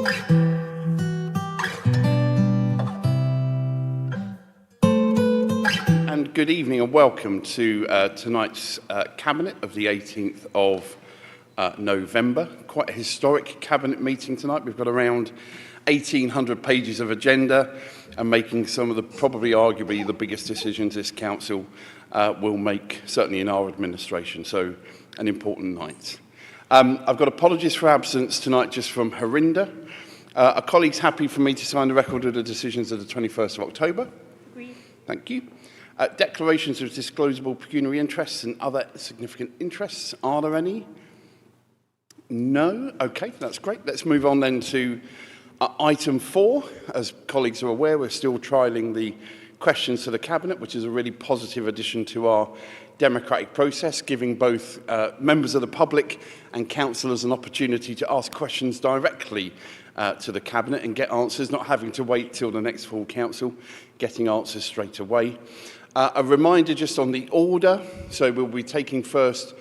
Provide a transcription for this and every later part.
And good evening and welcome to tonight's Cabinet of the 18th of November. Quite a historic Cabinet meeting tonight. We've got around 1,800 pages of agenda and making some of the, probably arguably the biggest decisions this Council will make, certainly in our administration. So an important night. I've got apologies for absence tonight just from Harinder. Are colleagues happy for me to sign the record of the decisions of the 21st of October? Agreed. Thank you. Declarations of disclosable pecuniary interests and other significant interests. Are there any? No? Okay, that's great. Let's move on then to item 4. As colleagues are aware, we're still trialling the questions to the Cabinet, which is a really positive addition to our democratic process, giving both members of the public and councillors an opportunity to ask questions directly to the Cabinet and get answers, not having to wait till the next full council, getting answers straight away. A reminder just on the order. So we'll be taking first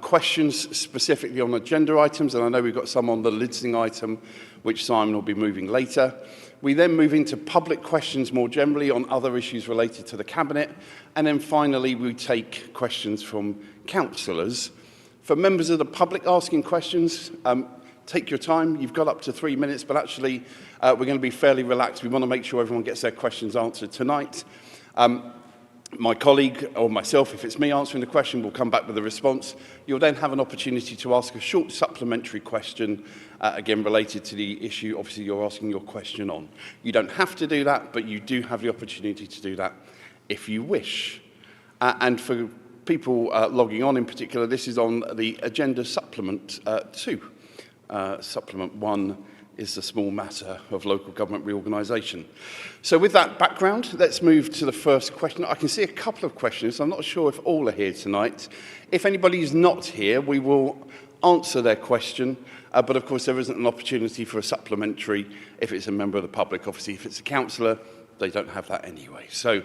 questions specifically on agenda items, and I know we've got some on the Lidsing item, which Simon will be moving later. We then move into public questions more generally on other issues related to the Cabinet, and then finally we take questions from councillors. For members of the public asking questions, take your time. You've got up to 3 minutes, but actually we're going to be fairly relaxed. We want to make sure everyone gets their questions answered tonight. My colleague, or myself, if it's me answering the question, will come back with a response. You'll then have an opportunity to ask a short supplementary question, again related to the issue, obviously, you're asking your question on. You don't have to do that, but you do have the opportunity to do that if you wish. And for people logging on in particular, this is on the agenda supplement 2. Supplement 1 is the small matter of local government reorganisation. So with that background, let's move to the first question. I can see a couple of questions. I'm not sure if all are here tonight. If anybody is not here, we will answer their question, but of course there isn't an opportunity for a supplementary if it's a member of the public. Obviously, if it's a councillor, they don't have that anyway. So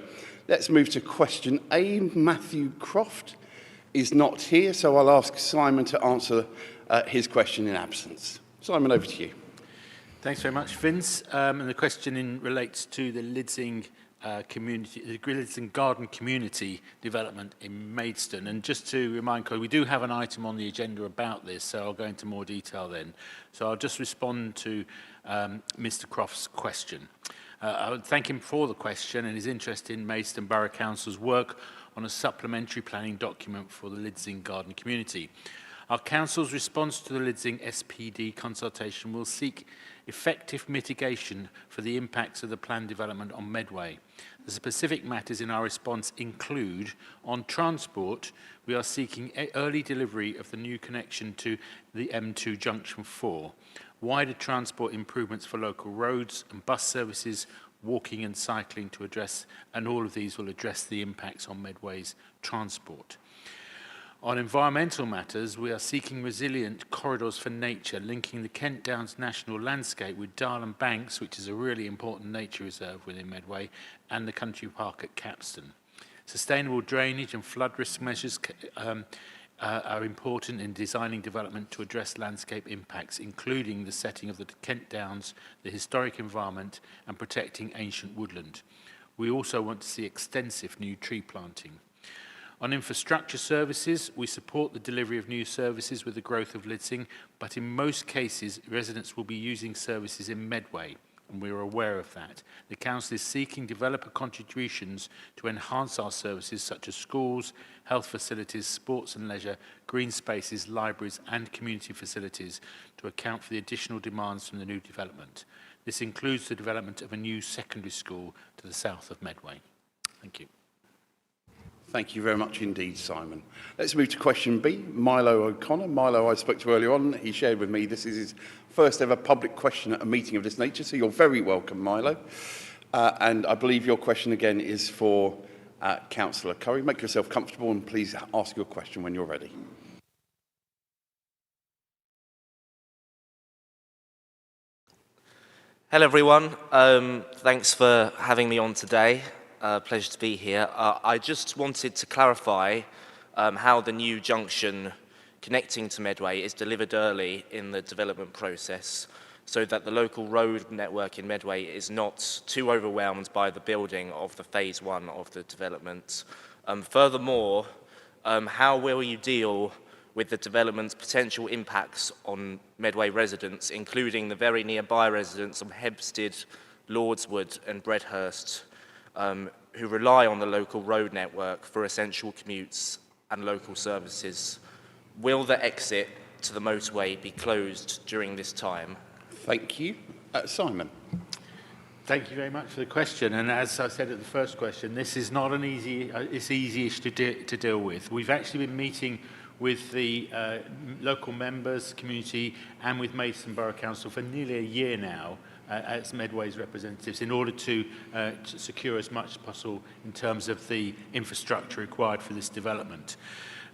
let's move to question A. Matthew Croft is not here, so I'll ask Simon to answer his question in absence. Simon, over to you. Thanks very much, Vince. And the question relates to the Lidsing community, the Lidsing Garden community development in Maidstone. And just to remind colleagues, we do have an item on the agenda about this, so I'll go into more detail then. So I'll just respond to Mr. Croft's question. I would thank him for the question and his interest in Maidstone Borough Council's work on a supplementary planning document for the Lidsing Garden community. Our Council's response to the Lidsing SPD consultation will seek effective mitigation for the impacts of the planned development on Medway. The specific matters in our response include, on transport, we are seeking early delivery of the new connection to the M2 Junction 4, wider transport improvements for local roads and bus services, walking and cycling to address, and all of these will address the impacts on Medway's transport. On environmental matters, we are seeking resilient corridors for nature, linking the Kent Downs National Landscape with Darlan Banks, which is a really important nature reserve within Medway, and the Country Park at Capston. Sustainable drainage and flood risk measures are important in designing development to address landscape impacts, including the setting of the Kent Downs, the historic environment, and protecting ancient woodland. We also want to see extensive new tree planting. On infrastructure services, we support the delivery of new services with the growth of Lidsing, but in most cases, residents will be using services in Medway, and we are aware of that. The Council is seeking developer contributions to enhance our services such as schools, health facilities, sports and leisure, green spaces, libraries and community facilities to account for the additional demands from the new development. This includes the development of a new secondary school to the south of Medway. Thank you. Thank you very much indeed, Simon. Let's move to question B, Milo O'Connor. Milo, I spoke to earlier on. He shared with me this is his first ever public question at a meeting of this nature, so you're very welcome, Milo. And I believe your question again is for Councillor Curry. Make yourself comfortable and please ask your question when you're ready. Hello, everyone. Thanks for having me on today. Pleasure to be here. I just wanted to clarify how the new junction connecting to Medway is delivered early in the development process. so that the local road network in Medway is not too overwhelmed by the building of the phase 1 of the development. Furthermore, how will you deal with the development's potential impacts on Medway residents, including the very nearby residents of Hebstead, Lordswood and Bredhurst, who rely on the local road network for essential commutes and local services? Will the exit to the motorway be closed during this time? Thank you. Simon. Thank you very much for the question. And as I said at the first question, this is not an easy, it's easy-ish to deal with. We've actually been meeting with the local members, community, and with Maidstone Borough Council for nearly a year now as Medway's representatives in order to secure as much as possible in terms of the infrastructure required for this development.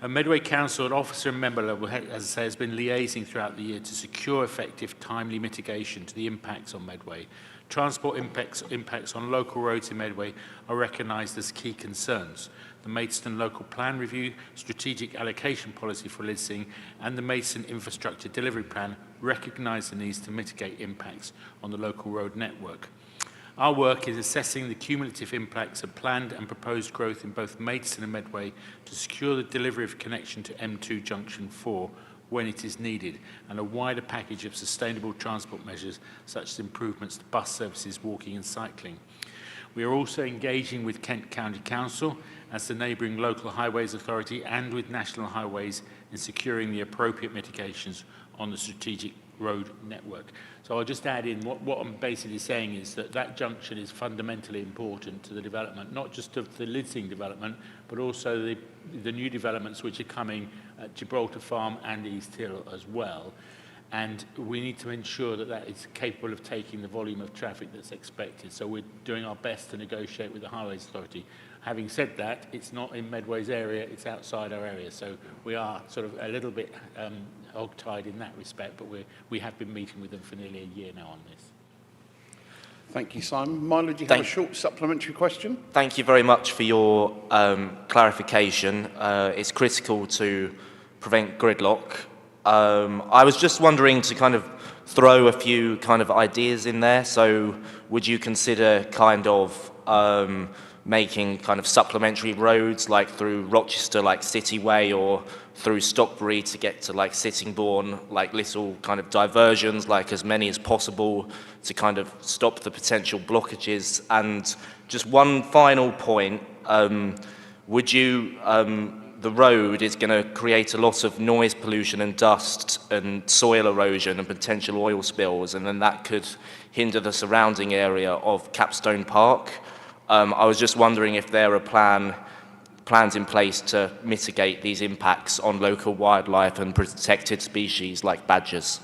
Medway Council at officer and member level, as I say, has been liaising throughout the year to secure effective, timely mitigation to the impacts on Medway. Transport impacts on local roads in Medway are recognised as key concerns. The Maidstone Local Plan Review, Strategic Allocation Policy for Lidsing, and the Maidstone Infrastructure Delivery Plan recognise the needs to mitigate impacts on the local road network. Our work is assessing the cumulative impacts of planned and proposed growth in both Maidstone and Medway to secure the delivery of connection to M2 Junction 4 when it is needed, and a wider package of sustainable transport measures such as improvements to bus services, walking and cycling. We are also engaging with Kent County Council as the neighbouring local highways authority and with National Highways in securing the appropriate mitigations on the strategic road network. So I'll just add in what I'm basically saying is that that junction is fundamentally important to the development, not just of the Lidsing development, but also the new developments which are coming at Gibraltar Farm and East Hill as well. And we need to ensure that that is capable of taking the volume of traffic that's expected. So we're doing our best to negotiate with the Highways Authority. Having said that, it's not in Medway's area, it's outside our area. So we are sort of a little bit hog-tied in that respect, but we have been meeting with them for nearly a year now on this. Thank you, Simon. Milo, do you have a short supplementary question? Thank you very much for your clarification. It's critical to prevent gridlock. I was just wondering to kind of throw a few kind of ideas in there. So would you consider kind of making kind of supplementary roads like through Rochester, like City Way, or through Stockbury to get to like Sittingbourne, like little kind of diversions, like as many as possible to kind of stop the potential blockages? And just one final point, would you, the road is going to create a lot of noise pollution and dust and soil erosion and potential oil spills, and then that could hinder the surrounding area of Capstone Park. I was just wondering if there are plans in place to mitigate these impacts on local wildlife and protected species like badgers.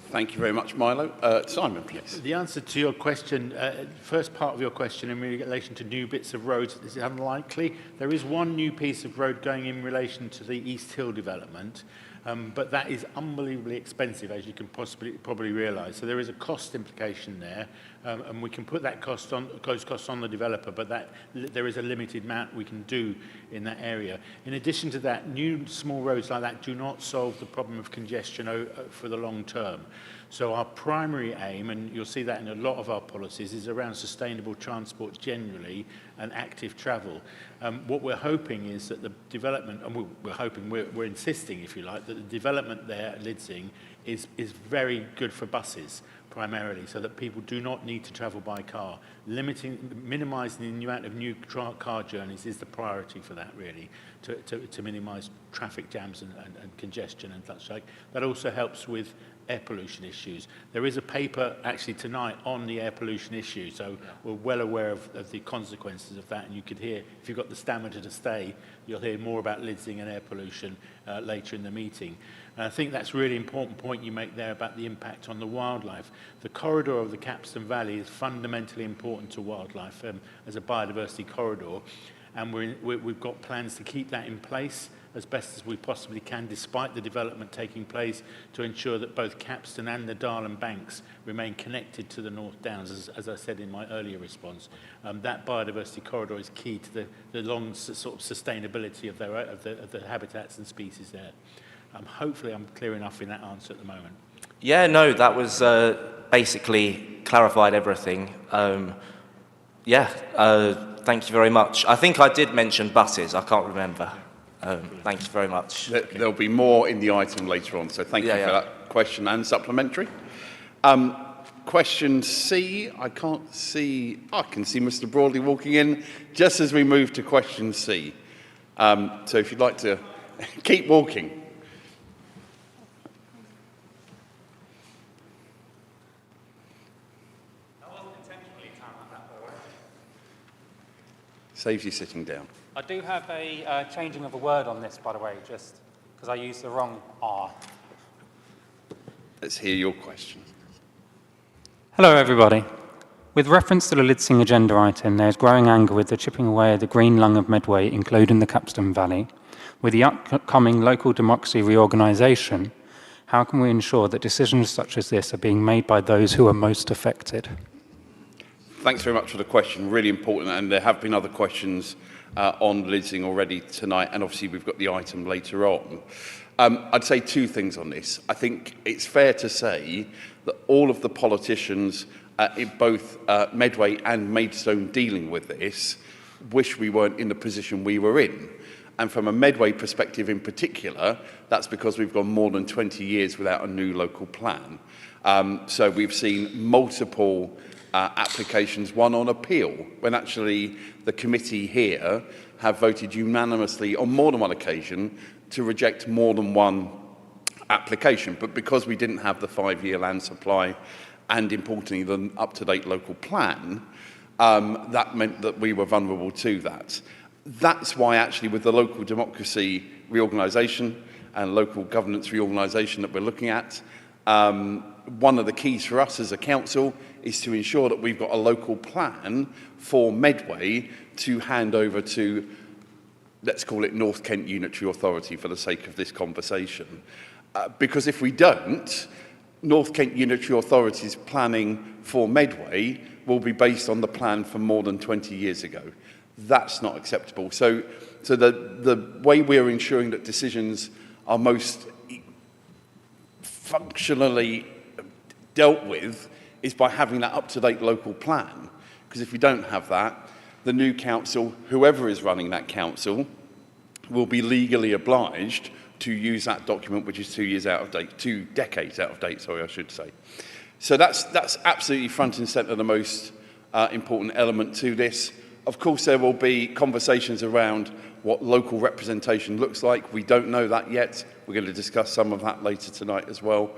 Thank you very much, Milo. Simon, please. The answer to your question, first part of your question in relation to new bits of roads is unlikely. There is one new piece of road going in relation to the East Hill development, but that is unbelievably expensive, as you can probably realise. So there is a cost implication there, and we can put that those costs on the developer, but there is a limited amount we can do in that area. In addition to that, new small roads like that do not solve the problem of congestion for the long term. So our primary aim, and you'll see that in a lot of our policies, is around sustainable transport generally and active travel. What we're hoping is that the development, and we're insisting, if you like, that the development there at Lidsing is very good for buses primarily, so that people do not need to travel by car. Minimising the amount of new car journeys is the priority for that, really, to minimise traffic jams and congestion and such like. That also helps with air pollution issues. There is a paper actually tonight on the air pollution issue, so we're well aware of the consequences of that, and you could hear, if you've got the stamina to stay, you'll hear more about Lidsing and air pollution later in the meeting. And I think that's a really important point you make there about the impact on the wildlife. The corridor of the Capstone Valley is fundamentally important to wildlife as a biodiversity corridor, and we've got plans to keep that in place as best as we possibly can, despite the development taking place, to ensure that both Capstone and the Darlan Banks remain connected to the North Downs, as I said in my earlier response. That biodiversity corridor is key to the long sort of sustainability of the habitats and species there. Hopefully I'm clear enough in that answer at the moment. Yeah, no, that was basically clarified everything. Thank you very much. I think I did mention buses. I can't remember. Thank you very much. There'll be more in the item later on, so thank you for that question and supplementary. Question C, I can see Mr. Broadley walking in just as we move to question C. So if you'd like to keep walking. Saves you sitting down. I do have a changing of a word on this, by the way, just because I used the wrong R. Let's hear your question. Hello, everybody. With reference to the Lidsing agenda item, there's growing anger with the chipping away of the green lung of Medway, including the Capstan Valley. With the upcoming local democracy reorganisation, how can we ensure that decisions such as this are being made by those who are most affected? Thanks very much for the question, really important, and there have been other questions on Lidsing already tonight, and obviously we've got the item later on. I'd say two things on this. I think it's fair to say that all of the politicians in both Medway and Maidstone dealing with this wish we weren't in the position we were in. And from a Medway perspective in particular, that's because we've gone more than 20 years without a new local plan. So we've seen multiple applications, one on appeal, when actually the committee here have voted unanimously on more than one occasion to reject more than one application. But because we didn't have the 5-year land supply and, importantly, the up-to-date local plan, that meant that we were vulnerable to that. That's why, actually, with the local democracy reorganisation and local governance reorganisation that we're looking at, one of the keys for us as a council is to ensure that we've got a local plan for Medway to hand over to, let's call it North Kent Unitary Authority for the sake of this conversation. Because if we don't, North Kent Unitary Authority's planning for Medway will be based on the plan from more than 20 years ago. That's not acceptable. So the way we're ensuring that decisions are most functionally dealt with is by having that up-to-date local plan. Because if we don't have that, the new council, whoever is running that council, will be legally obliged to use that document, which is 2 years out of date, 2 decades out of date, sorry, I should say. So that's absolutely front and centre the most important element to this. Of course, there will be conversations around what local representation looks like. We don't know that yet. We're going to discuss some of that later tonight as well.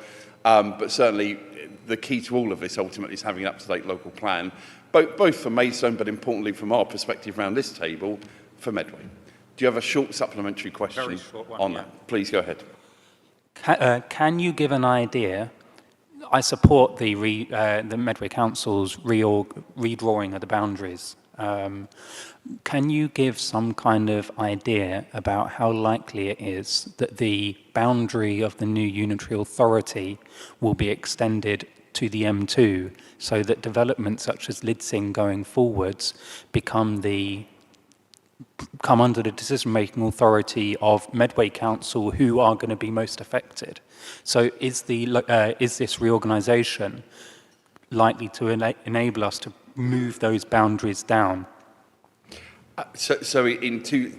But certainly, the key to all of this ultimately is having an up-to-date local plan, both for Maidstone, but importantly from our perspective around this table, for Medway. Do you have a short supplementary question Very short one, on that? Please go ahead. Can you give an idea? I support the Medway Council's redrawing of the boundaries. Can you give some kind of idea about how likely it is that the boundary of the new unitary authority will be extended to the M2 so that developments such as Lidsing going forwards come under the decision-making authority of Medway Council, who are going to be most affected? So is this reorganisation likely to enable us to move those boundaries down? So in two,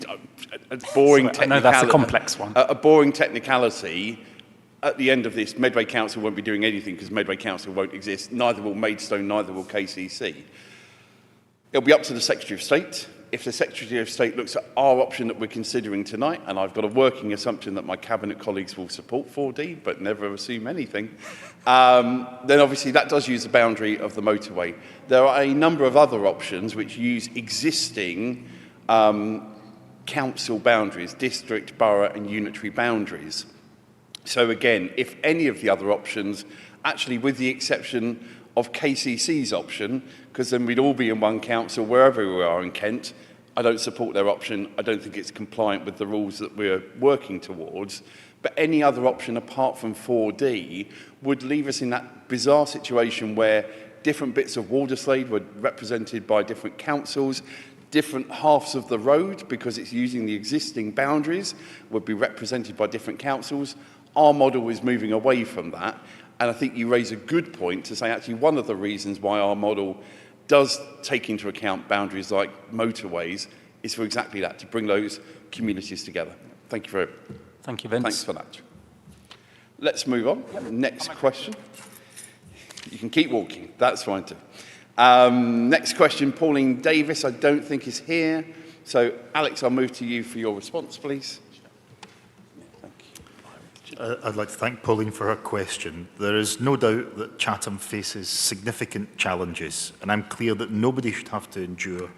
a boring technicality. I know that's a complex one. A boring technicality. At the end of this, Medway Council won't be doing anything because Medway Council won't exist. Neither will Maidstone, neither will KCC. It'll be up to the Secretary of State. If the Secretary of State looks at our option that we're considering tonight, and I've got a working assumption that my Cabinet colleagues will support 4D, but never assume anything, then obviously that does use the boundary of the motorway. There are a number of other options which use existing council boundaries, district, borough and unitary boundaries. So again, if any of the other options, actually with the exception of KCC's option, because then we'd all be in one council wherever we are in Kent. I don't support their option. I don't think it's compliant with the rules that we're working towards. But any other option apart from 4D would leave us in that bizarre situation where different bits of Walderslade were represented by different councils, different halves of the road, because it's using the existing boundaries, would be represented by different councils. Our model is moving away from that. And I think you raise a good point to say actually one of the reasons why our model does take into account boundaries like motorways is for exactly that, to bring those communities together. Thank you Thank you, Vince. Thanks for that. Let's move on. Next question. You can keep walking. That's fine too. Next question, Pauline Davis, I don't think is here. So, Alex, I'll move to you for your response, please. I'd like to thank Pauline for her question. There is no doubt that Chatham faces significant challenges, and I'm clear that nobody should have to endure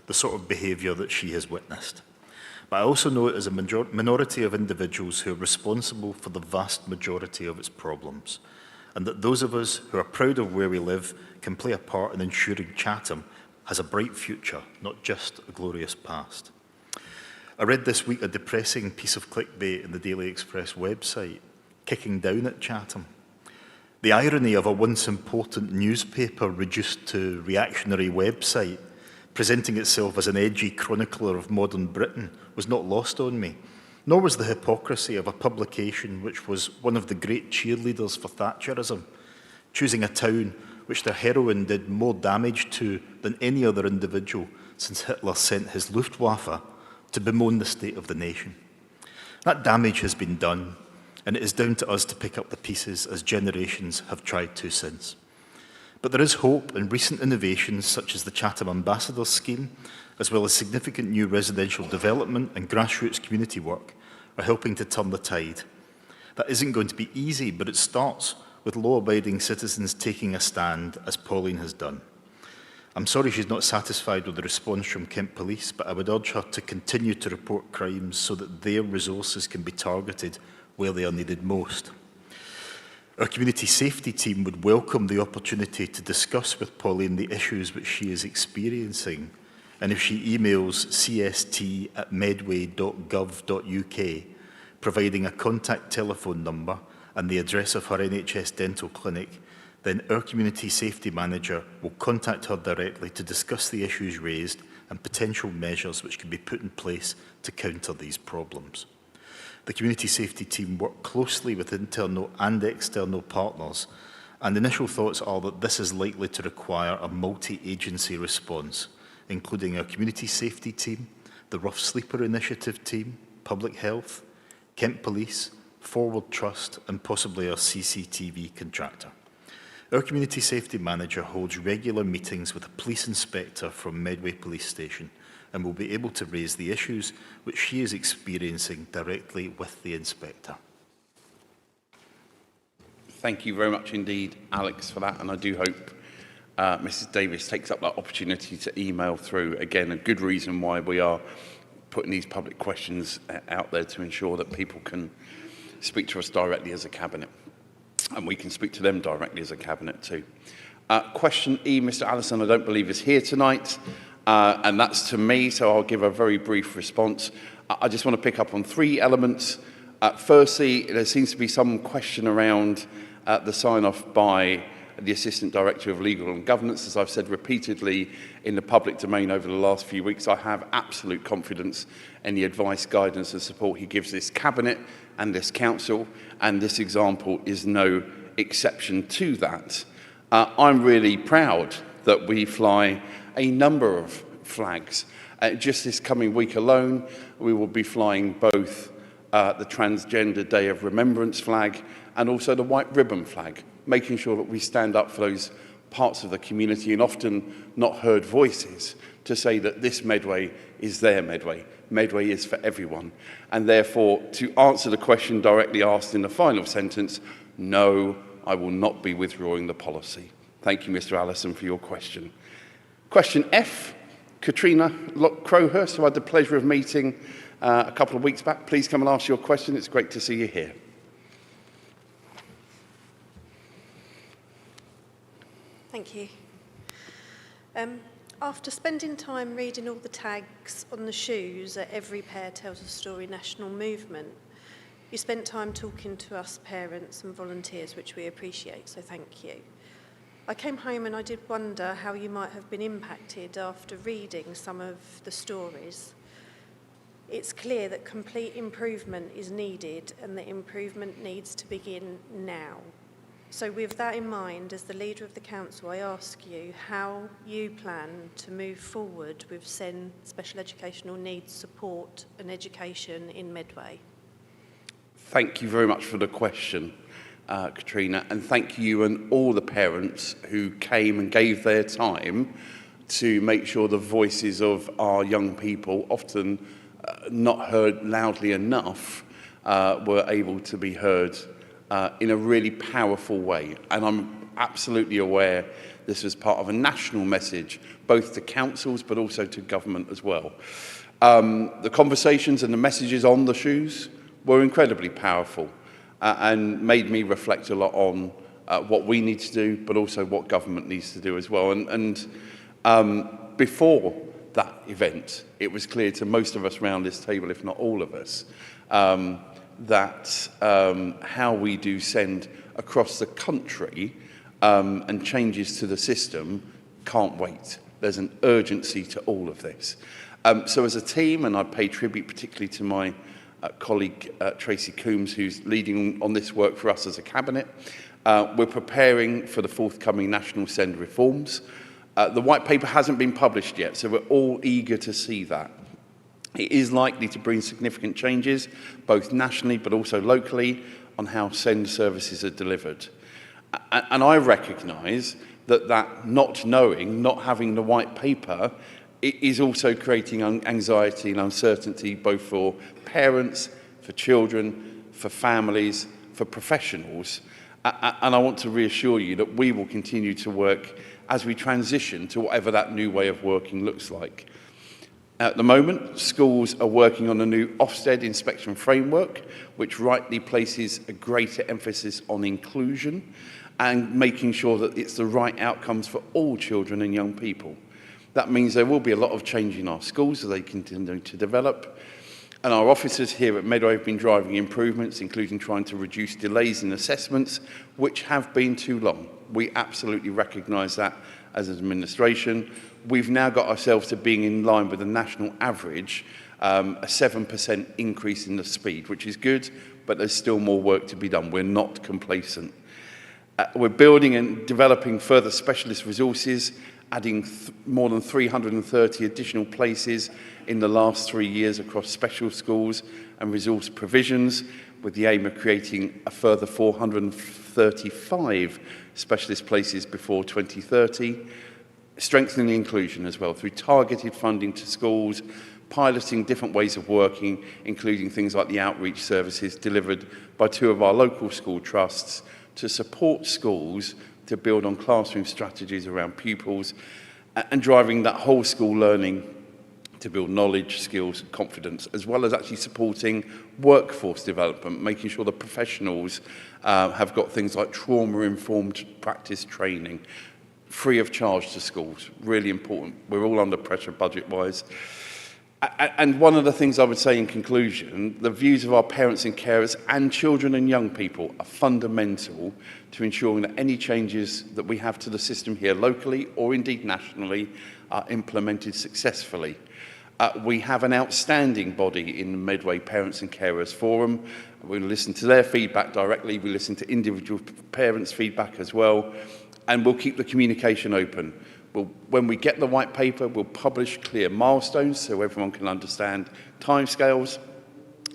the sort of behaviour that she has witnessed. But I also know it is a minority of individuals who are responsible for the vast majority of its problems, and that those of us who are proud of where we live can play a part in ensuring Chatham has a bright future, not just a glorious past. I read this week a depressing piece of clickbait in the Daily Express website, kicking down at Chatham. The irony of a once important newspaper reduced to reactionary website, presenting itself as an edgy chronicler of modern Britain, was not lost on me, nor was the hypocrisy of a publication which was one of the great cheerleaders for Thatcherism, choosing a town which their heroine did more damage to than any other individual since Hitler sent his Luftwaffe to bemoan the state of the nation. That damage has been done, and it is down to us to pick up the pieces as generations have tried to since. But there is hope, and recent innovations such as the Chatham Ambassadors Scheme, as well as significant new residential development and grassroots community work, are helping to turn the tide. That isn't going to be easy, but it starts with law-abiding citizens taking a stand, as Pauline has done. I'm sorry she's not satisfied with the response from Kent Police, but I would urge her to continue to report crimes so that their resources can be targeted where they are needed most. Our community safety team would welcome the opportunity to discuss with Pauline the issues which she is experiencing, and if she emails cst@medway.gov.uk, providing a contact telephone number and the address of her NHS dental clinic, then our community safety manager will contact her directly to discuss the issues raised and potential measures which can be put in place to counter these problems. The community safety team work closely with internal and external partners, and initial thoughts are that this is likely to require a multi-agency response, including our community safety team, the Rough Sleeper Initiative team, Public Health, Kent Police, Forward Trust, and possibly our CCTV contractor. Our community safety manager holds regular meetings with a police inspector from Medway Police Station and will be able to raise the issues which she is experiencing directly with the inspector. Thank you very much indeed, Alex, for that, and I do hope Mrs. Davis takes up that opportunity to email through. Again, a good reason why we are putting these public questions out there, to ensure that people can speak to us directly as a cabinet. And we can speak to them directly as a cabinet too. Question E, Mr. Allison, I don't believe is here tonight, and that's to me, so I'll give a very brief response. I just want to pick up on three elements. Firstly, there seems to be some question around the sign-off by the Assistant Director of Legal and Governance. As I've said repeatedly in the public domain over the last few weeks, I have absolute confidence in the advice, guidance and support he gives this Cabinet and this Council, and this example is no exception to that. I'm really proud that we fly a number of flags. Just this coming week alone, we will be flying both the Transgender Day of Remembrance flag and also the White Ribbon flag, making sure that we stand up for those parts of the community and often not heard voices to say that this Medway is their Medway. Medway is for everyone. And therefore, to answer the question directly asked in the final sentence, no, I will not be withdrawing the policy. Thank you, Mr. Allison, for your question. Question F, Katrina Crowhurst, who I had the pleasure of meeting a couple of weeks back. Please come and ask your question. It's great to see you here. Thank you. After spending time reading all the tags on the shoes at Every Pair Tells a Story national movement, you spent time talking to us parents and volunteers, which we appreciate, so thank you. I came home and I did wonder how you might have been impacted after reading some of the stories. It's clear that complete improvement is needed and that improvement needs to begin now. So with that in mind, as the leader of the council, I ask you how you plan to move forward with SEN special educational needs support and education in Medway. Thank you very much for the question, Katrina, and thank you and all the parents who came and gave their time to make sure the voices of our young people, often not heard loudly enough, were able to be heard in a really powerful way. And I'm absolutely aware this was part of a national message, both to councils but also to government as well. The conversations and the messages on the shoes were incredibly powerful and made me reflect a lot on what we need to do, but also what government needs to do as well. And before that event, it was clear to most of us around this table, if not all of us, that how we do send across the country and changes to the system can't wait. There's an urgency to all of this. So as a team, and I pay tribute particularly to my colleague Tracy Coombs, who's leading on this work for us as a cabinet, we're preparing for the forthcoming national SEND reforms. The white paper hasn't been published yet, so we're all eager to see that. It is likely to bring significant changes, both nationally but also locally, on how SEND services are delivered. And I recognise that not knowing, not having the white paper, it is also creating anxiety and uncertainty both for parents, for children, for families, for professionals. And I want to reassure you that we will continue to work as we transition to whatever that new way of working looks like. At the moment, schools are working on a new Ofsted inspection framework, which rightly places a greater emphasis on inclusion and making sure that it's the right outcomes for all children and young people. That means there will be a lot of change in our schools as they continue to develop. And our officers here at Medway have been driving improvements, including trying to reduce delays in assessments, which have been too long. We absolutely recognise that as an administration. We've now got ourselves to being in line with the national average, a 7% increase in the speed, which is good, but there's still more work to be done. We're not complacent. We're building and developing further specialist resources, adding more than 330 additional places in the last 3 years across special schools and resource provisions, with the aim of creating a further 435 specialist places before 2030, strengthening inclusion as well through targeted funding to schools, piloting different ways of working, including things like the outreach services delivered by 2 of our local school trusts to support schools to build on classroom strategies around pupils and driving that whole school learning to build knowledge, skills, confidence, as well as actually supporting workforce development, making sure the professionals have got things like trauma-informed practice training, free of charge to schools, really important. We're all under pressure budget-wise. And one of the things I would say in conclusion, the views of our parents and carers and children and young people are fundamental to ensuring that any changes that we have to the system here locally or indeed nationally are implemented successfully. We have an outstanding body in the Medway Parents and Carers Forum. We listen to their feedback directly. We listen to individual parents' feedback as well. And we'll keep the communication open. When we get the white paper, we'll publish clear milestones so everyone can understand timescales,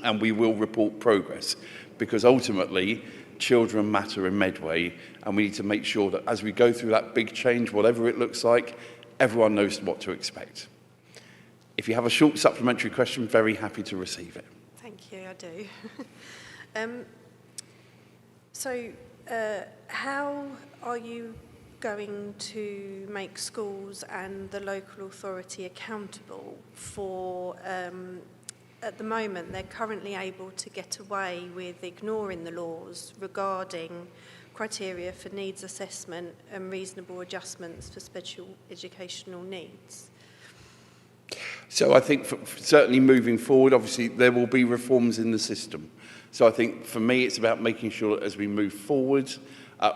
and we will report progress, because ultimately children matter in Medway, and we need to make sure that as we go through that big change, whatever it looks like, everyone knows what to expect. If you have a short supplementary question, very happy to receive it. Thank you, I do. How are you going to make schools and the local authority accountable for, at the moment, they're currently able to get away with ignoring the laws regarding criteria for needs assessment and reasonable adjustments for special educational needs? So I think certainly moving forward, obviously there will be reforms in the system. So I think for me it's about making sure that as we move forward,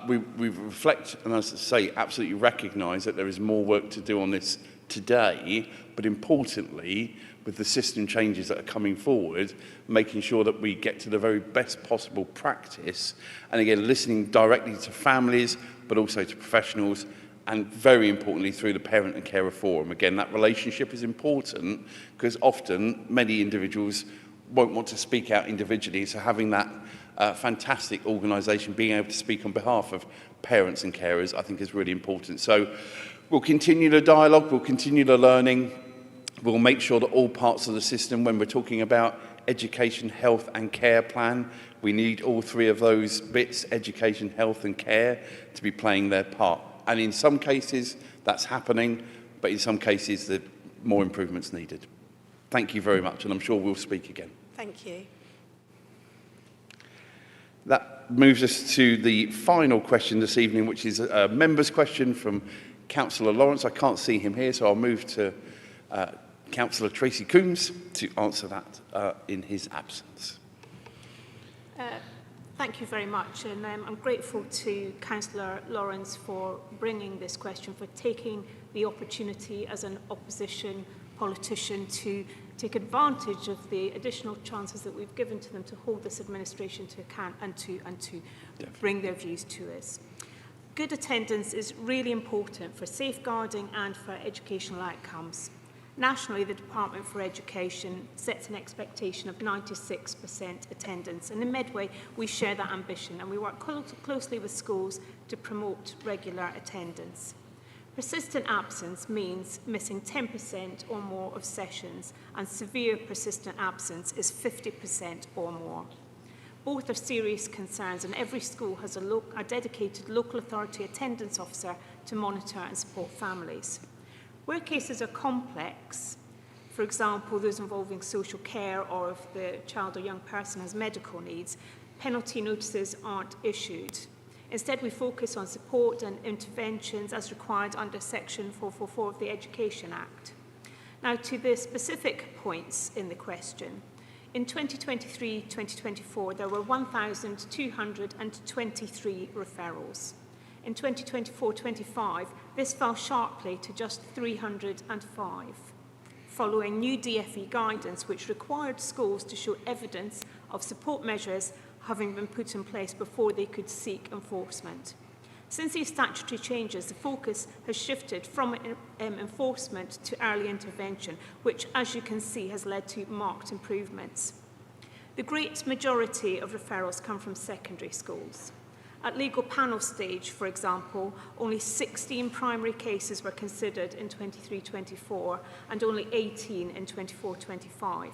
we reflect and, as I say, absolutely recognise that there is more work to do on this today, but importantly, with the system changes that are coming forward, making sure that we get to the very best possible practice. And again, listening directly to families, but also to professionals, and very importantly through the parent and carer forum. Again, that relationship is important because often many individuals won't want to speak out individually, so having that fantastic organisation being able to speak on behalf of parents and carers I think is really important. So we'll continue the dialogue, we'll continue the learning, we'll make sure that all parts of the system, when we're talking about education, health and care plan, we need all three of those bits, education, health and care, to be playing their part. And in some cases, that's happening, but in some cases, there are more improvements needed. Thank you very much, and I'm sure we'll speak again. Thank you. That moves us to the final question this evening, which is a member's question from Councillor Lawrence. I can't see him here, so I'll move to Councillor Tracy Coombs to answer that in his absence. Thank you very much, and I'm grateful to Councillor Lawrence for bringing this question, for taking the opportunity as an opposition politician to take advantage of the additional chances that we've given to them to hold this administration to account and to bring their views to us. Good attendance is really important for safeguarding and for educational outcomes. Nationally, the Department for Education sets an expectation of 96% attendance, and in Medway we share that ambition and we work closely with schools to promote regular attendance. Persistent absence means missing 10% or more of sessions, and severe persistent absence is 50% or more. Both are serious concerns, and every school has a dedicated local authority attendance officer to monitor and support families. Where cases are complex, for example, those involving social care, or if the child or young person has medical needs, penalty notices aren't issued. Instead, we focus on support and interventions as required under Section 444 of the Education Act. Now, to the specific points in the question. In 2023-2024, there were 1,223 referrals. In 2024-25, this fell sharply to just 305, following new DfE guidance which required schools to show evidence of support measures having been put in place before they could seek enforcement. Since these statutory changes, the focus has shifted from enforcement to early intervention, which, as you can see, has led to marked improvements. The great majority of referrals come from secondary schools. At legal panel stage, for example, only 16 primary cases were considered in 23-24 and only 18 in 24-25.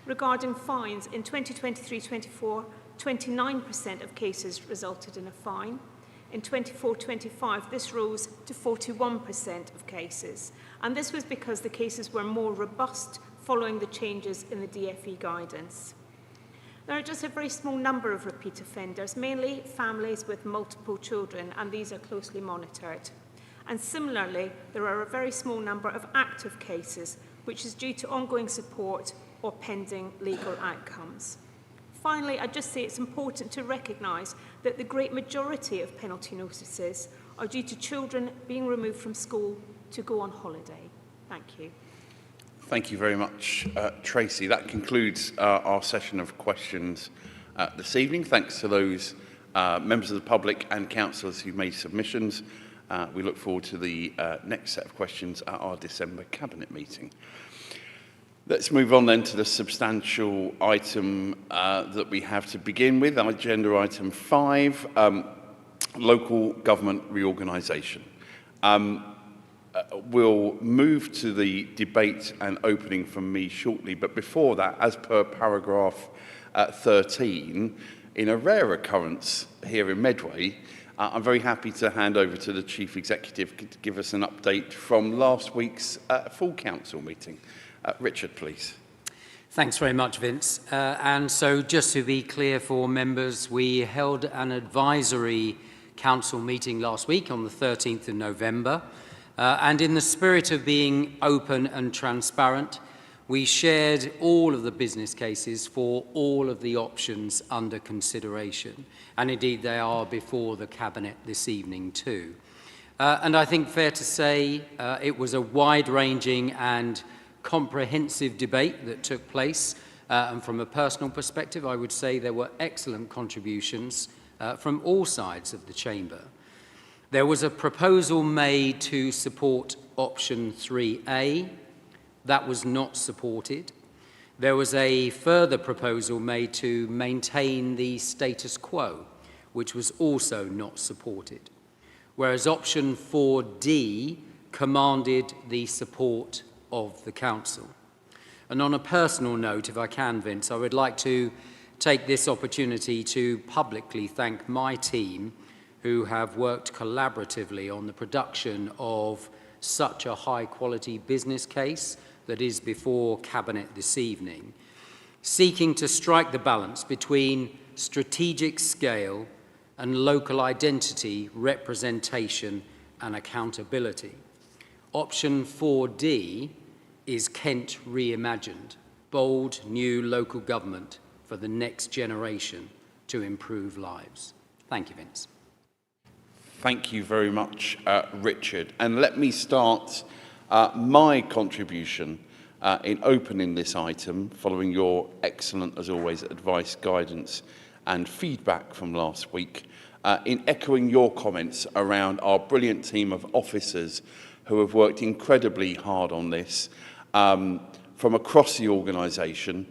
Regarding fines, in 2023-24, 29% of cases resulted in a fine. In 24-25, this rose to 41% of cases, and this was because the cases were more robust following the changes in the DfE guidance. There are just a very small number of repeat offenders, mainly families with multiple children, and these are closely monitored. And similarly, there are a very small number of active cases, which is due to ongoing support or pending legal outcomes. Finally, I'd just say it's important to recognise that the great majority of penalty notices are due to children being removed from school to go on holiday. Thank you. Thank you very much, Tracy. That concludes our session of questions this evening. Thanks to those members of the public and councillors who made submissions. We look forward to the next set of questions at our December Cabinet meeting. Let's move on then to the substantial item that we have to begin with, agenda item 5, local government reorganisation. We'll move to the debate and opening from me shortly, but before that, as per paragraph 13, in a rare occurrence here in Medway, I'm very happy to hand over to the Chief Executive to give us an update from last week's full council meeting. Richard, please. Thanks very much, Vince. And so just to be clear for members, we held an advisory council meeting last week on the 13th of November. And in the spirit of being open and transparent, we shared all of the business cases for all of the options under consideration. And indeed, they are before the Cabinet this evening too. And I think fair to say it was a wide-ranging and comprehensive debate that took place. And from a personal perspective, I would say there were excellent contributions from all sides of the chamber. There was a proposal made to support option 3A. That was not supported. There was a further proposal made to maintain the status quo, which was also not supported, whereas option 4D commanded the support of the council. And on a personal note, if I can, Vince, I would like to take this opportunity to publicly thank my team who have worked collaboratively on the production of such a high-quality business case that is before Cabinet this evening, seeking to strike the balance between strategic scale and local identity, representation and accountability. Option 4D is Kent reimagined, bold new local government for the next generation to improve lives. Thank you, Vince. Thank you very much, Richard. And let me start my contribution in opening this item, following your excellent, as always, advice, guidance and feedback from last week, in echoing your comments around our brilliant team of officers who have worked incredibly hard on this from across the organisation,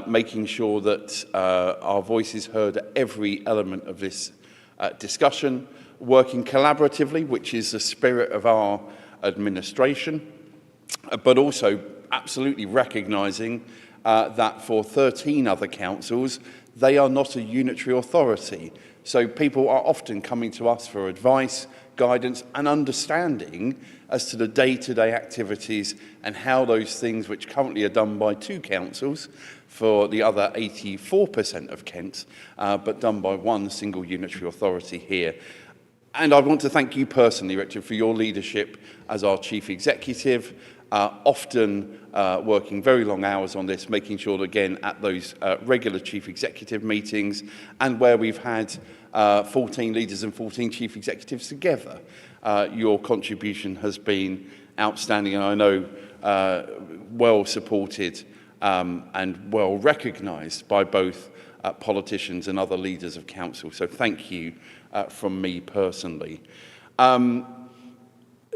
making sure that our voice is heard at every element of this discussion, working collaboratively, which is the spirit of our administration, but also absolutely recognising that for 13 other councils, they are not a unitary authority. So people are often coming to us for advice, guidance and understanding as to the day-to-day activities and how those things which currently are done by 2 councils for the other 84% of Kent, but done by one single unitary authority here. And I want to thank you personally, Richard, for your leadership as our Chief Executive, often working very long hours on this, making sure that, again, at those regular Chief Executive meetings and where we've had 14 leaders and 14 Chief Executives together, your contribution has been outstanding and I know well supported and well recognised by both politicians and other leaders of council. So thank you from me personally.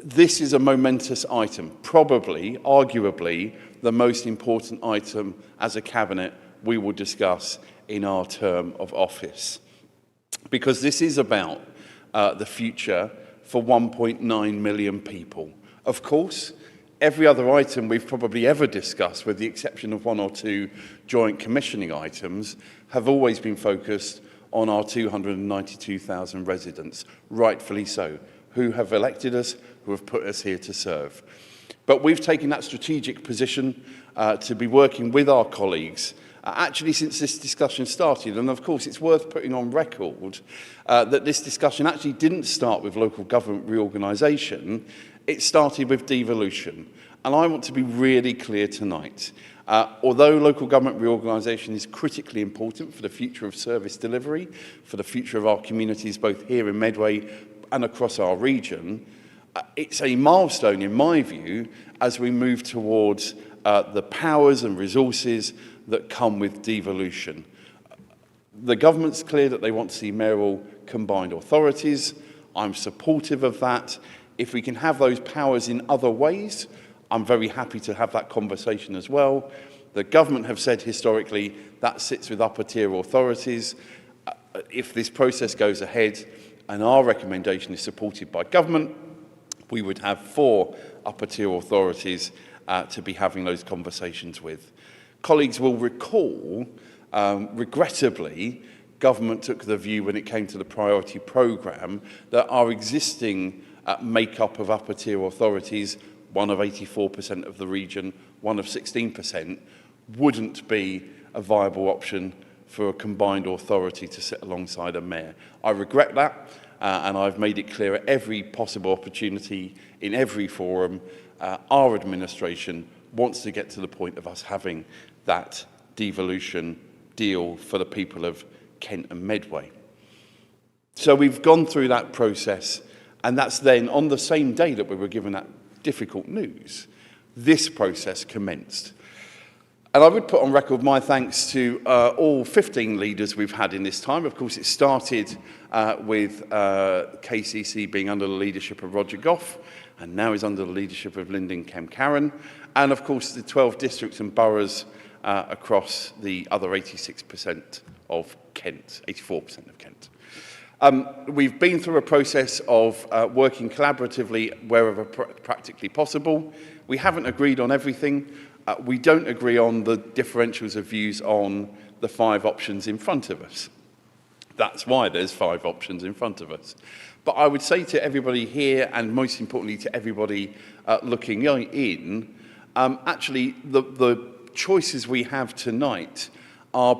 This is a momentous item, probably, arguably, the most important item as a cabinet we will discuss in our term of office. Because this is about the future for 1.9 million people. Of course, every other item we've probably ever discussed, with the exception of 1 or 2 joint commissioning items, have always been focused on our 292,000 residents, rightfully so, who have elected us, who have put us here to serve. But we've taken that strategic position to be working with our colleagues actually since this discussion started. And of course, it's worth putting on record that this discussion actually didn't start with local government reorganisation, it started with devolution. And I want to be really clear tonight. Although local government reorganisation is critically important for the future of service delivery, for the future of our communities, both here in Medway and across our region, it's a milestone, in my view, as we move towards the powers and resources that come with devolution. The government's clear that they want to see mayoral combined authorities. I'm supportive of that. If we can have those powers in other ways, I'm very happy to have that conversation as well. The government have said historically that sits with upper tier authorities. If this process goes ahead and our recommendation is supported by government, we would have 4 upper tier authorities to be having those conversations with. Colleagues will recall, regrettably, government took the view when it came to the priority programme that our existing makeup of upper tier authorities, one of 84% of the region, one of 16%, wouldn't be a viable option for a combined authority to sit alongside a mayor. I regret that, and I've made it clear at every possible opportunity, in every forum, our administration wants to get to the point of us having that devolution deal for the people of Kent and Medway. So we've gone through that process, and that's then on the same day that we were given that difficult news. this process commenced. And I would put on record my thanks to all 15 leaders we've had in this time. Of course, it started with KCC being under the leadership of Roger Goff, and now is under the leadership of Lyndon Kemp-Carron, and of course the 12 districts and boroughs across the other 86% of Kent, 84% of Kent. We've been through a process of working collaboratively wherever practically possible. We haven't agreed on everything. We don't agree on the differentials of views on the 5 options in front of us. That's why there's 5 options in front of us. But I would say to everybody here, and most importantly to everybody looking in, actually the choices we have tonight are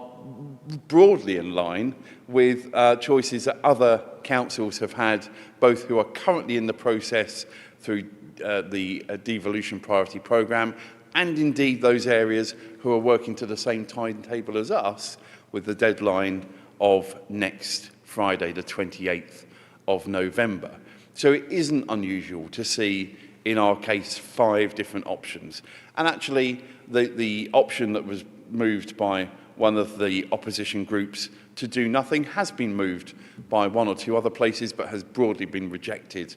broadly in line with choices that other councils have had, both who are currently in the process through the devolution priority programme, and indeed those areas who are working to the same timetable as us, with the deadline of next Friday, the 28th of November. So it isn't unusual to see, in our case, 5 different options. And actually, the option that was moved by one of the opposition groups to do nothing has been moved by 1 or 2 other places, but has broadly been rejected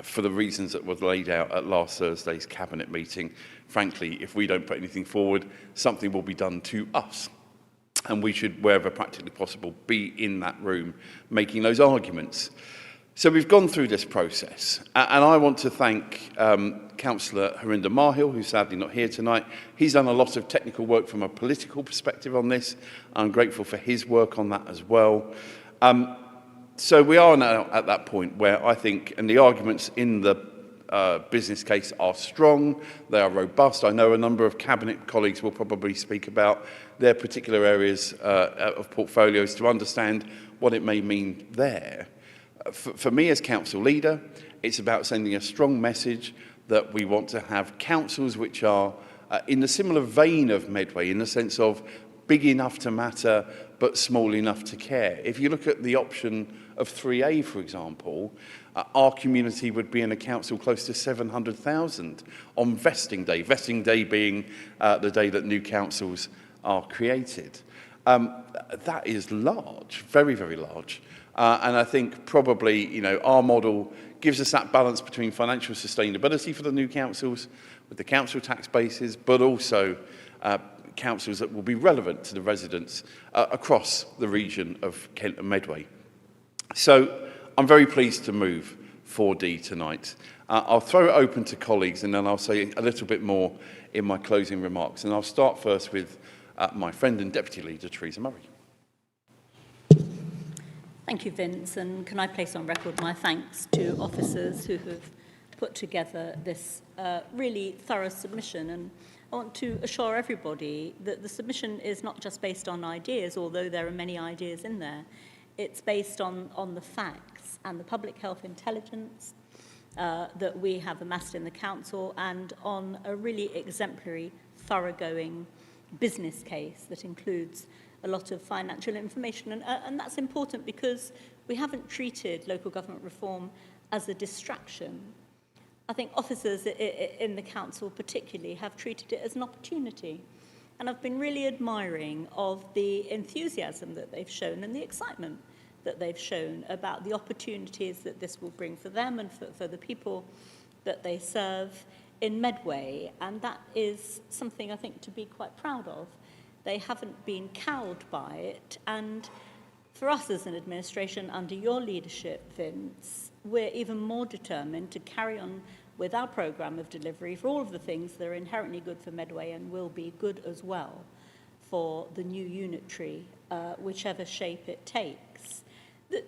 for the reasons that were laid out at last Thursday's cabinet meeting. Frankly, if we don't put anything forward, something will be done to us. And we should, wherever practically possible, be in that room making those arguments. So we've gone through this process. And I want to thank Councillor Harinder Mahill, who's sadly not here tonight. He's done a lot of technical work from a political perspective on this. I'm grateful for his work on that as well. So we are now at that point where I think, and the arguments in the business case are strong, they are robust. I know a number of cabinet colleagues will probably speak about their particular areas of portfolios to understand what it may mean there. For me as council leader, it's about sending a strong message that we want to have councils which are in the similar vein of Medway, in the sense of big enough to matter, but small enough to care. If you look at the option of 3A, for example, our community would be in a council close to 700,000 on vesting day being the day that new councils are created. That is large, very, very large. And I think probably, you know, our model gives us that balance between financial sustainability for the new councils with the council tax bases, but also councils that will be relevant to the residents across the region of Kent and Medway. So I'm very pleased to move 4D tonight. I'll throw it open to colleagues and then I'll say a little bit more in my closing remarks. And I'll start first with my friend and Deputy Leader, Theresa Murray. Thank you, Vince, and can I place on record my thanks to officers who have put together this really thorough submission. And I want to assure everybody that the submission is not just based on ideas, although there are many ideas in there. It's based on the facts and the public health intelligence that we have amassed in the council, and on a really exemplary, thoroughgoing business case that includes a lot of financial information. And that's important because we haven't treated local government reform as a distraction. I think officers in the council particularly have treated it as an opportunity. And I've been really admiring of the enthusiasm that they've shown and the excitement that they've shown about the opportunities that this will bring for them and for the people that they serve in Medway. And that is something I think to be quite proud of. They haven't been cowed by it. And for us as an administration, under your leadership, Vince, we're even more determined to carry on with our programme of delivery for all of the things that are inherently good for Medway and will be good as well for the new unitary, whichever shape it takes.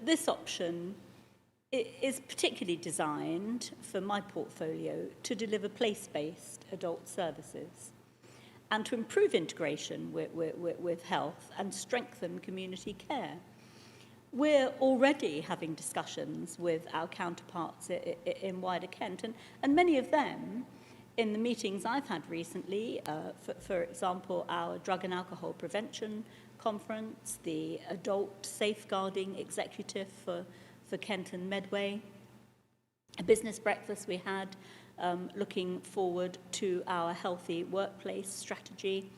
This option is particularly designed for my portfolio to deliver place-based adult services and to improve integration with health and strengthen community care. We're already having discussions with our counterparts in wider Kent, and many of them, in the meetings I've had recently, for example, our Drug and Alcohol Prevention Conference, the Adult Safeguarding Executive for Kent and Medway, a business breakfast we had looking forward to our healthy workplace strategy.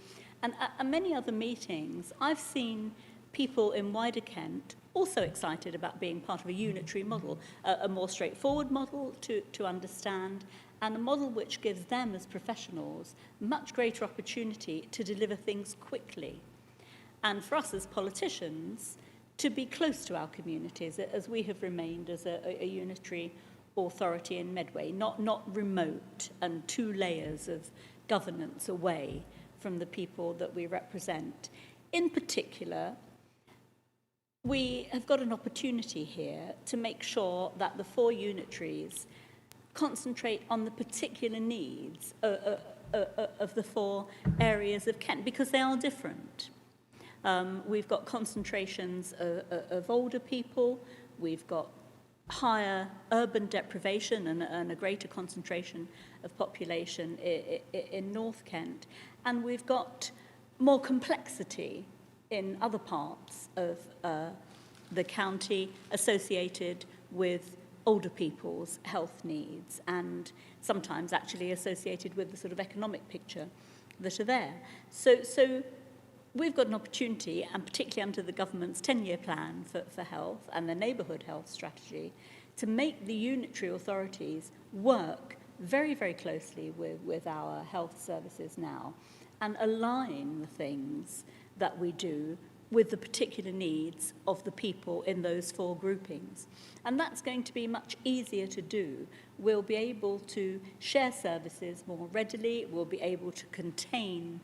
And at many other meetings, I've seen people in wider Kent also excited about being part of a unitary model, a more straightforward model to understand, and a model which gives them as professionals much greater opportunity to deliver things quickly. And for us as politicians, to be close to our communities, as we have remained as a unitary authority in Medway, not remote and 2 layers of governance away from the people that we represent. In particular, we have got an opportunity here to make sure that the 4 unitaries concentrate on the particular needs of the 4 areas of Kent, because they are different. We've got concentrations of older people, we've got higher urban deprivation and a greater concentration of population in North Kent, and we've got more complexity in other parts of the county associated with older people's health needs, and sometimes actually associated with the sort of economic picture that are there. So we've got an opportunity, and particularly under the government's 10-year plan for health and the neighbourhood health strategy, to make the unitary authorities work very, very closely with our health services now and align the things that we do with the particular needs of the people in those 4 groupings. And that's going to be much easier to do. We'll be able to share services more readily, we'll be able to contain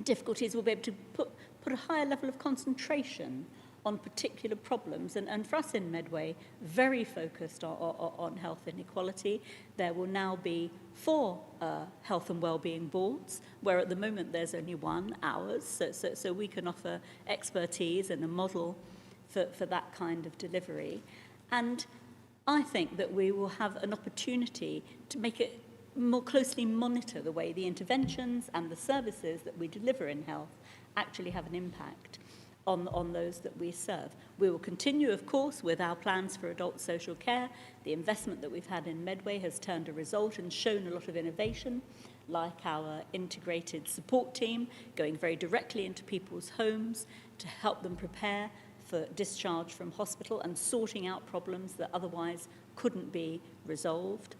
difficulties, we'll be able to put a higher level of concentration on particular problems. And for us in Medway, very focused on health inequality. There will now be 4 health and wellbeing boards, where at the moment there's only 1, ours. So we can offer expertise and a model for that kind of delivery. And I think that we will have an opportunity to make it more closely monitor the way the interventions and the services that we deliver in health actually have an impact on those that we serve. We will continue, of course, with our plans for adult social care. The investment that we've had in Medway has turned a result and shown a lot of innovation, like our integrated support team, going very directly into people's homes to help them prepare for discharge from hospital and sorting out problems that otherwise couldn't be resolved.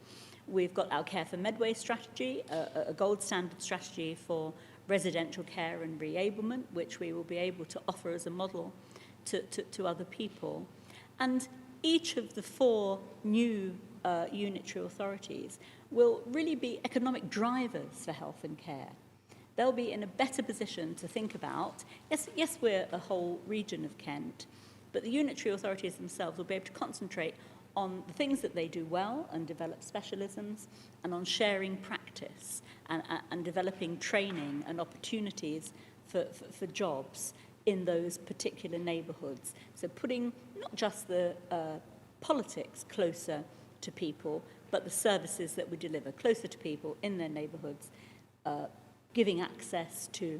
We've got our Care for Medway strategy, a gold standard strategy for residential care and reablement, which we will be able to offer as a model to other people. And each of the 4 new unitary authorities will really be economic drivers for health and care. They'll be in a better position to think about, yes, we're a whole region of Kent, but the unitary authorities themselves will be able to concentrate on the things that they do well and develop specialisms, and on sharing practice and developing training and opportunities for jobs in those particular neighbourhoods. So putting not just the politics closer to people, but the services that we deliver closer to people in their neighbourhoods, giving access to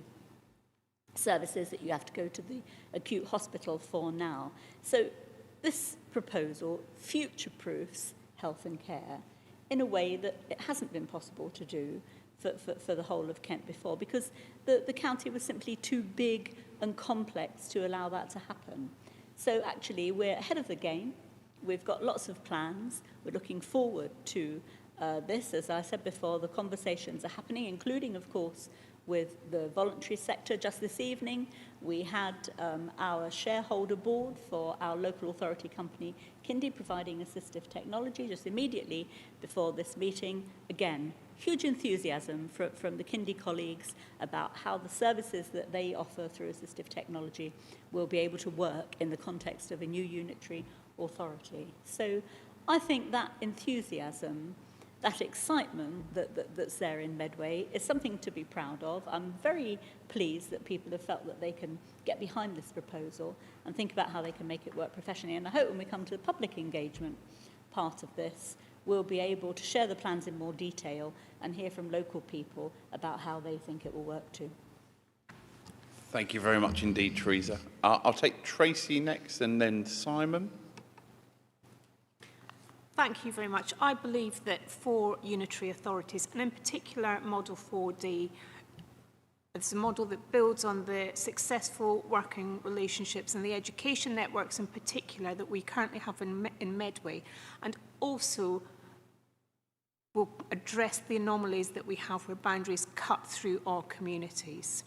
services that you have to go to the acute hospital for now. So this proposal future-proofs health and care in a way that it hasn't been possible to do for the whole of Kent before, because the county was simply too big and complex to allow that to happen. So actually we're ahead of the game. We've got lots of plans. We're looking forward to this. As I said before, the conversations are happening, including, of course, with the voluntary sector. Just this evening, we had our shareholder board for our local authority company, Kindy, providing assistive technology just immediately before this meeting. Again, huge enthusiasm from the Kindy colleagues about how the services that they offer through assistive technology will be able to work in the context of a new unitary authority. So I think that enthusiasm, that excitement that's there in Medway is something to be proud of. I'm very pleased that people have felt that they can get behind this proposal and think about how they can make it work professionally. And I hope when we come to the public engagement part of this, we'll be able to share the plans in more detail and hear from local people about how they think it will work too. Thank you very much indeed, Teresa. I'll take Tracy next and then Simon. Thank you very much. I believe that for unitary authorities, and in particular Model 4D, it's a model that builds on the successful working relationships and the education networks in particular that we currently have in Medway, and also will address the anomalies that we have where boundaries cut through our communities.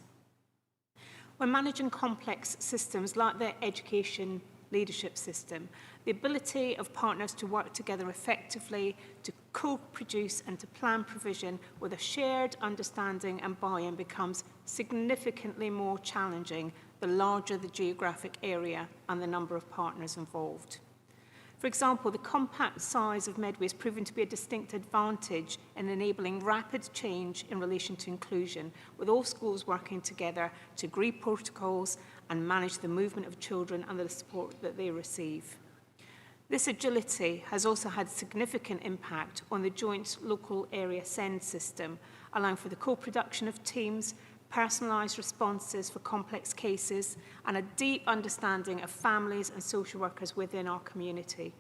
When managing complex systems like the education leadership system, the ability of partners to work together effectively, to co-produce and to plan provision with a shared understanding and buy-in becomes significantly more challenging the larger the geographic area and the number of partners involved. For example, the compact size of Medway has proven to be a distinct advantage in enabling rapid change in relation to inclusion, with all schools working together to agree protocols and manage the movement of children and the support that they receive. This agility has also had significant impact on the joint local area SEND system, allowing for the co-production of teams, personalised responses for complex cases, and a deep understanding of families and social workers within our community.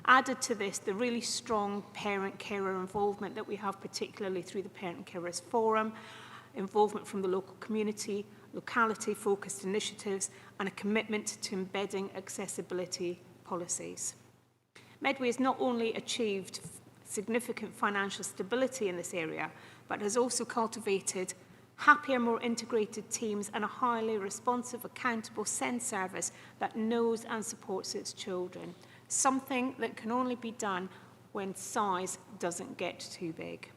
Added to this, the really strong parent-carer involvement that we have, particularly through the Parent Carers Forum, involvement from the local community, locality-focused initiatives, and a commitment to embedding accessibility policies. Medway has not only achieved significant financial stability in this area, but has also cultivated happier, more integrated teams and a highly responsive, accountable SEND service that knows and supports its children, something that can only be done when size doesn't get too big.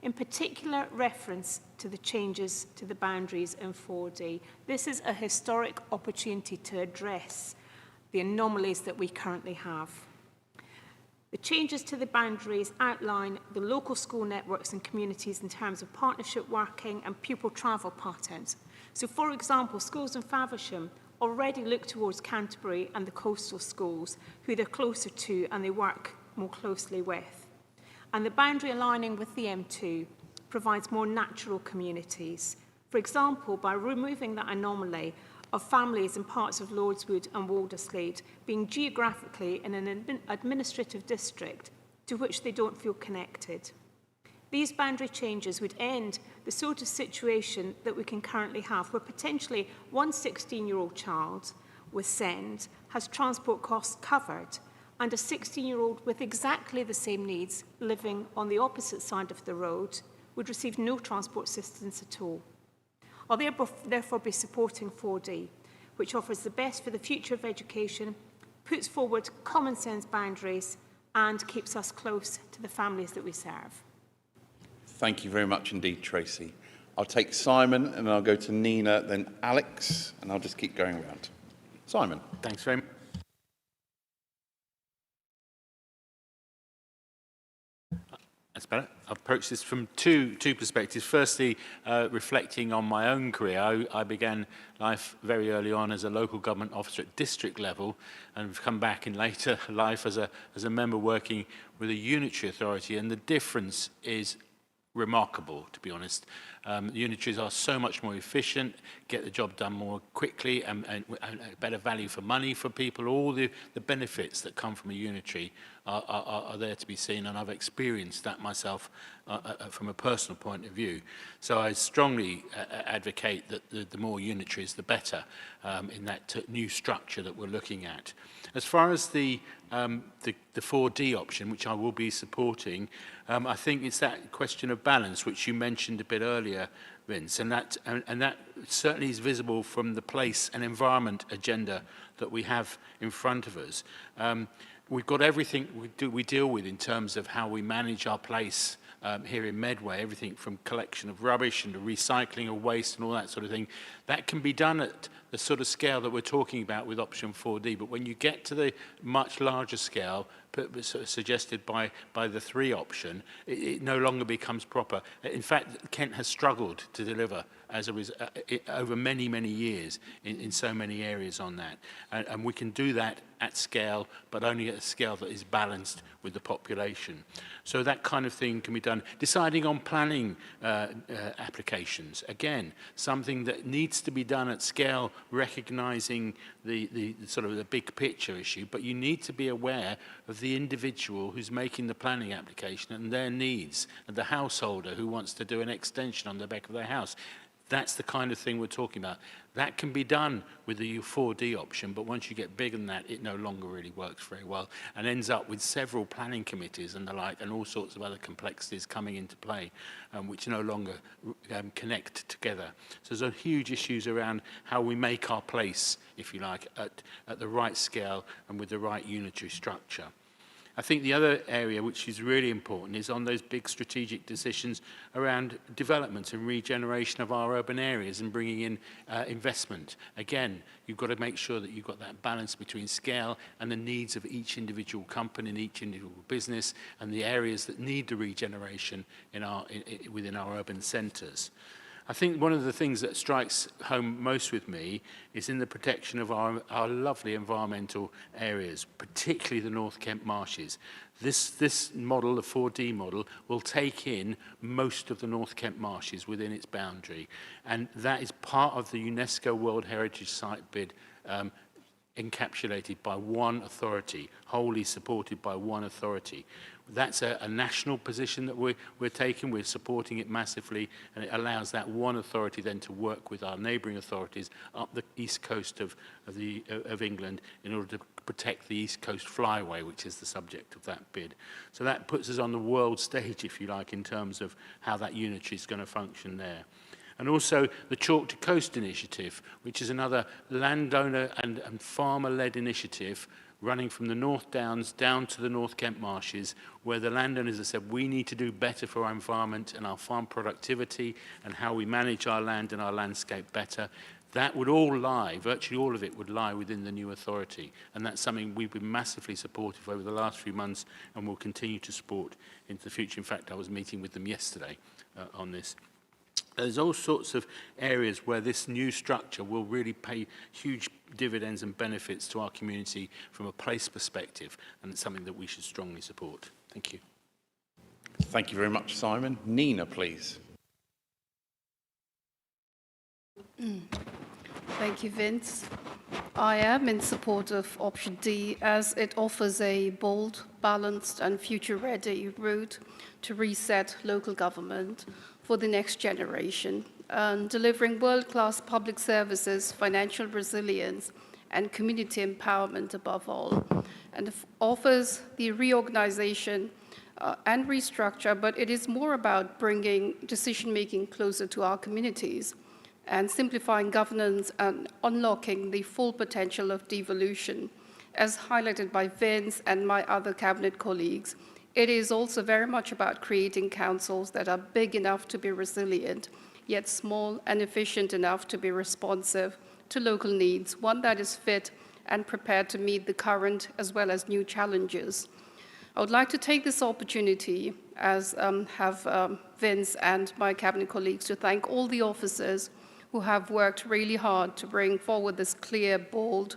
In particular reference to the changes to the boundaries in 4D, this is a historic opportunity to address the anomalies that we currently have. The changes to the boundaries outline the local school networks and communities in terms of partnership working and pupil travel patterns. So, for example, schools in Faversham already look towards Canterbury and the coastal schools, who they're closer to and they work more closely with. And the boundary aligning with the M2 provides more natural communities. For example, by removing that anomaly of families in parts of Lordswood and Walderslade being geographically in an administrative district to which they don't feel connected. These boundary changes would end the sort of situation that we can currently have, where potentially one 16-year-old child with SEND has transport costs covered, and a 16-year-old with exactly the same needs living on the opposite side of the road would receive no transport assistance at all. I'll therefore be supporting 4D, which offers the best for the future of education, puts forward common sense boundaries, and keeps us close to the families that we serve. Thank you very much indeed, Tracy. I'll take Simon, and then I'll go to Nina, then Alex, and I'll just keep going around. Simon. Thanks very much. That's better. I'll approach this from two perspectives. Firstly, reflecting on my own career, I began life very early on as a local government officer at district level, and have come back in later life as a member working with a unitary authority, and the difference is remarkable, to be honest. Unitaries are so much more efficient, get the job done more quickly, and better value for money for people. All the benefits that come from a unitary are there to be seen, and I've experienced that myself from a personal point of view. So I strongly advocate that the more unitaries, the better in that new structure that we're looking at. As far as the 4D option, which I will be supporting, I think it's that question of balance, which you mentioned a bit earlier, Vince, and that certainly is visible from the place and environment agenda that we have in front of us. We've got everything we deal with in terms of how we manage our place here in Medway, everything from collection of rubbish and the recycling of waste and all that sort of thing. That can be done at the sort of scale that we're talking about with option 4D. But when you get to the much larger scale, suggested by the 3 option, it no longer becomes proper. In fact, Kent has struggled to deliver over many, many years in so many areas on that. And we can do that at scale, but only at a scale that is balanced with the population. So that kind of thing can be done done. Deciding on planning applications, again, something that needs to be done at scale, recognising the sort of the big picture issue, but you need to be aware of the individual who's making the planning application and their needs, and the householder who wants to do an extension on the back of their house. That's the kind of thing we're talking about. That can be done with the 4D option, but once you get bigger than that, it no longer really works very well and ends up with several planning committees and the like, and all sorts of other complexities coming into play, which no longer connect together. So there's huge issues around how we make our place, if you like, at the right scale and with the right unitary structure. I think the other area which is really important is on those big strategic decisions around development and regeneration of our urban areas and bringing in investment. Again, you've got to make sure that you've got that balance between scale and the needs of each individual company and each individual business and the areas that need the regeneration within our urban centres. I think one of the things that strikes home most with me is in the protection of our lovely environmental areas, particularly the North Kent marshes. This model, the 4D model, will take in most of the North Kent marshes within its boundary. And that is part of the UNESCO World Heritage Site bid, encapsulated by one authority, wholly supported by one authority. That's a national position that we're taking. We're supporting it massively, and it allows that one authority then to work with our neighbouring authorities up the east coast of England in order to protect the East Coast Flyway, which is the subject of that bid. So that puts us on the world stage, if you like, in terms of how that unitary is going to function there. And also the Chalk to Coast initiative, which is another landowner and farmer-led initiative running from the North Downs down to the North Kent marshes, where the landowners have said we need to do better for our environment and our farm productivity and how we manage our land and our landscape better. That would all lie, virtually all of it would lie within the new authority. And that's something we've been massively supportive over the last few months and will continue to support into the future. In fact, I was meeting with them yesterday on this. There's all sorts of areas where this new structure will really pay huge dividends and benefits to our community from a place perspective, and it's something that we should strongly support. Thank you. Thank you very much, Simon. Nina, please. Thank you, Vince. I am in support of option D as it offers a bold, balanced and future-ready route to reset local government for the next generation, and delivering world-class public services, financial resilience, and community empowerment above all. And offers the reorganization and restructure, but it is more about bringing decision-making closer to our communities and simplifying governance and unlocking the full potential of devolution. As highlighted by Vince and my other cabinet colleagues, it is also very much about creating councils that are big enough to be resilient, yet small and efficient enough to be responsive to local needs, one that is fit and prepared to meet the current as well as new challenges. I would like to take this opportunity, as have Vince and my cabinet colleagues, to thank all the officers who have worked really hard to bring forward this clear, bold,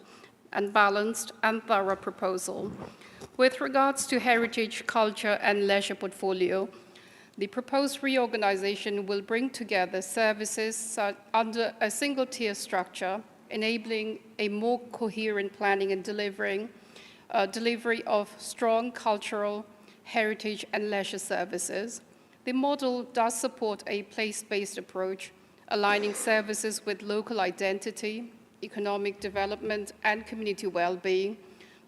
and balanced and thorough proposal. With regards to heritage, culture, and leisure portfolio, the proposed reorganization will bring together services under a single-tier structure, enabling a more coherent planning and delivery of strong cultural, heritage, and leisure services. The model does support a place-based approach, aligning services with local identity, economic development, and community well-being.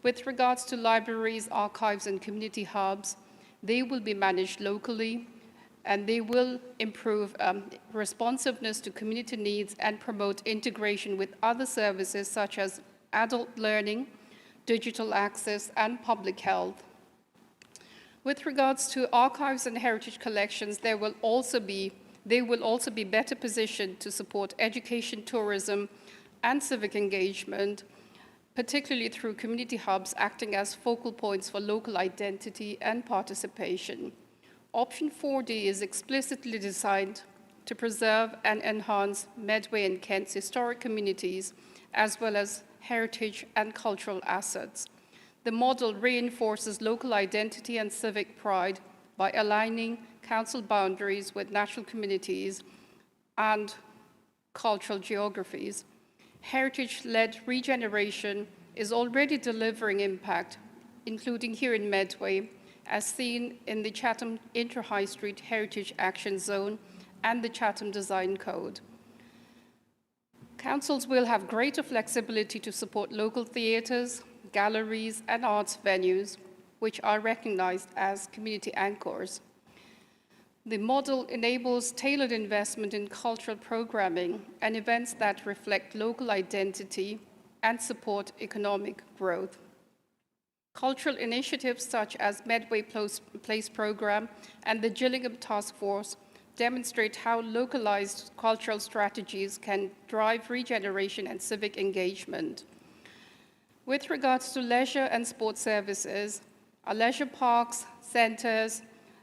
With regards to libraries, archives, and community hubs, they will be managed locally, and they will improve responsiveness to community needs and promote integration with other services such as adult learning, digital access, and public health. With regards to archives and heritage collections, they will also be better positioned to support education, tourism, and civic engagement, particularly through community hubs acting as focal points for local identity and participation. Option 4D is explicitly designed to preserve and enhance Medway and Kent's historic communities, as well as heritage and cultural assets. The model reinforces local identity and civic pride by aligning council boundaries with natural communities and cultural geographies. Heritage-led regeneration is already delivering impact, including here in Medway, as seen in the Chatham Inter-High Street Heritage Action Zone and the Chatham Design Code. Councils will have greater flexibility to support local theatres, galleries, and arts venues, which are recognized as community anchors. The model enables tailored investment in cultural programming and events that reflect local identity and support economic growth. Cultural initiatives such as Medway Place Programme and the Gillingham Task Force demonstrate how localized cultural strategies can drive regeneration and civic engagement. With regards to leisure and sports services, our leisure parks, centres,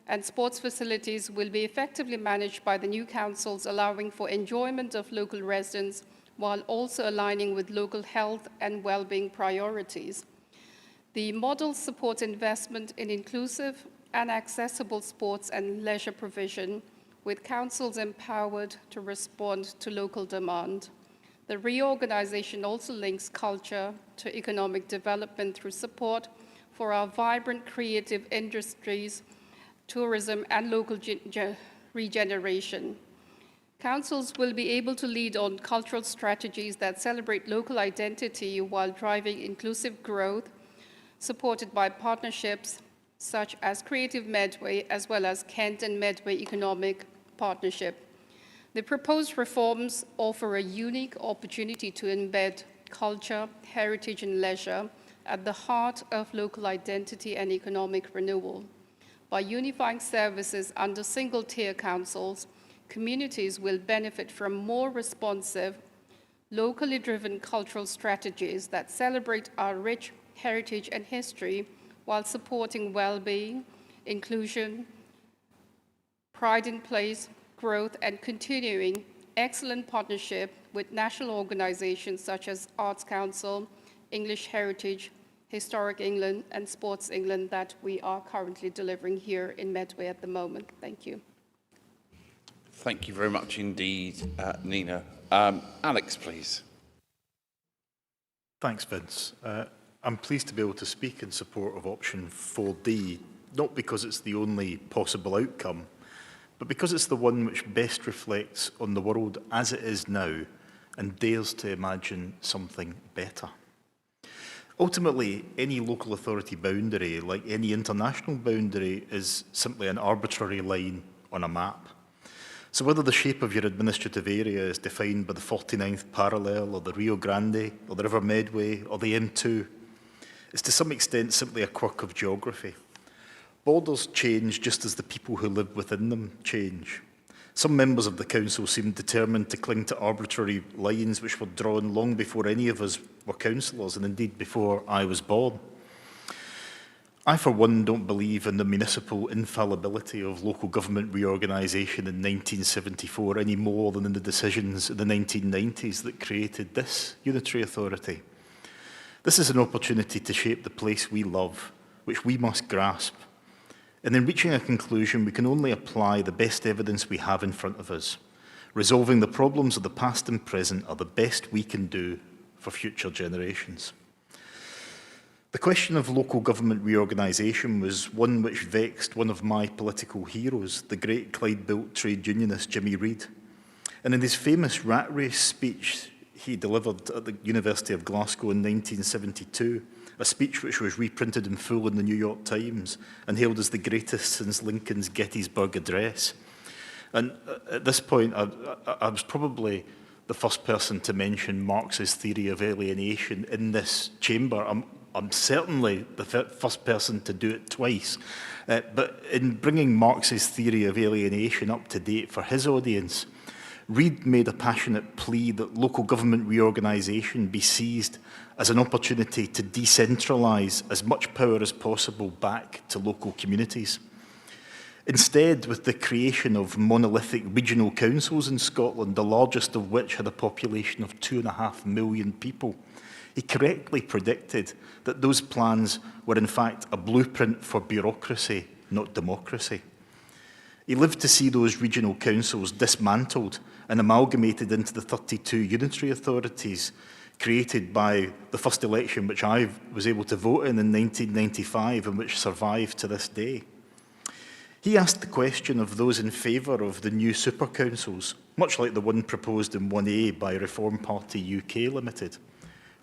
and sports facilities will be effectively managed by the new councils, allowing for enjoyment of local residents while also aligning with local health and well-being priorities. The model supports investment in inclusive and accessible sports and leisure provision, with councils empowered to respond to local demand. The reorganization also links culture to economic development through support for our vibrant creative industries, tourism, and local regeneration. Councils will be able to lead on cultural strategies that celebrate local identity while driving inclusive growth, supported by partnerships such as Creative Medway, as well as Kent and Medway Economic Partnership. The proposed reforms offer a unique opportunity to embed culture, heritage, and leisure at the heart of local identity and economic renewal. By unifying services under single-tier councils, communities will benefit from more responsive, locally driven cultural strategies that celebrate our rich heritage and history while supporting well-being, inclusion, pride in place, growth, and continuing excellent partnership with national organizations such as Arts Council, English Heritage, Historic England, and Sports England that we are currently delivering here in Medway at the moment. Thank you. Thank you very much indeed, Nina. Alex, please. Thanks, Vince. I'm pleased to be able to speak in support of option 4D, not because it's the only possible outcome, but because it's the one which best reflects on the world as it is now and dares to imagine something better. Ultimately, any local authority boundary, like any international boundary, is simply an arbitrary line on a map. So whether the shape of your administrative area is defined by the 49th parallel, or the Rio Grande, or the River Medway, or the M2, it's to some extent simply a quirk of geography. Borders change just as the people who live within them change. Some members of the council seem determined to cling to arbitrary lines which were drawn long before any of us were councillors, and indeed before I was born. I, for one, don't believe in the municipal infallibility of local government reorganisation in 1974 any more than in the decisions in the 1990s that created this unitary authority. This is an opportunity to shape the place we love, which we must grasp. And in reaching a conclusion, we can only apply the best evidence we have in front of us. Resolving the problems of the past and present are the best we can do for future generations. The question of local government reorganisation was one which vexed one of my political heroes, the great Clyde-built trade unionist Jimmy Reid. And in his famous rat race speech he delivered at the University of Glasgow in 1972, a speech which was reprinted in full in the New York Times and hailed as the greatest since Lincoln's Gettysburg Address. And at this point, I was probably the first person to mention Marx's theory of alienation in this chamber. I'm certainly the first person to do it twice. But in bringing Marx's theory of alienation up to date for his audience, Reid made a passionate plea that local government reorganisation be seized as an opportunity to decentralise as much power as possible back to local communities. Instead, with the creation of monolithic regional councils in Scotland, the largest of which had a population of 2.5 million people, he correctly predicted that those plans were in fact a blueprint for bureaucracy, not democracy. He lived to see those regional councils dismantled and amalgamated into the 32 unitary authorities created by the first election which I was able to vote in 1995 and which survived to this day. He asked the question of those in favour of the new super councils, much like the one proposed in 1A by Reform Party UK Limited.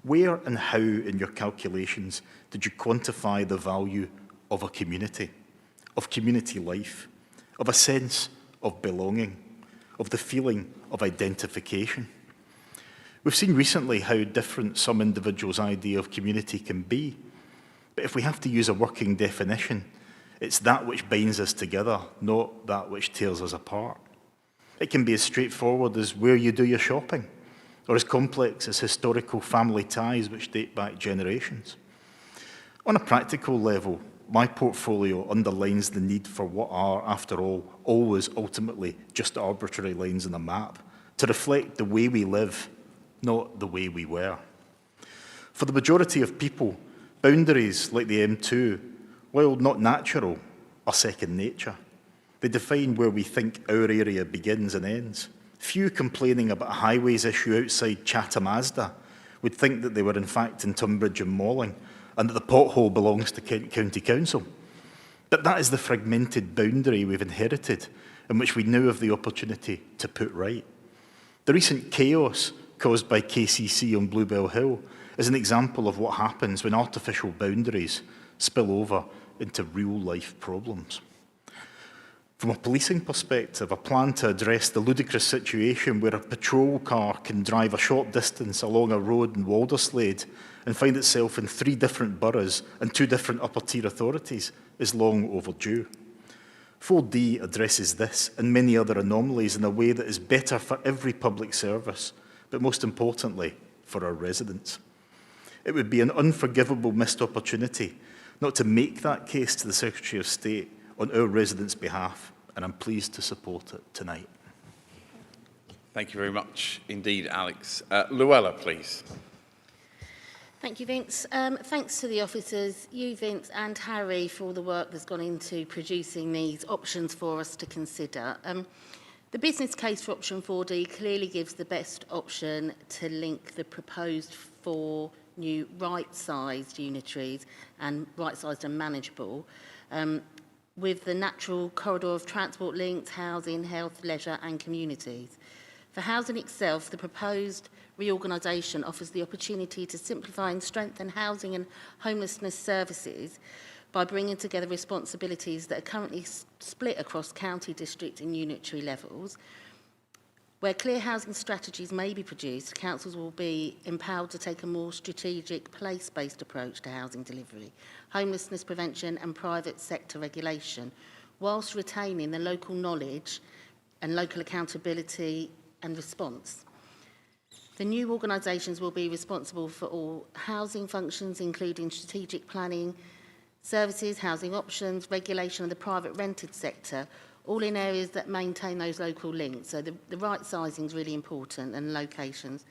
Where and how in your calculations did you quantify the value of a community, of community life, of a sense of belonging, of the feeling of identification? We've seen recently how different some individuals' idea of community can be, but if we have to use a working definition, it's that which binds us together, not that which tears us apart. It can be as straightforward as where you do your shopping, or as complex as historical family ties which date back generations. On a practical level, my portfolio underlines the need for what are, after all, always ultimately just arbitrary lines on a map, to reflect the way we live, not the way we were. For the majority of people, boundaries like the M2, while not natural, are second nature. They define where we think our area begins and ends. Few complaining about a highways issue outside Chatham Asda would think that they were in fact in Tunbridge and Malling and that the pothole belongs to Kent County Council. But that is the fragmented boundary we've inherited and which we now have the opportunity to put right. The recent chaos caused by KCC on Bluebell Hill is an example of what happens when artificial boundaries spill over into real-life problems. From a policing perspective, a plan to address the ludicrous situation where a patrol car can drive a short distance along a road in Walderslade and find itself in 3 different boroughs and 2 different upper-tier authorities is long overdue. 4D addresses this and many other anomalies in a way that is better for every public service, but most importantly, for our residents. It would be an unforgivable missed opportunity not to make that case to the Secretary of State on our residents' behalf, and I'm pleased to support it tonight. Thank you very much indeed, Alex. Luella, please. Thank you, Vince. Thanks to the officers, you, Vince, and Harry for all the work that's gone into producing these options for us to consider. The business case for option 4D clearly gives the best option to link the proposed 4 new right-sized unitaries and right-sized and manageable with the natural corridor of transport links, housing, health, leisure and communities. For housing itself, the proposed reorganisation offers the opportunity to simplify and strengthen housing and homelessness services by bringing together responsibilities that are currently split across county, district and unitary levels. Where clear housing strategies may be produced, councils will be empowered to take a more strategic, place-based approach to housing delivery, homelessness prevention and private sector regulation, whilst retaining the local knowledge and local accountability and response. The new organisations will be responsible for all housing functions, including strategic planning, services, housing options, regulation of the private rented sector, all in areas that maintain those local links. So the right sizing is really important, and locations.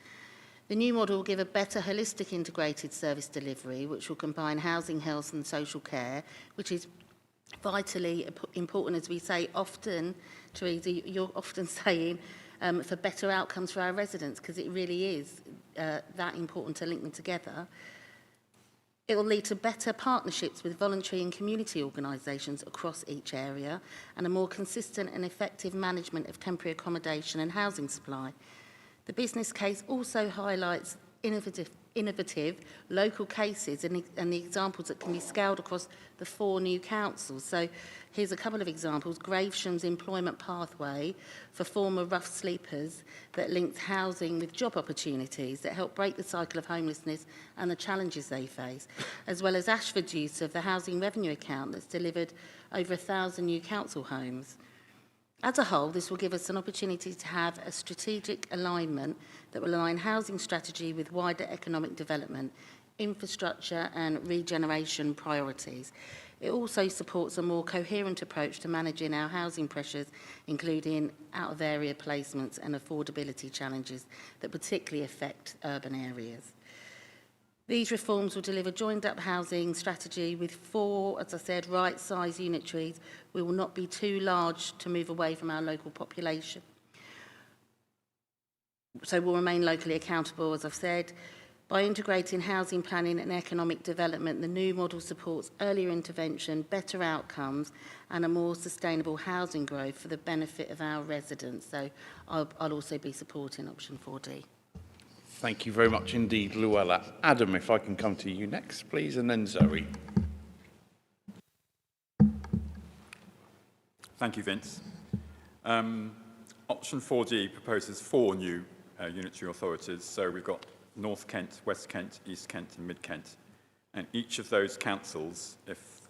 The new model will give a better holistic integrated service delivery, which will combine housing, health and social care, which is vitally important, as we say often, Teresa, you're often saying, for better outcomes for our residents, because it really is that important to link them together. It will lead to better partnerships with voluntary and community organisations across each area and a more consistent and effective management of temporary accommodation and housing supply. The business case also highlights innovative local cases and the examples that can be scaled across the 4 new councils. So here's a couple of examples. Gravesham's employment pathway for former rough sleepers that links housing with job opportunities that help break the cycle of homelessness and the challenges they face, as well as Ashford's use of the housing revenue account that's delivered over 1,000 new council homes. As a whole, this will give us an opportunity to have a strategic alignment that will align housing strategy with wider economic development, infrastructure and regeneration priorities. It also supports a more coherent approach to managing our housing pressures, including out-of-area placements and affordability challenges that particularly affect urban areas. These reforms will deliver joined-up housing strategy with 4, as I said, right-sized unitaries. We will not be too large to move away from our local population. So we'll remain locally accountable, as I've said. By integrating housing planning and economic development, the new model supports earlier intervention, better outcomes, and a more sustainable housing growth for the benefit of our residents. So I'll also be supporting option 4D. Thank you very much indeed, Luella. Adam, if I can come to you next, please, and then Zoe. Thank you, Vince. Option 4D proposes 4 new unitary authorities. So we've got North Kent, West Kent, East Kent and Mid Kent. And each of those councils, if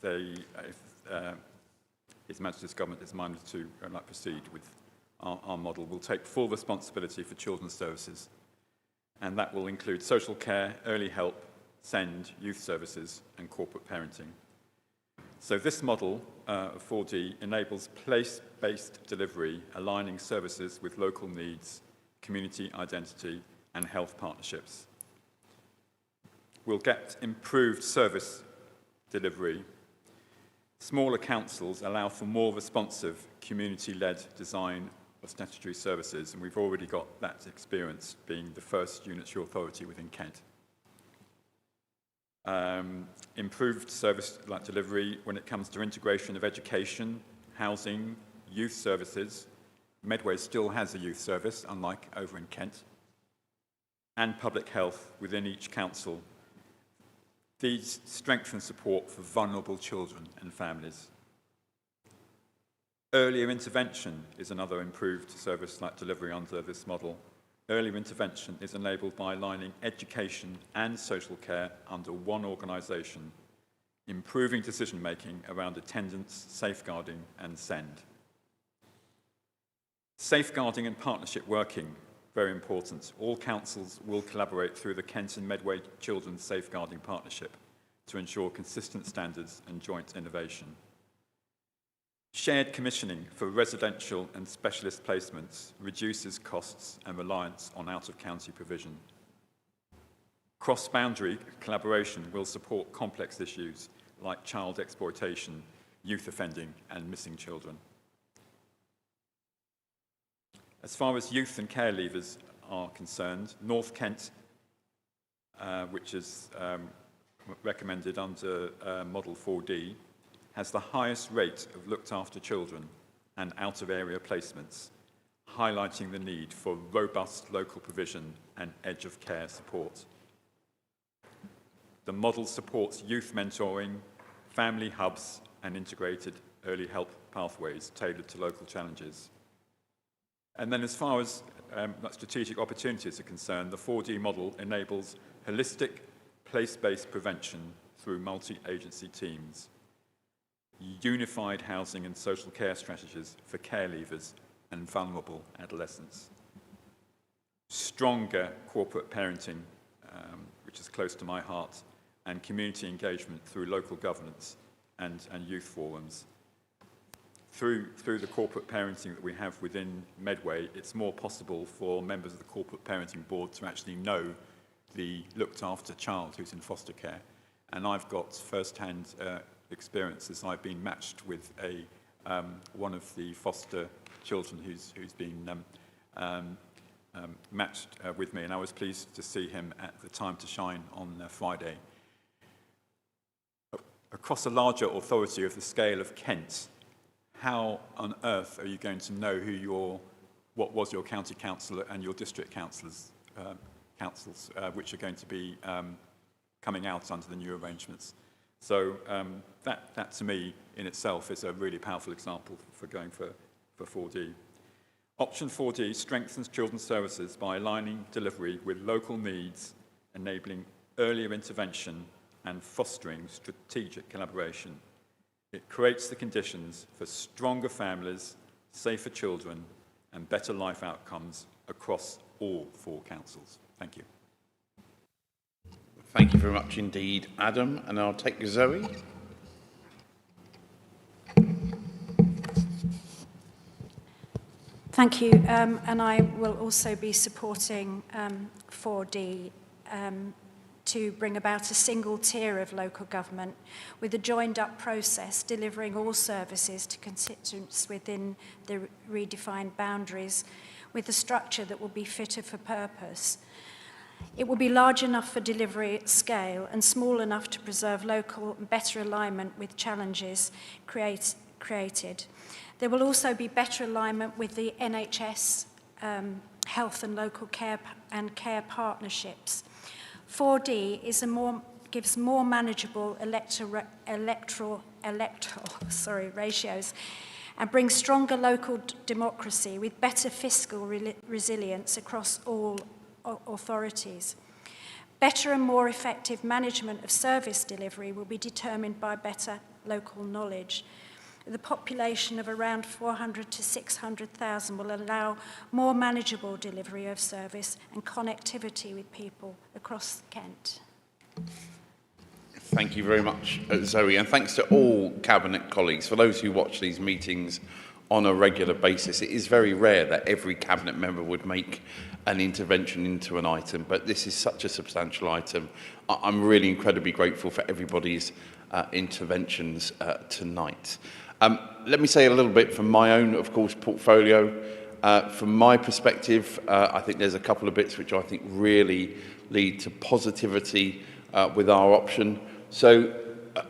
His Majesty's Government is minded to proceed with our model, will take full responsibility for children's services. And that will include social care, early help, SEND, youth services and corporate parenting. So this model of 4D enables place-based delivery, aligning services with local needs, community identity and health partnerships. We'll get improved service delivery. Smaller councils allow for more responsive, community-led design of statutory services, and we've already got that experience being the first unitary authority within Kent. Improved service delivery when it comes to integration of education, housing, youth services. Medway still has a youth service, unlike over in Kent. And public health within each council. These strengthen support for vulnerable children and families. Earlier intervention is another improved service delivery under this model. Earlier intervention is enabled by aligning education and social care under one organisation, improving decision-making around attendance, safeguarding and SEND. Safeguarding and partnership working, very important. All councils will collaborate through the Kent and Medway Children's Safeguarding Partnership to ensure consistent standards and joint innovation. Shared commissioning for residential and specialist placements reduces costs and reliance on out-of-county provision. Cross-boundary collaboration will support complex issues like child exploitation, youth offending and missing children. As far as youth and care leavers are concerned, North Kent, which is recommended under Model 4D, has the highest rate of looked after children and out-of-area placements, highlighting the need for robust local provision and edge of care support. The model supports youth mentoring, family hubs and integrated early help pathways tailored to local challenges. And then as far as strategic opportunities are concerned, the 4D model enables holistic, place-based prevention through multi-agency teams, unified housing and social care strategies for care leavers and vulnerable adolescents, stronger corporate parenting, which is close to my heart, and community engagement through local governance and youth forums. Through the corporate parenting that we have within Medway, it's more possible for members of the corporate parenting board to actually know the looked after child who's in foster care. And I've got first-hand experience as I've been matched with one of the foster children who's been matched with me, and I was pleased to see him at the Time to Shine on Friday. Across a larger authority of the scale of Kent, how on earth are you going to know what was your county councillor and your district councils, which are going to be coming out under the new arrangements? So that to me in itself is a really powerful example for going for 4D. Option 4D strengthens children's services by aligning delivery with local needs, enabling earlier intervention and fostering strategic collaboration. It creates the conditions for stronger families, safer children, and better life outcomes across all 4 councils. Thank you. Thank you very much indeed, Adam. And I'll take Zoe. Thank you. And I will also be supporting 4D to to bring about a single tier of local government with a joined-up process delivering all services to constituents within the redefined boundaries with a structure that will be fitter for purpose. It will be large enough for delivery at scale and small enough to preserve local and better alignment with challenges created. There will also be better alignment with the NHS, health and local care partnerships. 4D gives more manageable electoral ratios and brings stronger local democracy with better fiscal resilience across all authorities. Better and more effective management of service delivery will be determined by better local knowledge. The population of around 400 to 600,000 will allow more manageable delivery of service and connectivity with people across Kent. Thank you very much, Zoe, and thanks to all Cabinet colleagues. For those who watch these meetings on a regular basis, it is very rare that every Cabinet member would make an intervention into an item, but this is such a substantial item. I'm really incredibly grateful for everybody's interventions tonight. Let me say a little bit from my own, of course, portfolio. From my perspective, I think there's a couple of bits which I think really lead to positivity with our option. So,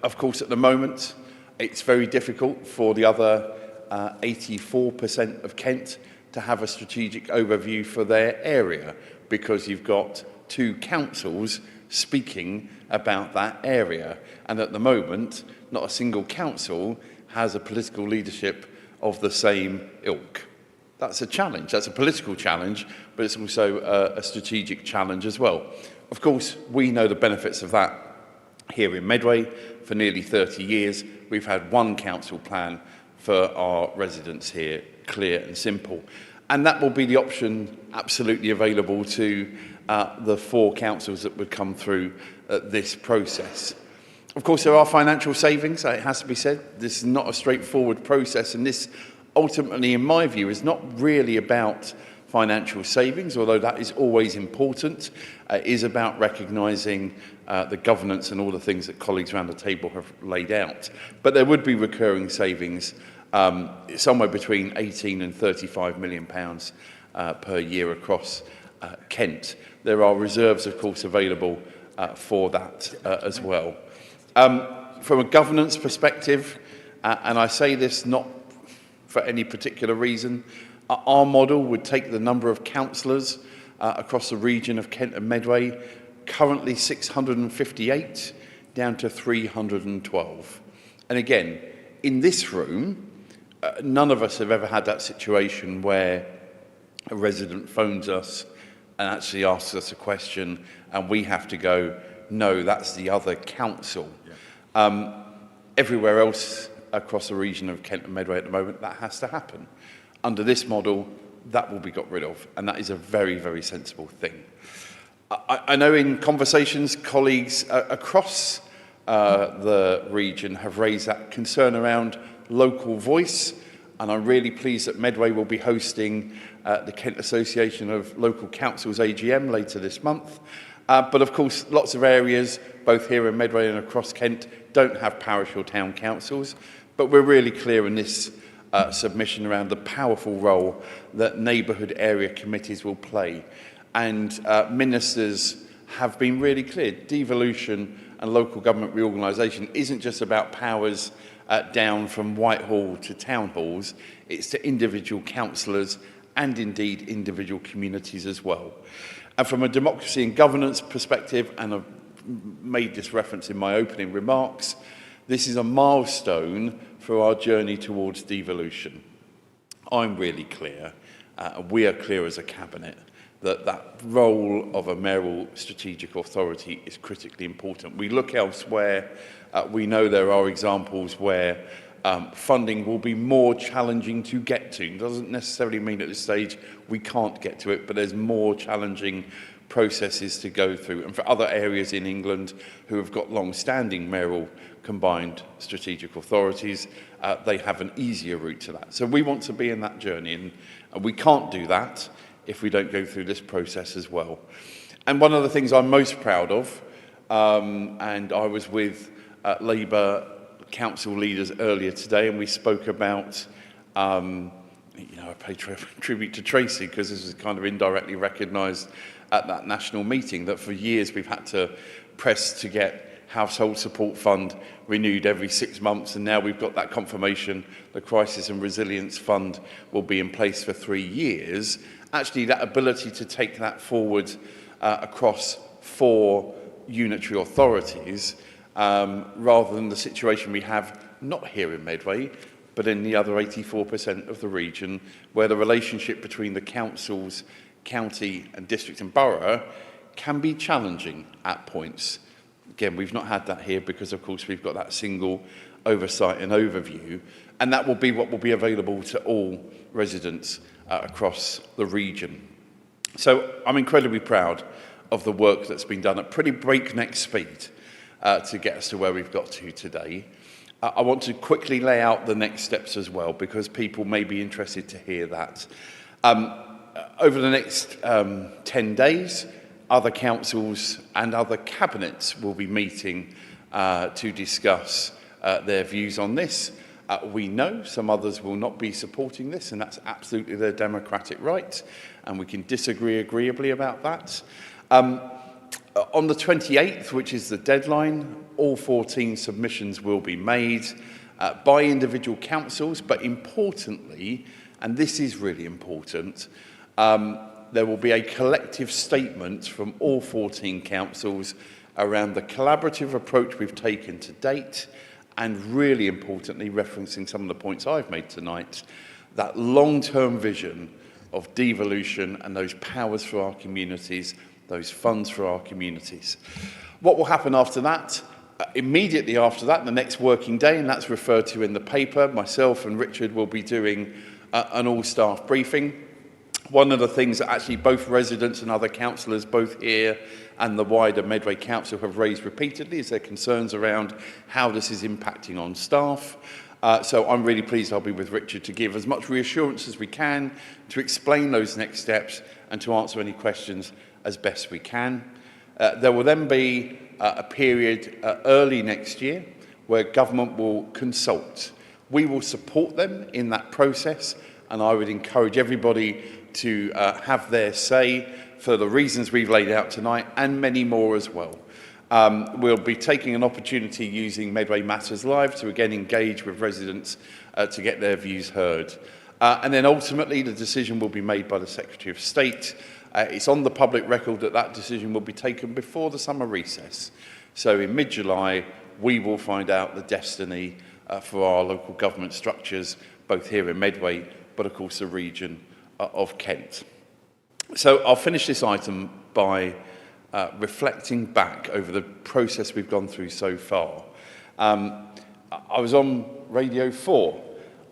of course, at the moment, it's very difficult for the other 84% of Kent to have a strategic overview for their area because you've got two councils speaking about that area. And at the moment, not a single council has a political leadership of the same ilk. That's a challenge. That's a political challenge, but it's also a strategic challenge as well. Of course, we know the benefits of that here in Medway. For nearly 30 years, we've had one council plan for our residents here, clear and simple. And that will be the option absolutely available to the four councils that would come through this process. Of course, there are financial savings, it has to be said. This is not a straightforward process, and this ultimately, in my view, is not really about financial savings, although that is always important. It is about recognising the governance and all the things that colleagues around the table have laid out. But there would be recurring savings, somewhere between 18 and 35 million pounds per year across Kent. There are reserves, of course, available for that as well. From a governance perspective, and I say this not for any particular reason, our model would take the number of councillors across the region of Kent and Medway, currently 658, down to 312. And again, in this room, none of us have ever had that situation where a resident phones us and actually asks us a question and we have to go, no, that's the other council. Yeah. Everywhere else across the region of Kent and Medway at the moment, that has to happen. Under this model, that will be got rid of, and that is a very, very sensible thing. I know in conversations, colleagues across the region have raised that concern around local voice, and I'm really pleased that Medway will be hosting the Kent Association of Local Councils AGM later this month. But of course, lots of areas, both here in Medway and across Kent, don't have parish or town councils, but we're really clear in this submission around the powerful role that neighbourhood area committees will play. And ministers have been really clear. Devolution and local government reorganisation isn't just about powers down from Whitehall to town halls, it's to individual councillors and indeed individual communities as well. And from a democracy and governance perspective, and I've made this reference in my opening remarks, this is a milestone for our journey towards devolution. I'm really clear, we are clear as a cabinet, that that role of a mayoral strategic authority is critically important. We look elsewhere, we know there are examples where funding will be more challenging to get to. It doesn't necessarily mean at this stage we can't get to it, but there's more challenging processes to go through. And for other areas in England who have got long-standing mayoral combined strategic authorities, they have an easier route to that. So we want to be in that journey, and we can't do that if we don't go through this process as well. And one of the things I'm most proud of and I was with Labour council leaders earlier today, and we spoke about, I pay tribute to Tracy because this was kind of indirectly recognised at that national meeting, that for years we've had to press to get Household Support Fund renewed every 6 months, and now we've got that confirmation the Crisis and Resilience Fund will be in place for 3 years. Actually, that ability to take that forward across 4 unitary authorities, rather than the situation we have not here in Medway, but in the other 84% of the region, where the relationship between the councils, county and district and borough can be challenging at points. Again, we've not had that here because, of course, we've got that single oversight and overview, and that will be what will be available to all residents across the region. So I'm incredibly proud of the work that's been done at pretty breakneck speed to get us to where we've got to today. I want to quickly lay out the next steps as well, because people may be interested to hear that. Over the next 10 days, other councils and other cabinets will be meeting to discuss their views on this. We know some others will not be supporting this, and that's absolutely their democratic right, and we can disagree agreeably about that. On the 28th, which is the deadline, all 14 submissions will be made by individual councils, but importantly, and this is really important, there will be a collective statement from all 14 councils around the collaborative approach we've taken to date, and really importantly, referencing some of the points I've made tonight, that long-term vision of devolution and those powers for our communities, those funds for our communities. What will happen after that? Immediately after that, the next working day, and that's referred to in the paper, myself and Richard will be doing an all-staff briefing. One of the things that actually both residents and other councillors, both here and the wider Medway Council, have raised repeatedly is their concerns around how this is impacting on staff. So I'm really pleased I'll be with Richard to give as much reassurance as we can, to explain those next steps and to answer any questions as best we can. There will then be a period early next year where government will consult. We will support them in that process, and I would encourage everybody to have their say for the reasons we've laid out tonight and many more as well. We'll be taking an opportunity using Medway Matters Live to again engage with residents to get their views heard. And then ultimately the decision will be made by the Secretary of State. It's on the public record that that decision will be taken before the summer recess. So in mid-July, we will find out the destiny for our local government structures, both here in Medway, but of course the region of Kent. So I'll finish this item by reflecting back over the process we've gone through so far. I was on Radio 4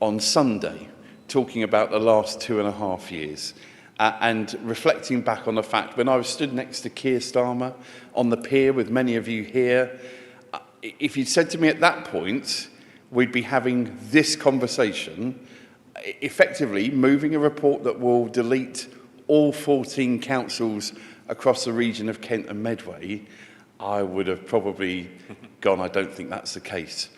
on Sunday talking about the last 2.5 years and reflecting back on the fact when I was stood next to Keir Starmer on the pier with many of you here, if you'd said to me at that point we'd be having this conversation, effectively moving a report that will delete all 14 councils across the region of Kent and Medway, I would have probably gone, I don't think that's the case.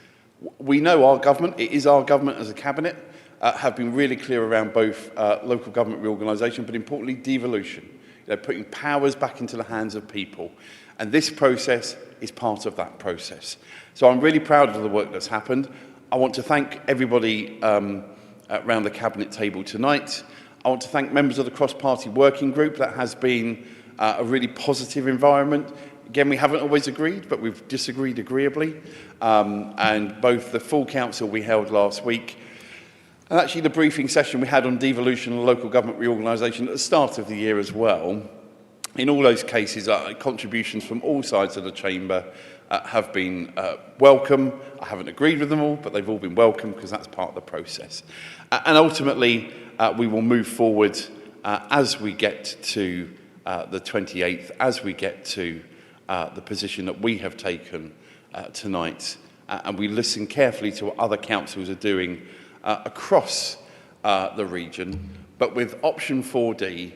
We know our government, it is our government as a cabinet, have been really clear around both local government reorganisation, but importantly devolution. They're putting powers back into the hands of people. And this process is part of that process. So I'm really proud of the work that's happened. I want to thank everybody around the cabinet table tonight. I want to thank members of the cross-party working group. That has been a really positive environment. Again, we haven't always agreed, but we've disagreed agreeably. And both the full council we held last week, and actually the briefing session we had on devolution and local government reorganisation at the start of the year as well, in all those cases, contributions from all sides of the chamber have been welcome. I haven't agreed with them all, but they've all been welcome because that's part of the process. And ultimately, we will move forward as we get to the 28th, as we get to the position that we have taken tonight, and we listen carefully to what other councils are doing across the region. But with option 4D,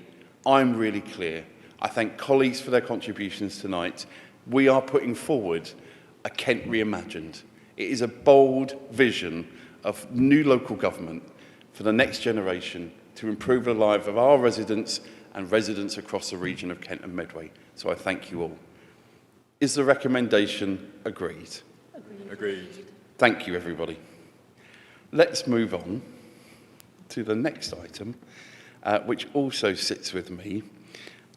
I'm really clear. I thank colleagues for their contributions tonight. we are putting forward a Kent reimagined. It is a bold vision of new local government for the next generation to improve the life of our residents and residents across the region of Kent and Medway. So I thank you all. Is the recommendation agreed? Agreed. Thank you, everybody. Let's move on to the next item, which also sits with me.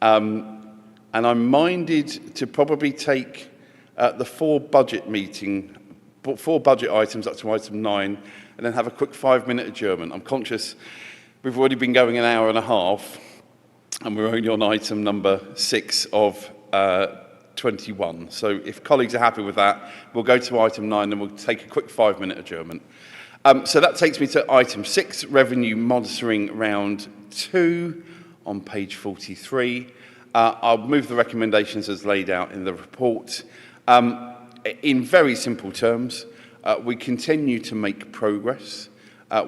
And I'm minded to probably take the four budget items up to item 9, and then have a quick 5-minute adjournment. I'm conscious we've already been going an hour and a half, and we're only on item number 6 of 21. So if colleagues are happy with that, we'll go to item 9, and we'll take a quick 5-minute adjournment. So that takes me to item 6, Revenue Monitoring Round 2 on page 43. I'll move the recommendations as laid out in the report. In very simple terms, we continue to make progress.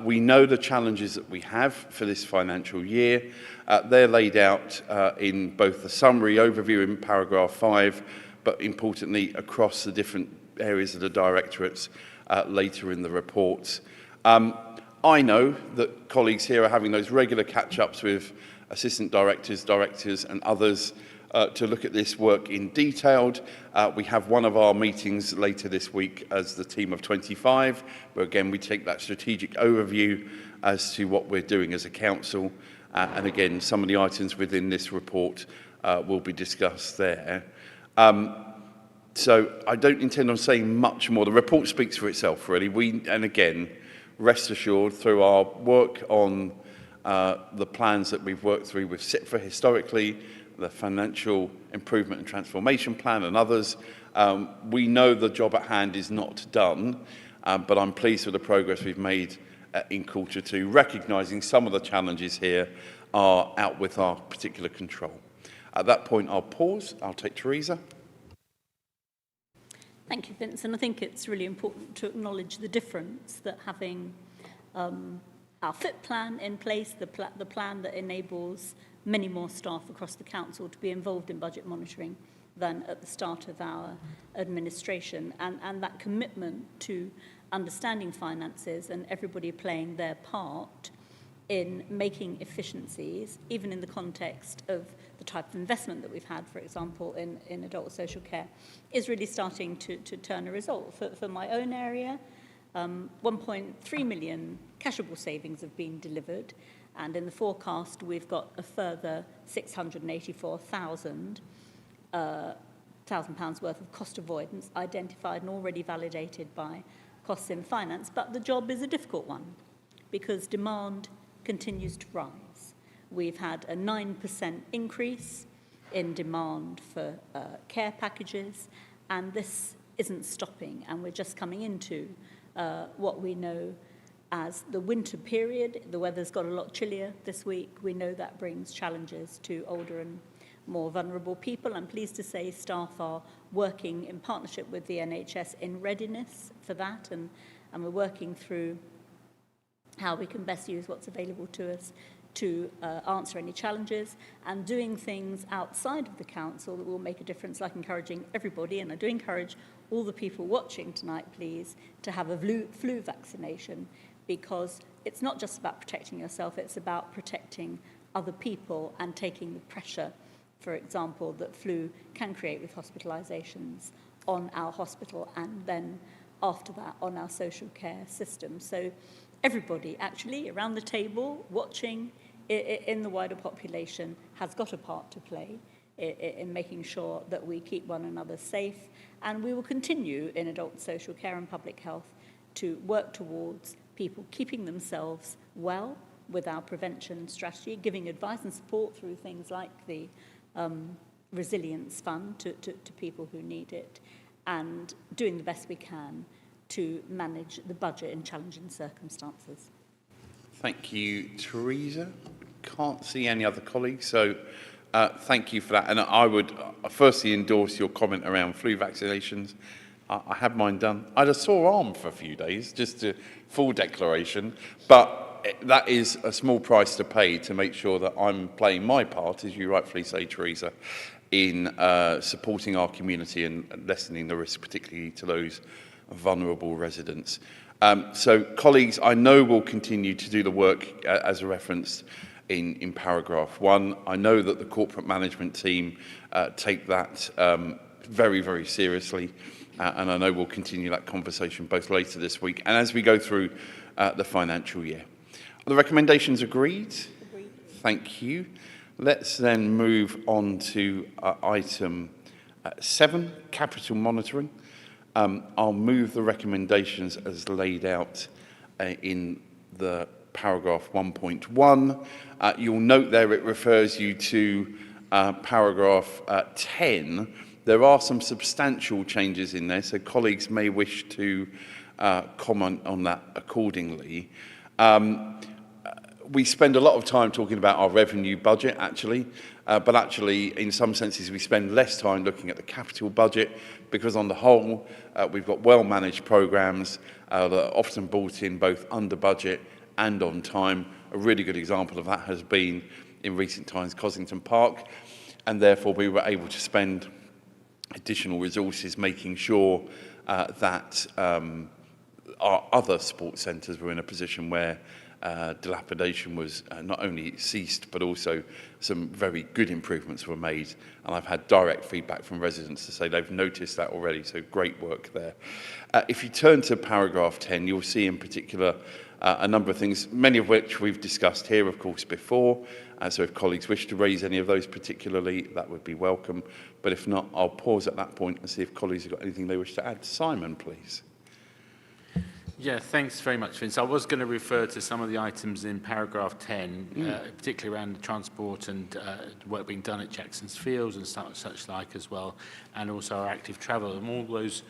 We know the challenges that we have for this financial year. They're laid out in both the summary overview in paragraph 5, but importantly across the different areas of the directorates later in the report. I know that colleagues here are having those regular catch-ups with assistant directors, directors and others to look at this work in detail. We have one of our meetings later this week as the team of 25, where again we take that strategic overview as to what we're doing as a council. And again, some of the items within this report will be discussed there. So I don't intend on saying much more. The report speaks for itself, really. And again, rest assured, through our work on the plans that we've worked through with SITFA historically, the Financial Improvement and Transformation Plan and others, we know the job at hand is not done, but I'm pleased with the progress we've made in Quarter 2, recognising some of the challenges here are out with our particular control. At that point, I'll pause. I'll take Teresa. Thank you, Vince. And I think it's really important to acknowledge the difference that having our FIT plan in place, the plan that enables many more staff across the council to be involved in budget monitoring than at the start of our administration, and that commitment to understanding finances and everybody playing their part in making efficiencies, even in the context of the type of investment that we've had, for example, in adult social care, is really starting to turn a result. For my own area, 1.3 million cashable savings have been delivered, and in the forecast we've got a further £684,000 worth of cost avoidance identified and already validated by Costs in Finance. But the job is a difficult one because demand continues to rise. We've had a 9% increase in demand for care packages, and this isn't stopping, and we're just coming into what we know as the winter period. The weather's got a lot chillier this week. We know that brings challenges to older and more vulnerable people. I'm pleased to say staff are working in partnership with the NHS in readiness for that, and we're working through how we can best use what's available to us to answer any challenges, and doing things outside of the council that will make a difference, like encouraging everybody, and I do encourage all the people watching tonight, please, to have a flu vaccination, because it's not just about protecting yourself, it's about protecting other people and taking the pressure, for example, that flu can create with hospitalisations on our hospital and then after that on our social care system. So everybody actually around the table watching in the wider population has got a part to play in making sure that we keep one another safe, and we will continue in adult social care and public health to work towards people keeping themselves well with our prevention strategy, giving advice and support through things like the Resilience Fund to people who need it, and doing the best we can to manage the budget in challenging circumstances. Thank you, Teresa. Can't see any other colleagues, so thank you for that. And I would firstly endorse your comment around flu vaccinations. I had mine done. I had a sore arm for a few days, just a full declaration, but that is a small price to pay to make sure that I'm playing my part, as you rightfully say, Teresa, in supporting our community and lessening the risk, particularly to those vulnerable residents. So, colleagues, I know we'll continue to do the work as referenced in paragraph 1. I know that the corporate management team take that very, very seriously, and I know we'll continue that conversation both later this week and as we go through the financial year. Are the recommendations agreed? Agreed. Thank you. Let's then move on to item 7, capital monitoring. I'll move the recommendations as laid out in the paragraph 1.1. You'll note there it refers you to paragraph 10. There are some substantial changes in there, so colleagues may wish to comment on that accordingly. We spend a lot of time talking about our revenue budget, actually, but actually, in some senses, we spend less time looking at the capital budget because, on the whole, we've got well-managed programmes that are often brought in both under budget and on time. A really good example of that has been, in recent times, Cossington Park, and therefore we were able to spend additional resources making sure that our other sports centres were in a position where dilapidation was not only ceased, but also some very good improvements were made. And I've had direct feedback from residents to say they've noticed that already, so great work there. If you turn to paragraph 10, you'll see in particular a number of things, many of which we've discussed here, of course, before. So if colleagues wish to raise any of those particularly, that would be welcome. But if not, I'll pause at that point and see if colleagues have got anything they wish to add. Simon, please. Yeah, thanks very much, Vince. I was going to refer to some of the items in paragraph 10, particularly around the transport and work being done at Jackson's Fields and such like as well, and also our active travel. And all those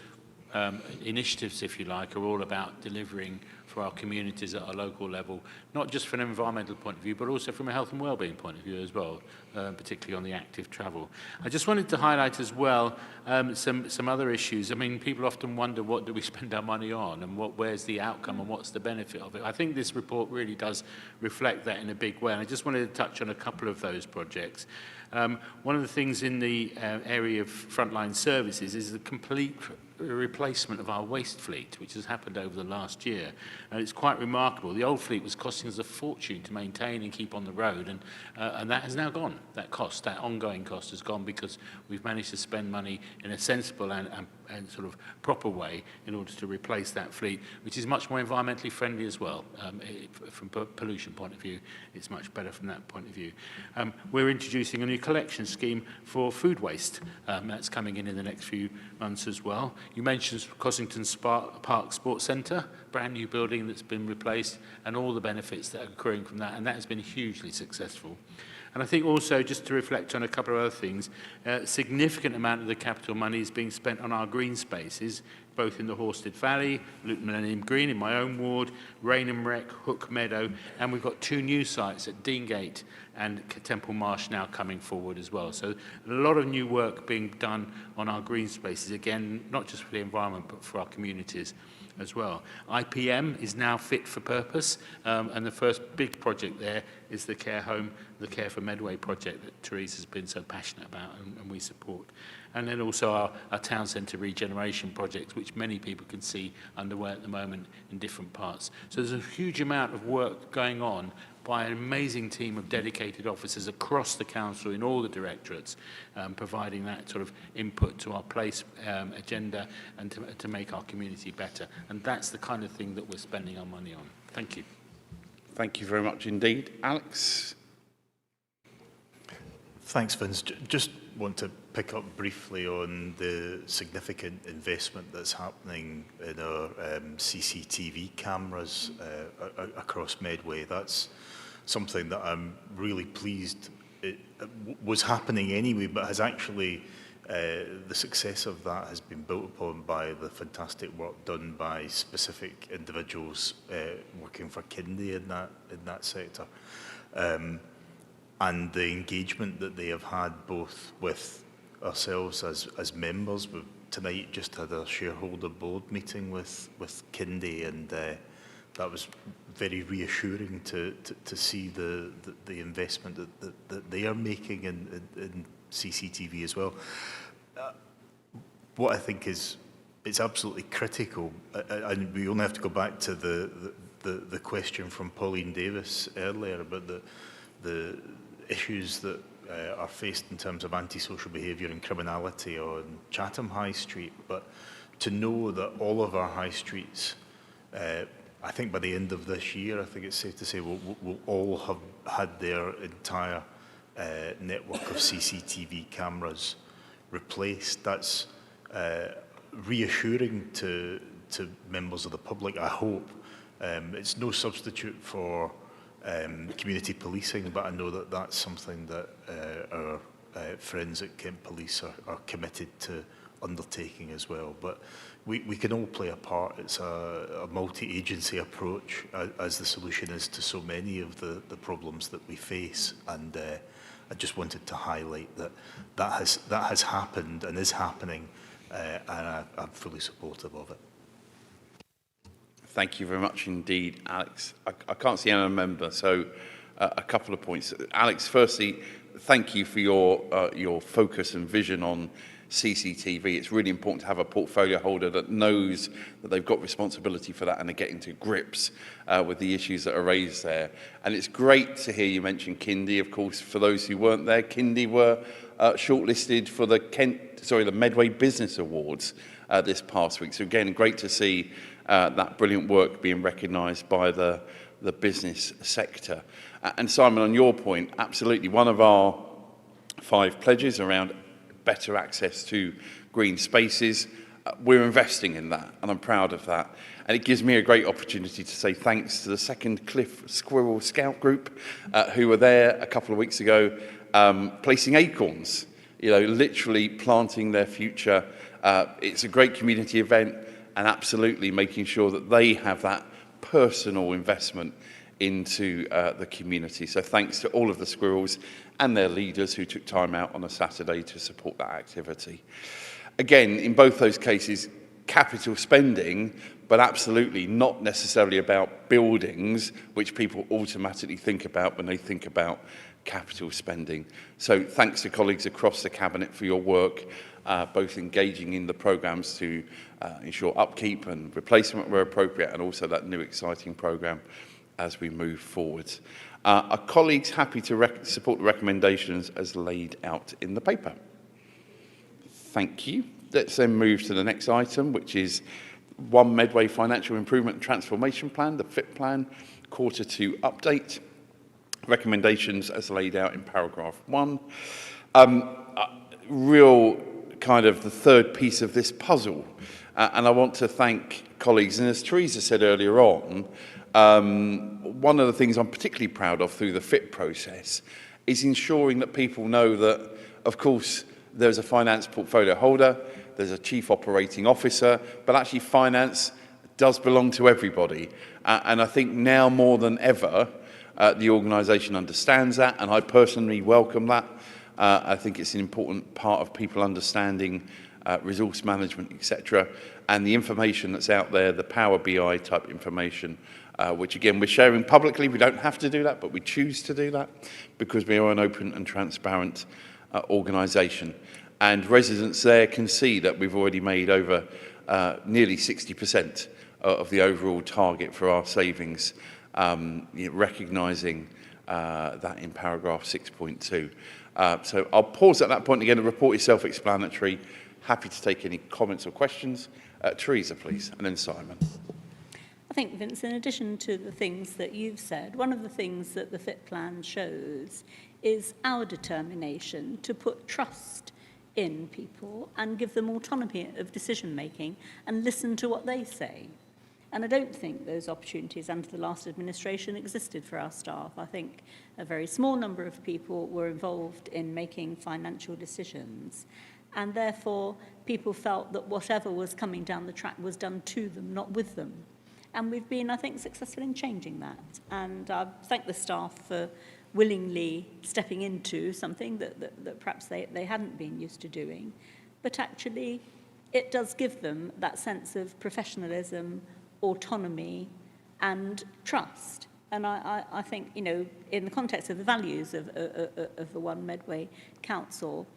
initiatives, if you like, are all about delivering for our communities at a local level, not just from an environmental point of view, but also from a health and wellbeing point of view as well, particularly on the active travel. I just wanted to highlight as well some other issues. I mean, people often wonder, what do we spend our money on, and where's the outcome and what's the benefit of it? I think this report really does reflect that in a big way, and I just wanted to touch on a couple of those projects. One of the things in the area of frontline services is the complete replacement of our waste fleet, which has happened over the last year. And it's quite remarkable. The old fleet was costing us a fortune to maintain and keep on the road, and that has now gone. That cost, that ongoing cost has gone because we've managed to spend money in a sensible and sort of proper way in order to replace that fleet, which is much more environmentally friendly as well. From a pollution point of view, it's much better from that point of view. We're introducing a new collection scheme for food waste. That's coming in the next few months as well. You mentioned Cossington Park Sports Centre, brand new building that's been replaced, and all the benefits that are accruing from that, and that has been hugely successful. And I think also, just to reflect on a couple of other things, a significant amount of the capital money is being spent on our green spaces, both in the Horsted Valley, Luton Millennium Green in my own ward, Rainham Rec, Hook Meadow, and we've got 2 new sites at Deangate and Temple Marsh now coming forward as well. So a lot of new work being done on our green spaces, again, not just for the environment, but for our communities as well. IPM is now fit for purpose, and the first big project there is the care home, the Care for Medway project that Therese has been so passionate about, and we support. And then also our town centre regeneration projects, which many people can see underway at the moment in different parts. So there's a huge amount of work going on by an amazing team of dedicated officers across the council in all the directorates, providing that sort of input to our place agenda and to make our community better. And that's the kind of thing that we're spending our money on. Thank you. Thank you very much indeed. Alex? Thanks, Vince. Just want to pick up briefly on the significant investment that's happening in our CCTV cameras across Medway. That's something that I'm really pleased it was happening anyway, but has actually, the success of that has been built upon by the fantastic work done by specific individuals working for Kindy in that sector. And the engagement that they have had both with ourselves as members. We've tonight just had a shareholder board meeting with Kindy, and that was very reassuring to see the investment that they are making in CCTV as well. What I think is it's absolutely critical, and we only have to go back to the question from Pauline Davis earlier about the issues that are faced in terms of antisocial behaviour and criminality on Chatham High Street, but to know that all of our high streets, I think by the end of this year, I think it's safe to say we'll all have had their entire network of CCTV cameras replaced. That's reassuring to members of the public, I hope. It's no substitute for community policing, but I know that that's something that our friends at Kent Police are committed to undertaking as well. But we can all play a part. It's a multi-agency approach, as the solution is to so many of the problems that we face. And I just wanted to highlight that has happened and is happening, and I'm fully supportive of it. Thank you very much indeed, Alex. I can't see any member, so a couple of points. Alex, firstly, thank you for your focus and vision on CCTV. It's really important to have a portfolio holder that knows that they've got responsibility for that and are getting to grips with the issues that are raised there. And it's great to hear you mention Kindy. Of course, for those who weren't there, Kindy were shortlisted for the Medway Business Awards this past week. So again, great to see that brilliant work being recognised by the business sector. And Simon, on your point, absolutely, one of our 5 pledges around better access to green spaces, we're investing in that, and I'm proud of that. And it gives me a great opportunity to say thanks to the Second Cliff Squirrel Scout Group, who were there a couple of weeks ago, placing acorns, literally planting their future. It's a great community event, and absolutely making sure that they have that personal investment into the community. So thanks to all of the squirrels and their leaders who took time out on a Saturday to support that activity. Again, in both those cases, capital spending, but absolutely not necessarily about buildings, which people automatically think about when they think about capital spending. So thanks to colleagues across the Cabinet for your work, both engaging in the programmes to ensure upkeep and replacement where appropriate, and also that new exciting programme as we move forward. Are colleagues happy to support the recommendations as laid out in the paper? Thank you. Let's then move to the next item, which is 1 Medway Financial Improvement and Transformation Plan, the FIP plan, Q2 update. Recommendations as laid out in paragraph 1. Real kind of the third piece of this puzzle. And I want to thank colleagues. And as Teresa said earlier on, one of the things I'm particularly proud of through the FIP process is ensuring that people know that, of course, there's a finance portfolio holder, there's a chief operating officer, but actually finance does belong to everybody. And I think now more than ever, the organisation understands that, and I personally welcome that. I think it's an important part of people understanding resource management, etc. And the information that's out there, the Power BI type information, which again we're sharing publicly. We don't have to do that, but we choose to do that because we are an open and transparent organisation. And residents there can see that we've already made over nearly 60% of the overall target for our savings, recognising that in paragraph 6.2. So I'll pause at that point. Again, the report is self-explanatory. Happy to take any comments or questions. Teresa, please, and then Simon. I think, Vince, in addition to the things that you've said, one of the things that the FIP plan shows is our determination to put trust in people and give them autonomy of decision-making and listen to what they say. And I don't think those opportunities under the last administration existed for our staff. I think a very small number of people were involved in making financial decisions, and therefore people felt that whatever was coming down the track was done to them, not with them. And we've been, I think, successful in changing that. And I thank the staff for willingly stepping into something that perhaps they hadn't been used to doing. But actually, it does give them that sense of professionalism, autonomy, and trust. And I think, you know, in the context of the values of the One Medway Council,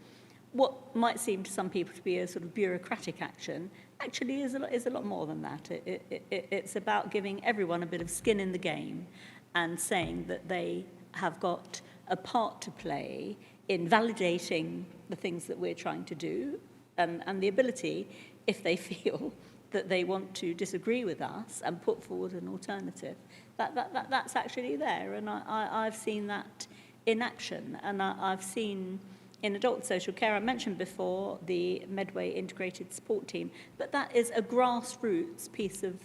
what might seem to some people to be a sort of bureaucratic action actually is a lot more than that. It's about giving everyone a bit of skin in the game and saying that they have got a part to play in validating the things that we're trying to do, and the ability, if they feel that they want to disagree with us and put forward an alternative, that's actually there. And I've seen that in action, and I've seen in adult social care, I mentioned before the Medway Integrated Support Team, but that is a grassroots piece of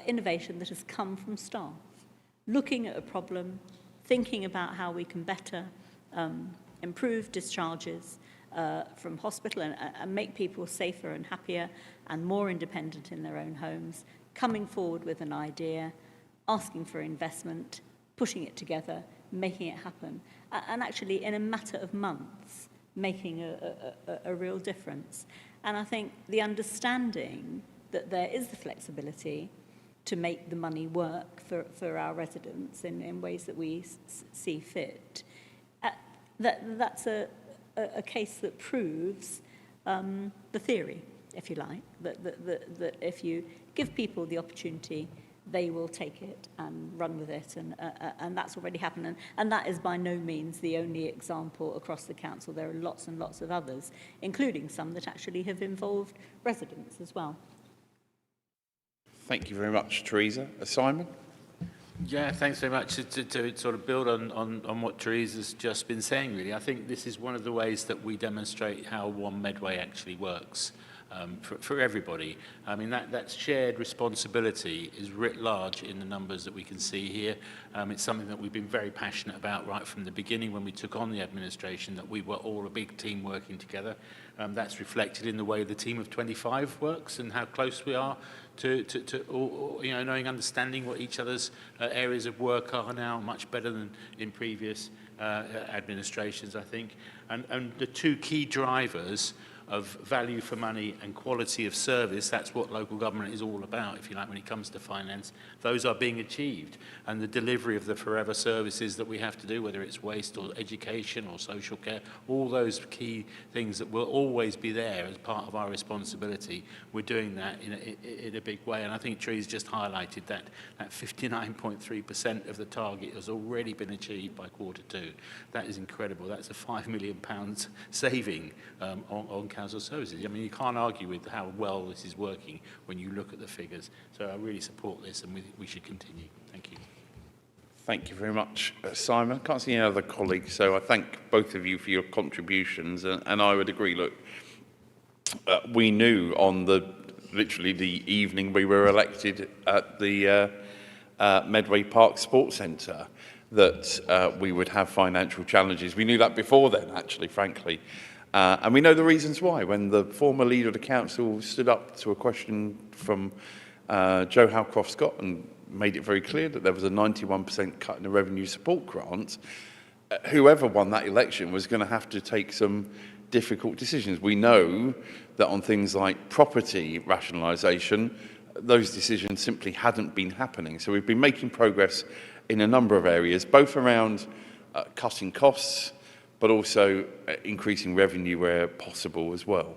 innovation that has come from staff, looking at a problem, thinking about how we can better improve discharges from hospital and make people safer and happier and more independent in their own homes, coming forward with an idea, asking for investment, pushing it together, making it happen, and actually in a matter of months making a real difference. And I think the understanding that there is the flexibility to make the money work for our residents in ways that we see fit, that's a case that proves the theory, if you like, that if you give people the opportunity, they will take it and run with it, and that's already happened. And that is by no means the only example across the council. There are lots and lots of others, including some that actually have involved residents as well. Thank you very much, Teresa. Simon? Yeah, thanks very much. To sort of build on what Teresa's just been saying, really, I think this is one of the ways that we demonstrate how One Medway actually works. For everybody. I mean, that shared responsibility is writ large in the numbers that we can see here. It's something that we've been very passionate about right from the beginning when we took on the administration, that we were all a big team working together. That's reflected in the way the team of 25 works and how close we are to you know, knowing, understanding what each other's areas of work are now, much better than in previous administrations, I think. And the two key drivers of value for money and quality of service, that's what local government is all about, if you like, when it comes to finance. Those are being achieved. And the delivery of the forever services that we have to do, whether it's waste or education or social care, all those key things that will always be there as part of our responsibility, we're doing that in a big way. And I think Tree's just highlighted that 59.3% of the target has already been achieved by Q2. That is incredible. That's a £5 million saving on council services. I mean, you can't argue with how well this is working when you look at the figures. So I really support this, and we should continue. Thank you. Thank you very much, Simon. I can't see any other colleagues, so I thank both of you for your contributions. And I would agree, look, we knew on literally the evening we were elected at the Medway Park Sports Centre that we would have financial challenges. We knew that before then, actually, frankly. And we know the reasons why. When the former leader of the council stood up to a question from Joe Howcroft-Scott and made it very clear that there was a 91% cut in the revenue support grant, whoever won that election was going to have to take some difficult decisions. We know that on things like property rationalisation, those decisions simply hadn't been happening. So we've been making progress in a number of areas, both around cutting costs, but also increasing revenue where possible as well.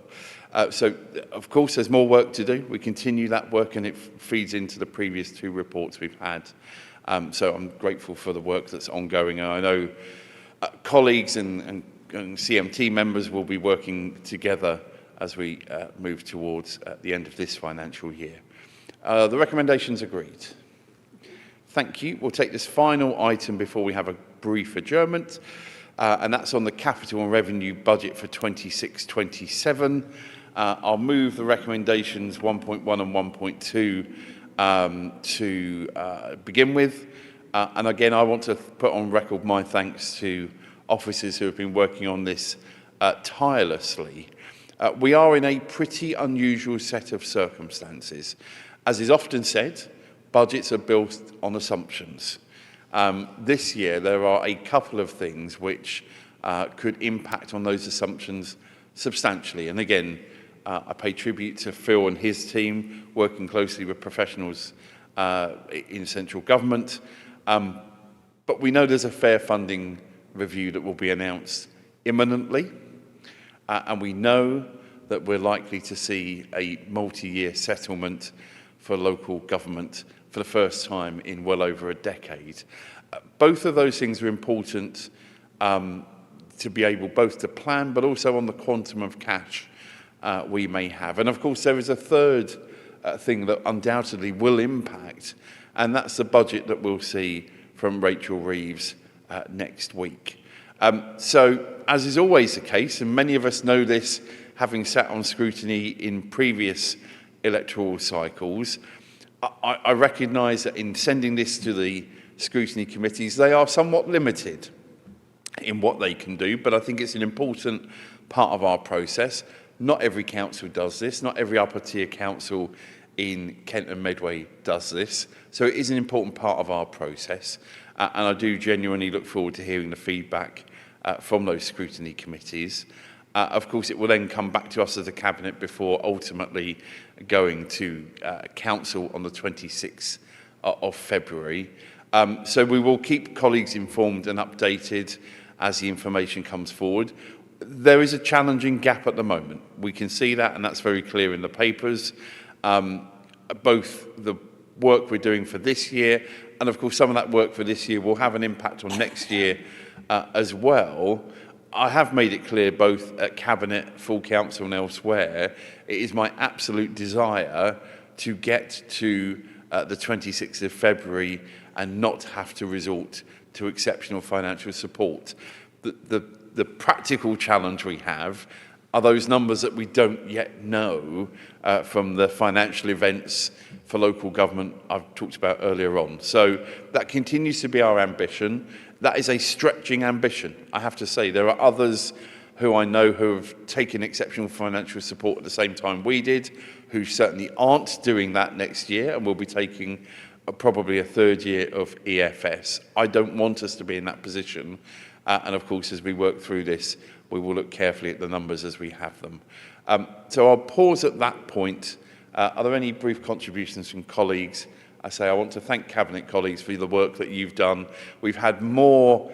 So, of course, there's more work to do. We continue that work, and it feeds into the previous two reports we've had. So I'm grateful for the work that's ongoing. And I know colleagues and CMT members will be working together as we move towards the end of this financial year. The recommendations agreed. Thank you. We'll take this final item before we have a brief adjournment. And that's on the capital and revenue budget for 26-27. I'll move the recommendations 1.1 and 1.2 to begin with. And again, I want to put on record my thanks to officers who have been working on this tirelessly. We are in a pretty unusual set of circumstances. As is often said, budgets are built on assumptions. This year, there are a couple of things which could impact on those assumptions substantially. And again, I pay tribute to Phil and his team, working closely with professionals in central government. But we know there's a fair funding review that will be announced imminently, and we know that we're likely to see a multi-year settlement for local government for the first time in well over a decade. Both of those things are important to be able both to plan, but also on the quantum of cash we may have. And of course, there is a third thing that undoubtedly will impact, and that's the budget that we'll see from Rachel Reeves next week. So, as is always the case, and many of us know this, having sat on scrutiny in previous electoral cycles, I recognise that in sending this to the scrutiny committees, they are somewhat limited in what they can do, but I think it's an important part of our process. Not every council does this, not every upper tier council in Kent and Medway does this, so it is an important part of our process, and I do genuinely look forward to hearing the feedback from those scrutiny committees. Of course, it will then come back to us as a Cabinet before ultimately going to Council on the 26th of February. So we will keep colleagues informed and updated as the information comes forward. There is a challenging gap at the moment. We can see that, and that's very clear in the papers. Both the work we're doing for this year, and of course some of that work for this year will have an impact on next year as well. I have made it clear both at Cabinet, full Council and elsewhere, it is my absolute desire to get to the 26th of February and not have to resort to exceptional financial support. The practical challenge we have are those numbers that we don't yet know from the financial events for local government I've talked about earlier on. So that continues to be our ambition. That is a stretching ambition, I have to say. There are others who I know who have taken exceptional financial support at the same time we did, who certainly aren't doing that next year and will be taking probably a third year of EFS. I don't want us to be in that position. And of course, as we work through this, we will look carefully at the numbers as we have them. So I'll pause at that point. Are there any brief contributions from colleagues? I want to thank Cabinet colleagues for the work that you've done. We've had more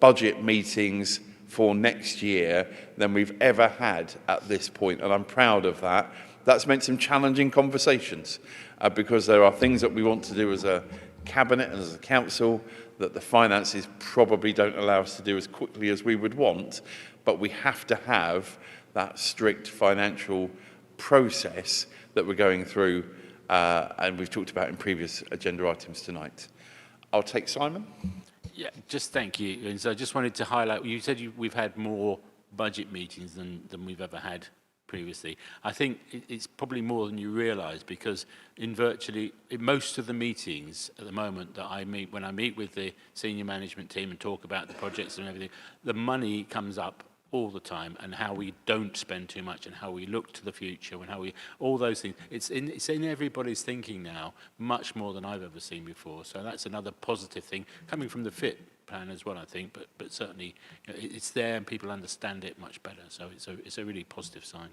budget meetings for next year than we've ever had at this point, and I'm proud of that. That's meant some challenging conversations because there are things that we want to do as a Cabinet and as a Council that the finances probably don't allow us to do as quickly as we would want, but we have to have that strict financial process that we're going through and we've talked about in previous agenda items tonight. I'll take Simon. Yeah, just thank you. And so I just wanted to highlight, you said we've had more budget meetings than we've ever had previously. I think it's probably more than you realise, because in most of the meetings at the moment that I meet, when I meet with the senior management team and talk about the projects and everything, the money comes up all the time, and how we don't spend too much and how we look to the future and how we, all those things. It's in everybody's thinking now, much more than I've ever seen before. So that's another positive thing coming from the FIT plan as well, I think, but certainly it's there and people understand it much better. So it's a really positive sign.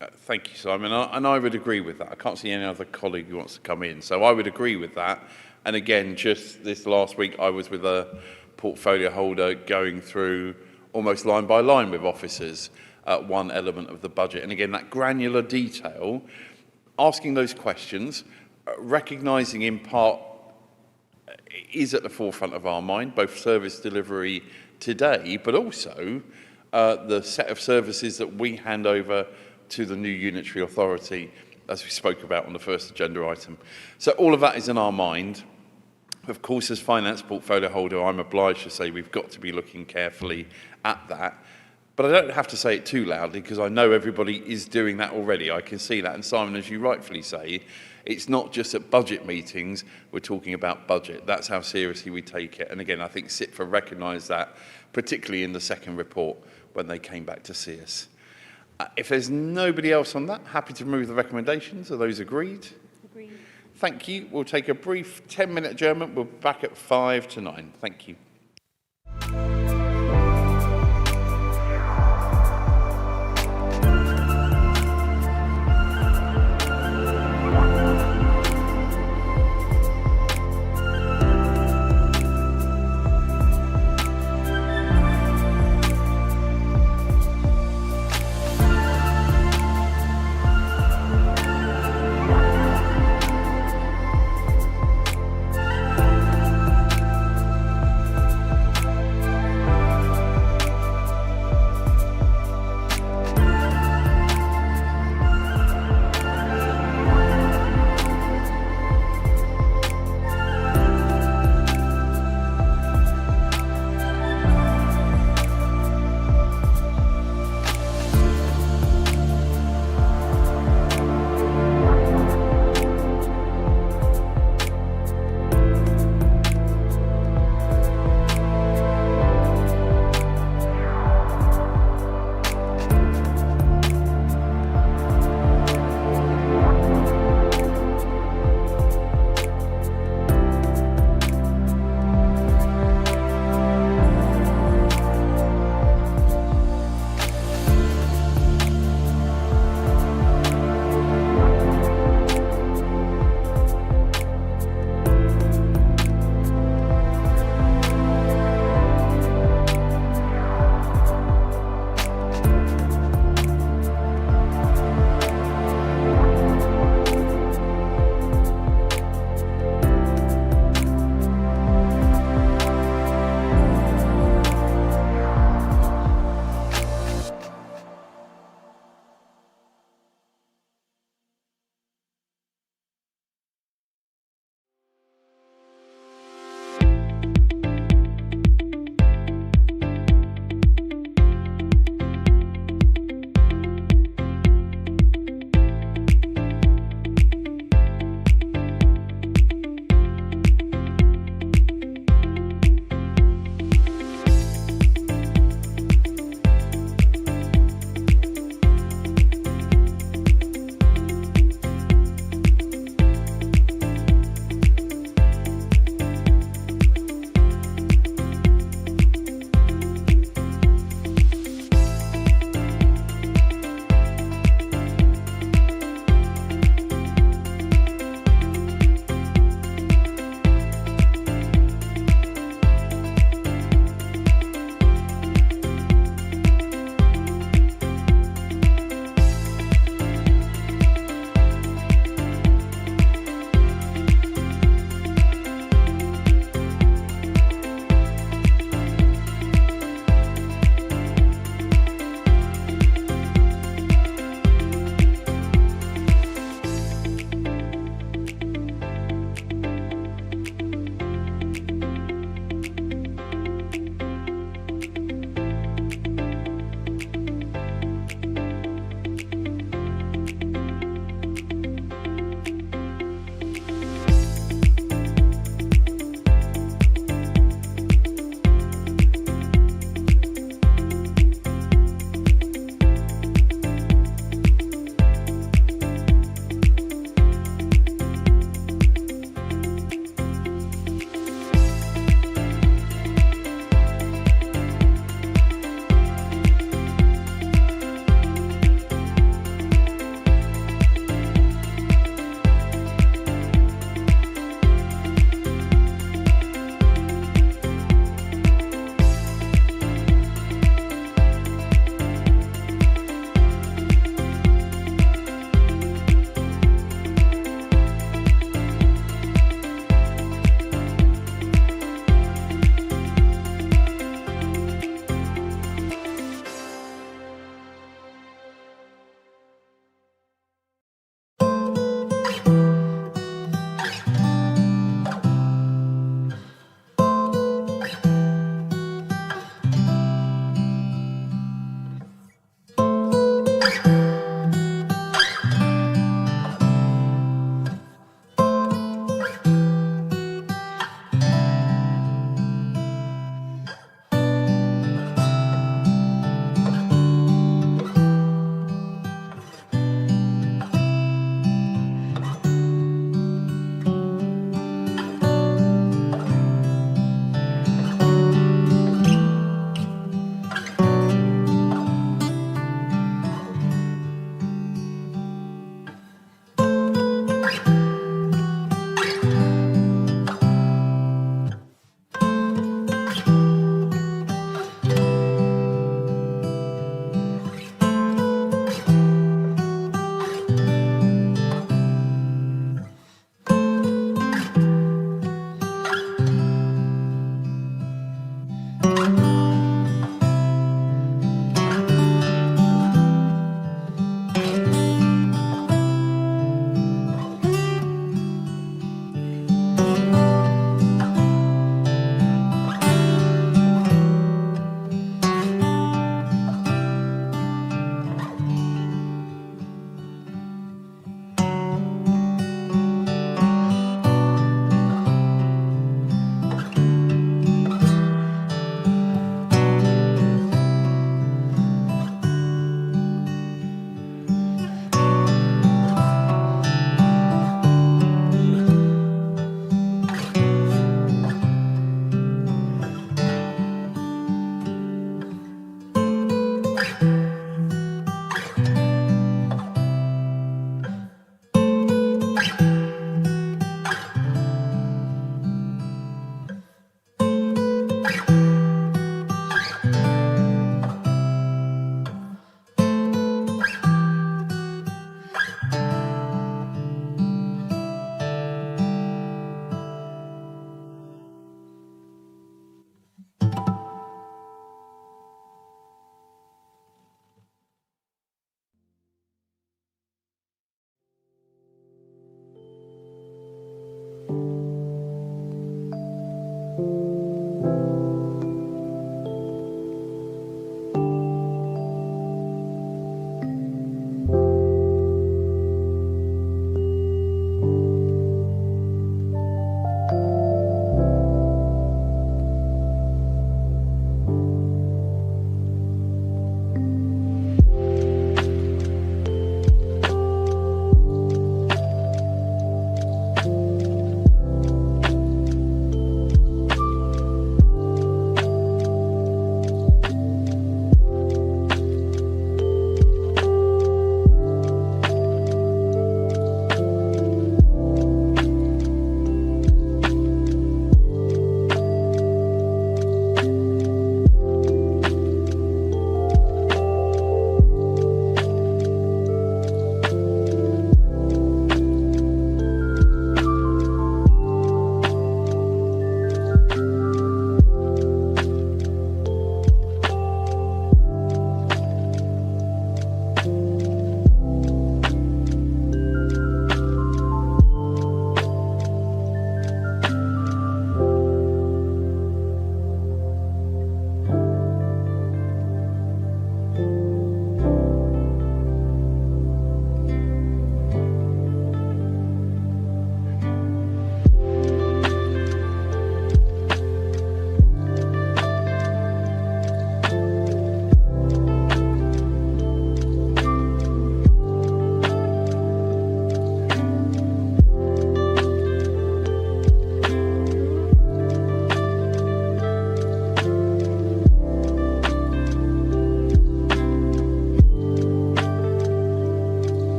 Thank you, Simon. And I would agree with that. I can't see any other colleague who wants to come in. So I would agree with that. And again, just this last week, I was with a portfolio holder going through almost line by line with officers one element of the budget. And again, that granular detail, asking those questions, recognising in part is at the forefront of our mind, both service delivery today, but also the set of services that we hand over to the new unitary authority, as we spoke about on the first agenda item. So all of that is in our mind. Of course, as finance portfolio holder, I'm obliged to say we've got to be looking carefully at that. But I don't have to say it too loudly, because I know everybody is doing that already. I can see that. And Simon, as you rightfully say, it's not just at budget meetings we're talking about budget. That's how seriously we take it. And again, I think CITFA recognised that, particularly in the second report when they came back to see us. If there's nobody else on that, happy to move the recommendations. Are those agreed? Agreed. Thank you. We'll take a brief 10-minute adjournment. We'll be back at 5 to 9. Thank you.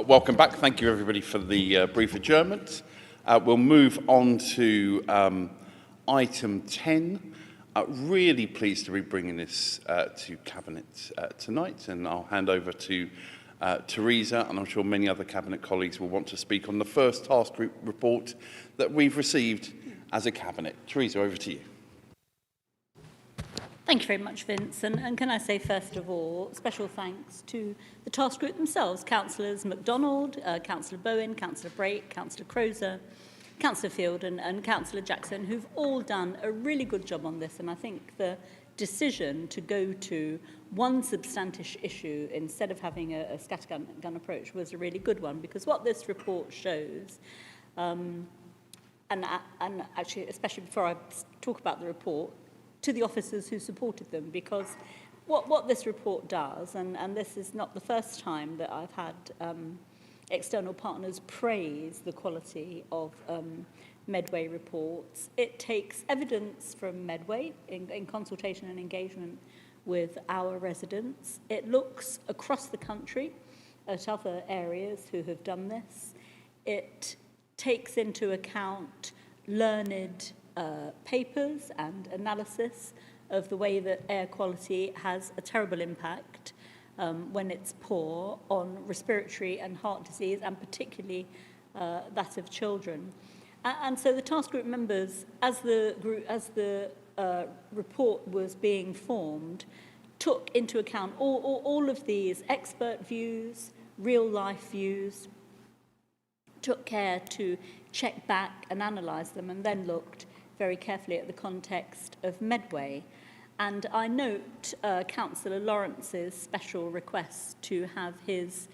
welcome back. Thank you, everybody, for the brief adjournment. We'll move on to item 10. Really pleased to be bringing this to Cabinet tonight, and I'll hand over to Teresa, and I'm sure many other Cabinet colleagues will want to speak on the first task group report that we've received as a Cabinet. Teresa, over to you. Thank you very much, Vince. And can I say, first of all, special thanks to the task group themselves, Councillors MacDonald, Councillor Bowen, Councillor Brake, Councillor Crozer, Councillor Field and Councillor Jackson, who've all done a really good job on this. And I think the decision to go to one substantive issue instead of having a scattergun approach was a really good one, because what this report shows, and actually, especially before I talk about the report, to the officers who supported them, because what this report does, and this is not the first time that I've had external partners praise the quality of Medway reports. It takes evidence from Medway in consultation and engagement with our residents. It looks across the country at other areas who have done this. It takes into account learned papers and analysis of the way that air quality has a terrible impact when it's poor on respiratory and heart disease, and particularly that of children. And so the task group members, as the report was being formed, took into account all of these expert views, real-life views, took care to check back and analyse them, and then looked very carefully at the context of Medway. And I note Councillor Lawrence's special request to have his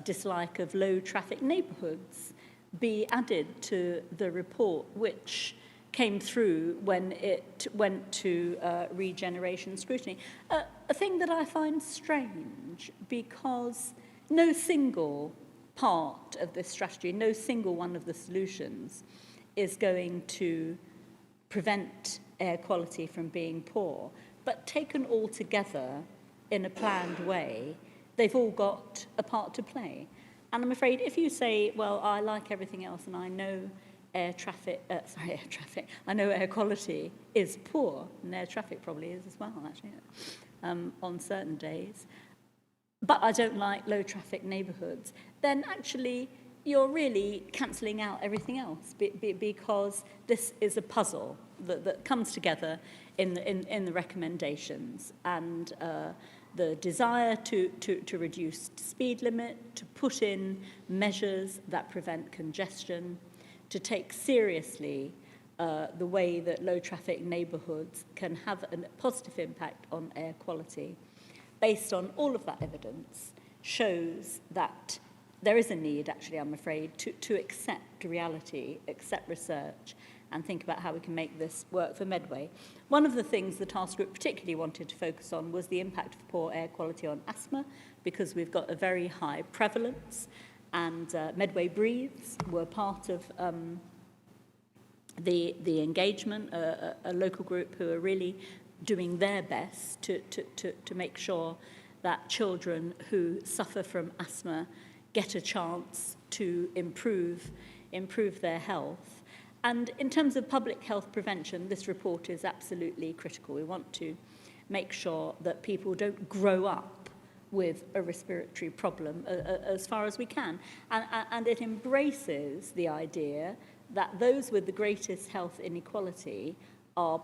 dislike of low traffic neighbourhoods be added to the report, which came through when it went to regeneration scrutiny. A thing that I find strange, because no single part of this strategy, no single one of the solutions is going to prevent air quality from being poor, but taken all together in a planned way, they've all got a part to play. And I'm afraid if you say, well, I like everything else and I know air quality is poor, and air traffic probably is as well, actually, on certain days, but I don't like low traffic neighbourhoods, then actually you're really cancelling out everything else, because this is a puzzle that comes together in the recommendations, and the desire to reduce speed limit, to put in measures that prevent congestion, to take seriously the way that low traffic neighbourhoods can have a positive impact on air quality. Based on all of that evidence, shows that there is a need, actually, I'm afraid, to accept reality, accept research, and think about how we can make this work for Medway. One of the things the task group particularly wanted to focus on was the impact of poor air quality on asthma, because we've got a very high prevalence, and Medway Breathes were part of the engagement, a local group who are really doing their best to make sure that children who suffer from asthma get a chance to improve their health. And in terms of public health prevention, this report is absolutely critical. We want to make sure that people don't grow up with a respiratory problem as far as we can. And it embraces the idea that those with the greatest health inequality are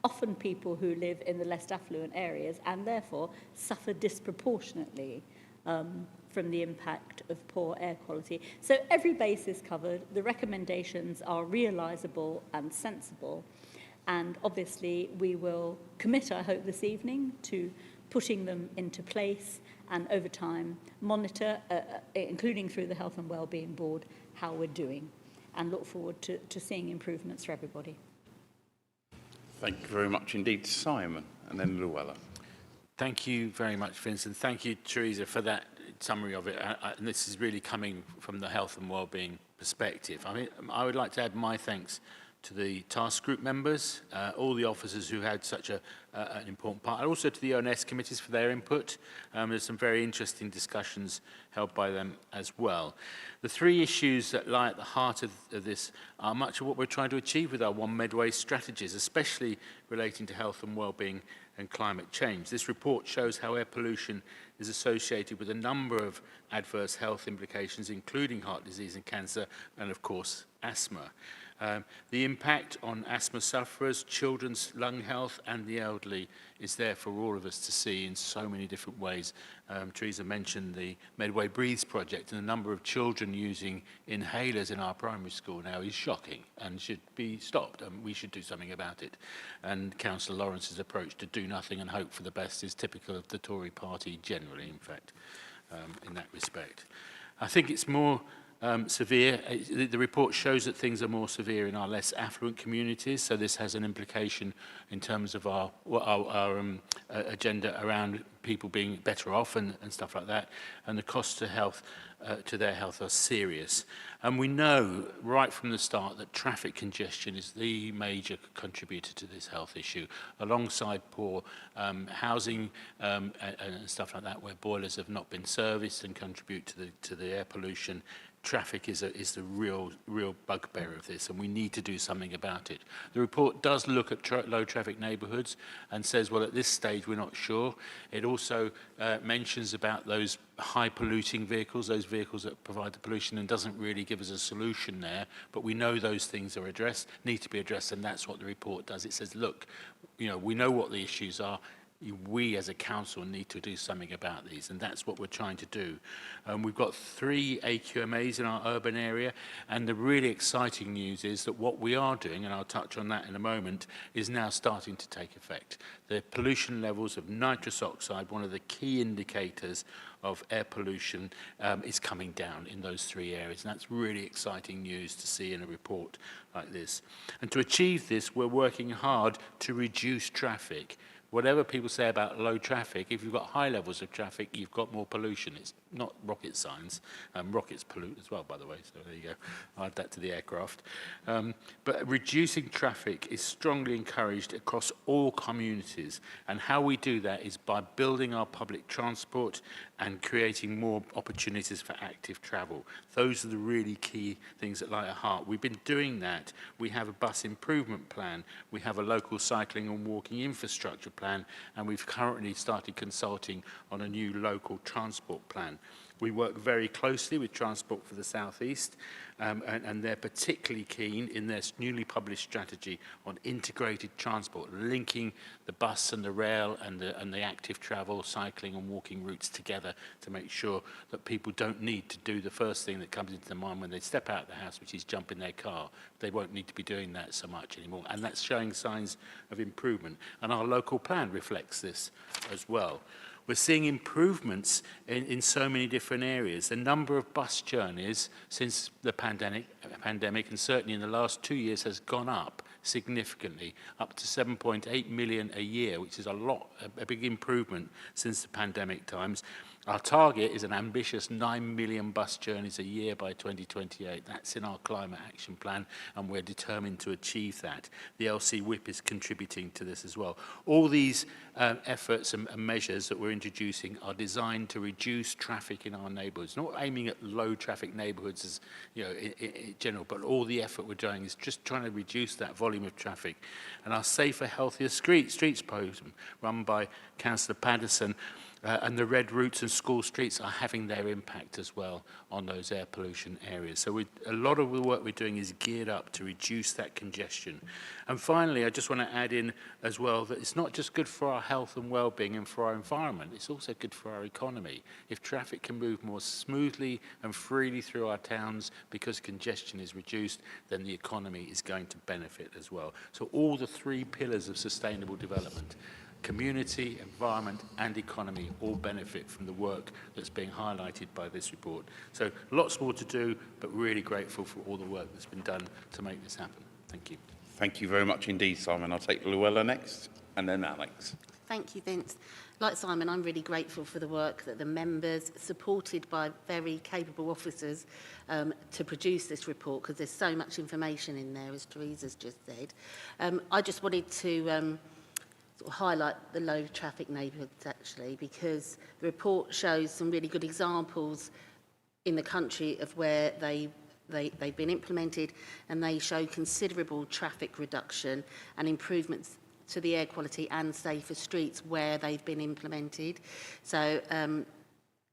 often people who live in the less affluent areas and therefore suffer disproportionately from the impact of poor air quality. So every base is covered. The recommendations are realisable and sensible. And obviously we will commit, I hope, this evening to putting them into place and over time monitor, including through the Health and Wellbeing Board, how we're doing, and look forward to seeing improvements for everybody. Thank you very much indeed, Simon, and then Luella. Thank you very much, Vincent. Thank you, Teresa, for that summary of it. And this is really coming from the health and wellbeing perspective. I mean, I would like to add my thanks to the task group members, all the officers who had such an important part, and also to the ONS committees for their input. There's some very interesting discussions held by them as well. The three issues that lie at the heart of this are much of what we're trying to achieve with our One Medway strategies, especially relating to health and well-being and climate change. This report shows how air pollution is associated with a number of adverse health implications, including heart disease and cancer, and of course, asthma. The impact on asthma sufferers, children's lung health and the elderly is there for all of us to see in so many different ways. Teresa mentioned the Medway Breathes project, and the number of children using inhalers in our primary school now is shocking and should be stopped, and we should do something about it. And Councillor Lawrence's approach to do nothing and hope for the best is typical of the Tory party generally, in fact, in that respect. I think it's more severe. The report shows that things are more severe in our less affluent communities, so this has an implication in terms of our agenda around people being better off and stuff like that, and the costs to health, to their health are serious. And we know right from the start that traffic congestion is the major contributor to this health issue, alongside poor housing and stuff like that, where boilers have not been serviced and contribute to the air pollution. Traffic is the real bugbear of this, and we need to do something about it. The report does look at low traffic neighbourhoods and says, well, at this stage we're not sure. It also mentions about those high polluting vehicles, those vehicles that provide the pollution, and doesn't really give us a solution there. But we know those things are need to be addressed, and that's what the report does. It says, look, we know what the issues are. We as a council need to do something about these, and that's what we're trying to do. We've got 3 AQMAs in our urban area, and the really exciting news is that what we are doing, and I'll touch on that in a moment, is now starting to take effect. The pollution levels of nitrous oxide, one of the key indicators of air pollution, is coming down in those 3 areas, and that's really exciting news to see in a report like this. And to achieve this, we're working hard to reduce traffic. Whatever people say about low traffic, if you've got high levels of traffic, you've got more pollution. It's not rocket science. Rockets pollute as well, by the way, so there you go. I'll add that to the aircraft. But reducing traffic is strongly encouraged across all communities, and how we do that is by building our public transport and creating more opportunities for active travel. Those are the really key things that lie at heart. We've been doing that. We have a bus improvement plan. We have a local cycling and walking infrastructure plan, and we've currently started consulting on a new local transport plan. We work very closely with Transport for the South East, and they're particularly keen in their newly published strategy on integrated transport, linking the bus and the rail and the active travel, cycling and walking routes together to make sure that people don't need to do the first thing that comes into their mind when they step out of the house, which is jump in their car. They won't need to be doing that so much anymore, and that's showing signs of improvement. And our local plan reflects this as well. We're seeing improvements in so many different areas. The number of bus journeys since the pandemic, and certainly in the last 2 years, has gone up significantly, up to 7.8 million a year, which is a big improvement since the pandemic times. Our target is an ambitious 9 million bus journeys a year by 2028. That's in our climate action plan, and we're determined to achieve that. The LC Whip is contributing to this as well. All these efforts and measures that we're introducing are designed to reduce traffic in our neighbourhoods, not aiming at low traffic neighbourhoods as in general, but all the effort we're doing is just trying to reduce that volume of traffic. And our Safer, Healthier Streets program, run by Councillor Paddison, and the red routes and school streets are having their impact as well on those air pollution areas. So a lot of the work we're doing is geared up to reduce that congestion. And finally, I just want to add in as well that it's not just good for our health and well-being and for our environment, it's also good for our economy. If traffic can move more smoothly and freely through our towns because congestion is reduced, then the economy is going to benefit as well. So all the 3 pillars of sustainable development, community, environment and economy, all benefit from the work that's being highlighted by this report. So lots more to do, but really grateful for all the work that's been done to make this happen. Thank you. Thank you very much indeed, Simon. I'll take Luella next, and then Alex. Thank you, Vince. Like Simon, I'm really grateful for the work that the members, supported by very capable officers, to produce this report, because there's so much information in there, as Teresa's just said. I just wanted to sort of highlight the low traffic neighbourhoods, actually, because the report shows some really good examples in the country of where they've been implemented, and they show considerable traffic reduction and improvements to the air quality and safer streets where they've been implemented. So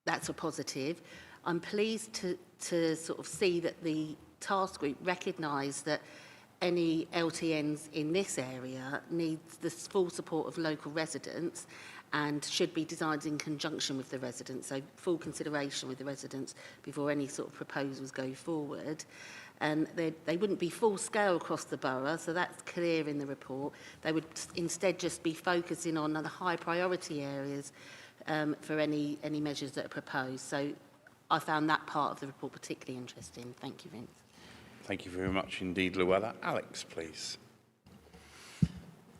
that's a positive. I'm pleased to sort of see that the task group recognise that any LTNs in this area needs the full support of local residents and should be designed in conjunction with the residents, so full consideration with the residents before any sort of proposals go forward. And they wouldn't be full scale across the borough, so that's clear in the report. They would instead just be focusing on the high priority areas for any measures that are proposed. So I found that part of the report particularly interesting. Thank you, Vince. Thank you very much indeed, Luella. Alex, please.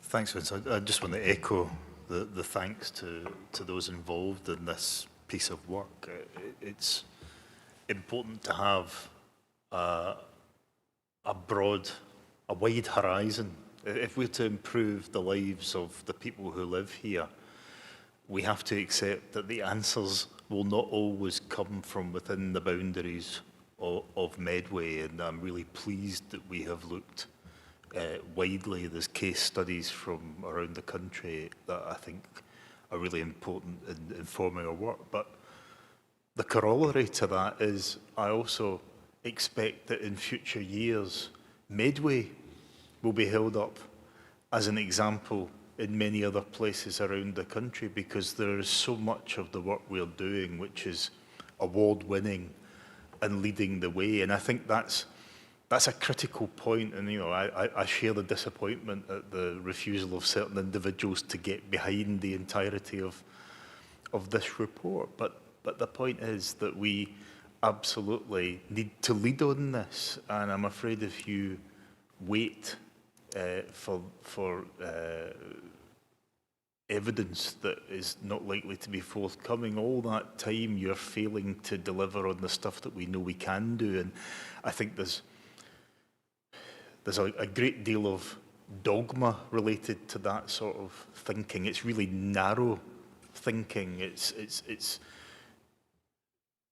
Thanks, Vince. I just want to echo the thanks to those involved in this piece of work. It's important to have a wide horizon. If we're to improve the lives of the people who live here, we have to accept that the answers will not always come from within the boundaries of Medway, and I'm really pleased that we have looked widely. There's case studies from around the country that I think are really important in informing our work. But the corollary to that is I also expect that in future years, Medway will be held up as an example in many other places around the country, because there is so much of the work we're doing which is award-winning and leading the way. And I think that's a critical point. And I share the disappointment at the refusal of certain individuals to get behind the entirety of this report. But the point is that we absolutely need to lead on this. And I'm afraid if you wait for evidence that is not likely to be forthcoming, all that time you're failing to deliver on the stuff that we know we can do. And I think there's a great deal of dogma related to that sort of thinking. It's really narrow thinking. It's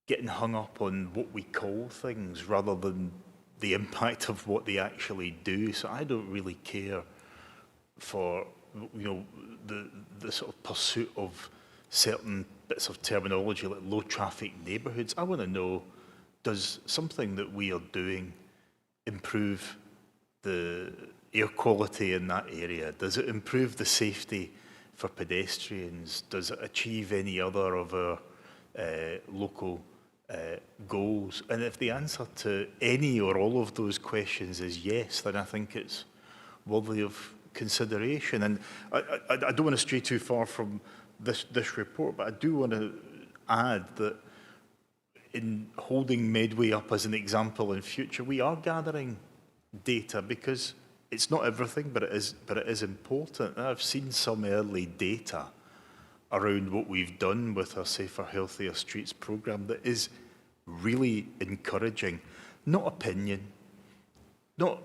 getting hung up on what we call things rather than the impact of what they actually do. So I don't really care for the sort of pursuit of certain bits of terminology like low traffic neighbourhoods. I want to know, does something that we are doing improve the air quality in that area? Does it improve the safety for pedestrians? Does it achieve any other of our local goals? And if the answer to any or all of those questions is yes, then I think it's worthy of consideration. And I don't want to stray too far from this report, but I do want to add that in holding Medway up as an example in future, we are gathering data, because it's not everything, but it is important. And I've seen some early data around what we've done with our Safer, Healthier Streets programme that is really encouraging. Not opinion, not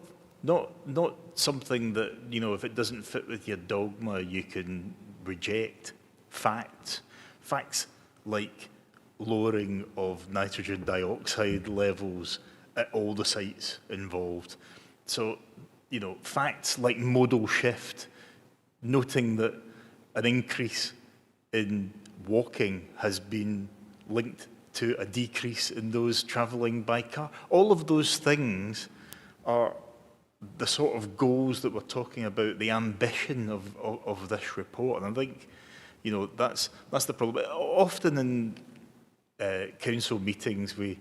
something that, if it doesn't fit with your dogma, you can reject. Facts like lowering of nitrogen dioxide levels at all the sites involved. So, facts like modal shift, noting that an increase in walking has been linked to a decrease in those travelling by car. All of those things are the sort of goals that we're talking about, the ambition of this report. And I think, that's the problem. Often in council meetings, we're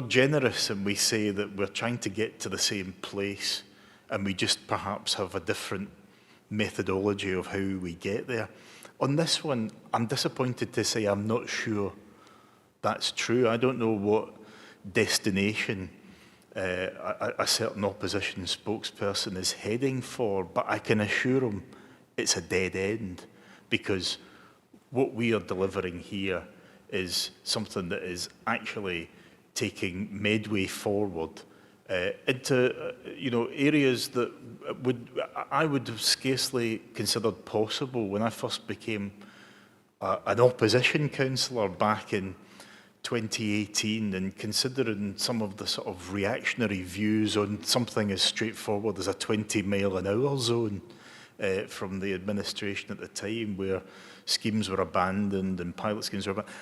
generous and we say that we're trying to get to the same place, and we just perhaps have a different methodology of how we get there. On this one, I'm disappointed to say I'm not sure that's true. I don't know what destination a certain opposition spokesperson is heading for, but I can assure him it's a dead end, because what we are delivering here is something that is actually taking Medway forward into areas that I would have scarcely considered possible when I first became an opposition councillor back in 2018, and considering some of the sort of reactionary views on something as straightforward as a 20-mile-an-hour zone from the administration at the time, where schemes were abandoned and pilot schemes were abandoned.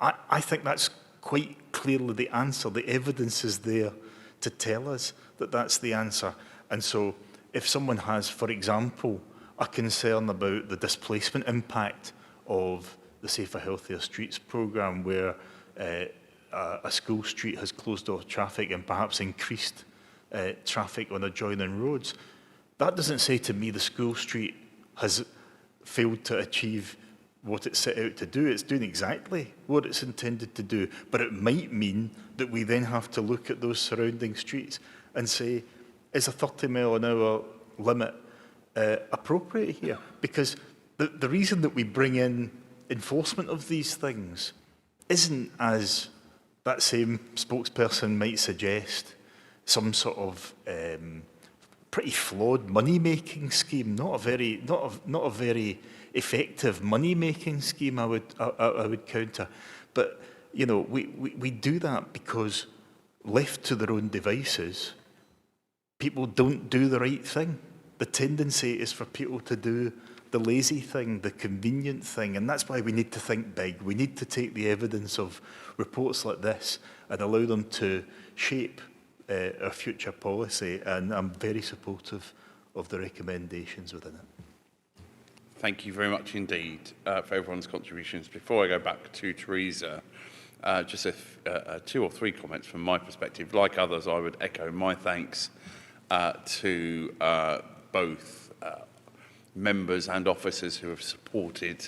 I think that's quite clearly the answer. The evidence is there to tell us that that's the answer. And so if someone has, for example, a concern about the displacement impact of the Safer Healthier Streets programme, where a school street has closed off traffic and perhaps increased traffic on adjoining roads, that doesn't say to me the school street has failed to achieve what it set out to do. It's doing exactly what it's intended to do. But it might mean that we then have to look at those surrounding streets and say, is a 30-mile-an-hour limit appropriate here? Because the reason that we bring in enforcement of these things isn't, as that same spokesperson might suggest, some sort of pretty flawed money-making scheme, not a very effective money-making scheme, I would counter. But we do that because, left to their own devices, people don't do the right thing. The tendency is for people to do the lazy thing, the convenient thing, and that's why we need to think big. We need to take the evidence of reports like this and allow them to shape our future policy, and I'm very supportive of the recommendations within it. Thank you very much indeed for everyone's contributions. Before I go back to Teresa, just two or three comments from my perspective. Like others, I would echo my thanks to both members and officers who have supported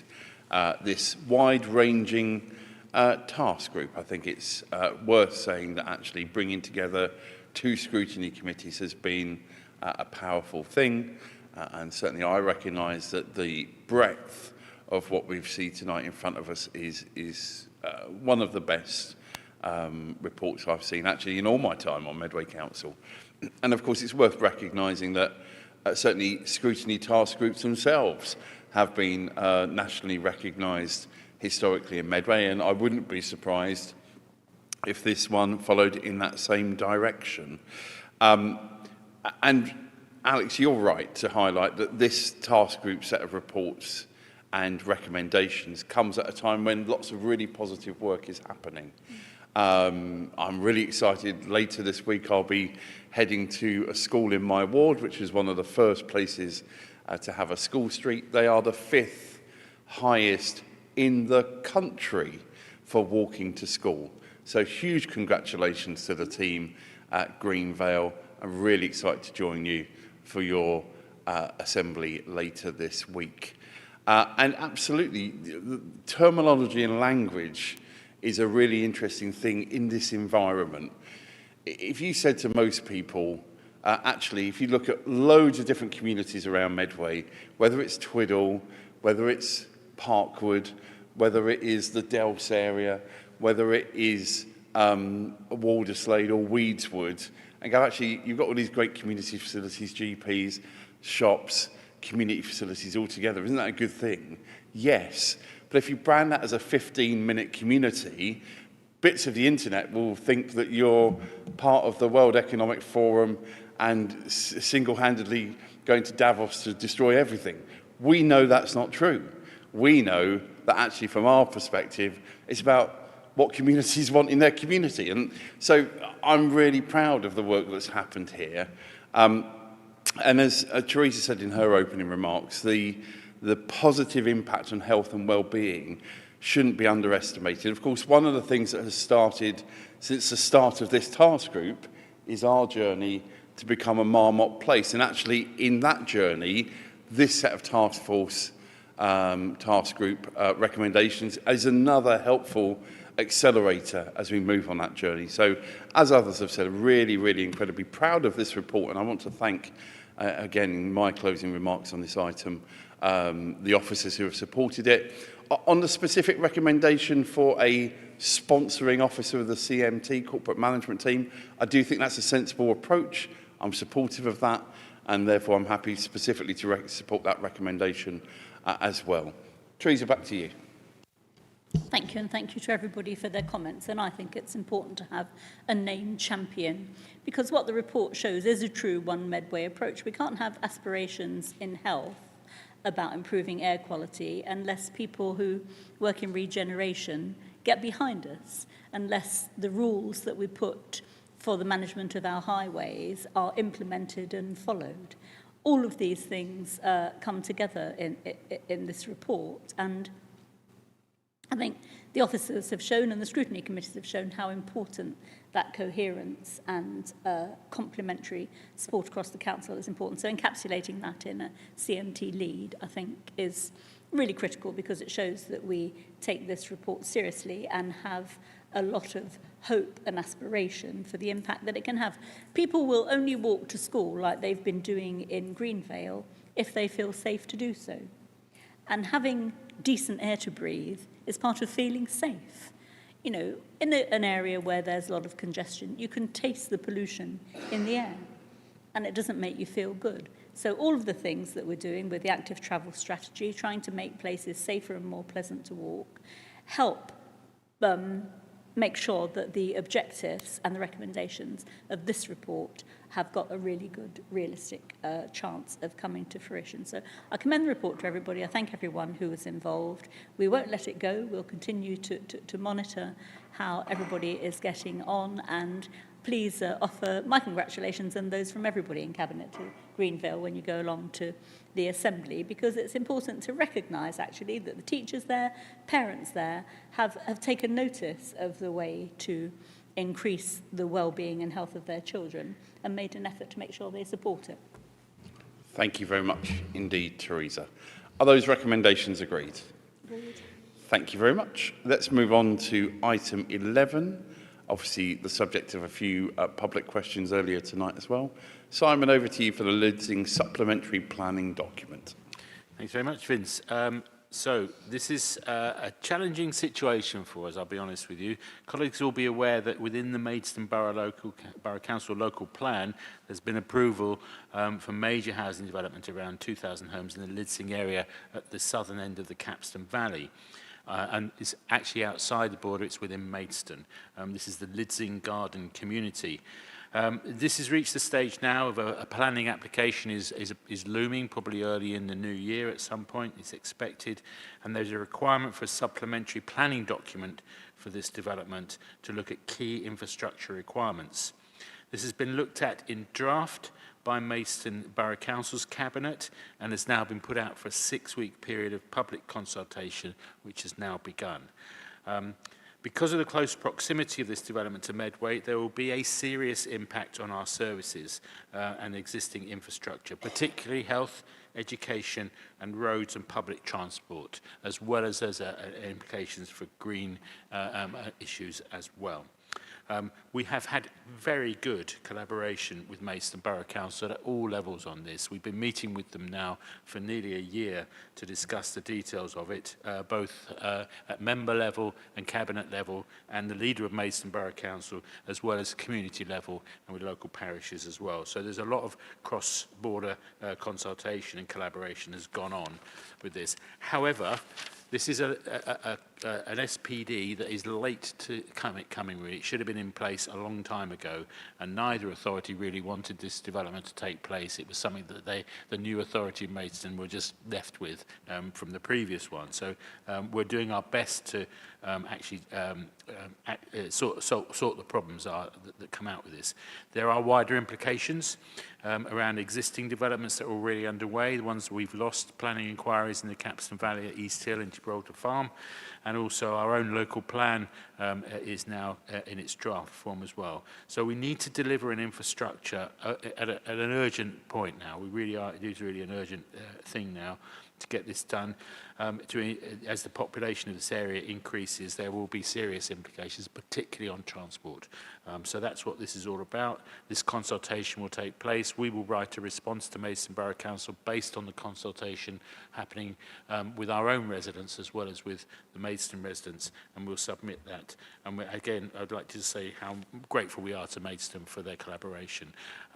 this wide-ranging task group. I think it's worth saying that actually bringing together two scrutiny committees has been a powerful thing, and certainly I recognise that the breadth of what we've seen tonight in front of us is one of the best reports I've seen actually in all my time on Medway Council. And of course it's worth recognising that certainly scrutiny task groups themselves have been nationally recognised historically in Medway, and I wouldn't be surprised if this one followed in that same direction. And Alex, you're right to highlight that this task group set of reports and recommendations comes at a time when lots of really positive work is happening. I'm really excited. Later this week, I'll be heading to a school in my ward, which is one of the first places to have a school street. They are the 5th highest in the country for walking to school. So huge congratulations to the team at Greenvale. I'm really excited to join you for your assembly later this week. And absolutely, the terminology and language is a really interesting thing in this environment. If you said to most people, actually, if you look at loads of different communities around Medway, whether it's Twiddle, whether it's Parkwood, whether it is the Delce area, whether it is Walderslade or Weedswood, and go, actually, you've got all these great community facilities, GPs, shops, community facilities all together. Isn't that a good thing? Yes. But if you brand that as a 15-minute community, bits of the internet will think that you're part of the World Economic Forum and single-handedly going to Davos to destroy everything. We know that's not true. We know that actually from our perspective, it's about what communities want in their community. And so I'm really proud of the work that's happened here. And as Teresa said in her opening remarks, the positive impact on health and well-being shouldn't be underestimated. Of course, one of the things that has started since the start of this task group is our journey to become a Marmot place. And actually, in that journey, this set of task force, task group recommendations is another helpful accelerator as we move on that journey. So, as others have said, really, really incredibly proud of this report. And I want to thank, again, in my closing remarks on this item, the officers who have supported it. On the specific recommendation for a sponsoring officer of the CMT, corporate management team, I do think that's a sensible approach. I'm supportive of that, and therefore I'm happy specifically to support that recommendation as well. Teresa, back to you. Thank you, and thank you to everybody for their comments. And I think it's important to have a named champion, because what the report shows is a true one Medway approach. We can't have aspirations in health about improving air quality unless people who work in regeneration get behind us, unless the rules that we put for the management of our highways are implemented and followed. All of these things come together in this report, and I think the officers have shown and the scrutiny committees have shown how important that coherence and complementary support across the council is important. So encapsulating that in a CMT lead, I think, is really critical, because it shows that we take this report seriously and have a lot of hope and aspiration for the impact that it can have. People will only walk to school like they've been doing in Greenvale if they feel safe to do so. And having decent air to breathe is part of feeling safe. You know, in an area where there's a lot of congestion, you can taste the pollution in the air, and it doesn't make you feel good. So all of the things that we're doing with the active travel strategy, trying to make places safer and more pleasant to walk, help make sure that the objectives and the recommendations of this report have got a really good, realistic chance of coming to fruition. So I commend the report to everybody. I thank everyone who was involved. We won't let it go. We'll continue to monitor how everybody is getting on, and please offer my congratulations and those from everybody in Cabinet to Greenvale when you go along to the Assembly, because it's important to recognise actually that the teachers there, parents there, have taken notice of the way to increase the well-being and health of their children and made an effort to make sure they support it. Thank you very much indeed, Teresa. Are those recommendations agreed? Agreed. Thank you very much. Let's move on to item 11. Obviously, the subject of a few public questions earlier tonight as well. Simon, over to you for the Lidsing Supplementary Planning Document. Thanks very much, Vince. So this is a challenging situation for us, I'll be honest with you. Colleagues will be aware that within the Maidstone Borough Council local plan, there's been approval for major housing development around 2,000 homes in the Lidsing area at the southern end of the Capstan Valley. And it's actually outside the border, it's within Maidstone. This is the Lidsing Garden community. This has reached the stage now of a planning application is looming, probably early in the new year at some point, it's expected, and there's a requirement for a supplementary planning document for this development to look at key infrastructure requirements. This has been looked at in draft by Maidstone Borough Council's Cabinet and has now been put out for a 6-week period of public consultation, which has now begun. Because of the close proximity of this development to Medway, there will be a serious impact on our services and existing infrastructure, particularly health, education and roads and public transport, as well as implications for green issues as well. We have had very good collaboration with Maidstone Borough Council at all levels on this. We've been meeting with them now for nearly a year to discuss the details of it, both at member level and cabinet level, and the leader of Maidstone Borough Council, as well as community level and with local parishes as well. So there's a lot of cross-border consultation and collaboration has gone on with this. However, this is an SPD that is late to coming really. It should have been in place a long time ago, and neither authority really wanted this development to take place. It was something that the new authority in Maidstone were just left with from the previous one. So we're doing our best to actually sort the problems that come out with this. There are wider implications around existing developments that are already underway, the ones we've lost, planning inquiries in the Capstan Valley at East Hill and Gibraltar Farm, and also our own local plan is now in its draft form as well. So we need to deliver an infrastructure at an urgent point now. We really are, it is really an urgent thing now. to get this done. As the population of this area increases, there will be serious implications, particularly on transport. So that's what this is all about. This consultation will take place. We will write a response to Maidstone Borough Council based on the consultation happening with our own residents as well as with the Maidstone residents, and we'll submit that. And again, I'd like to say how grateful we are to Maidstone for their collaboration.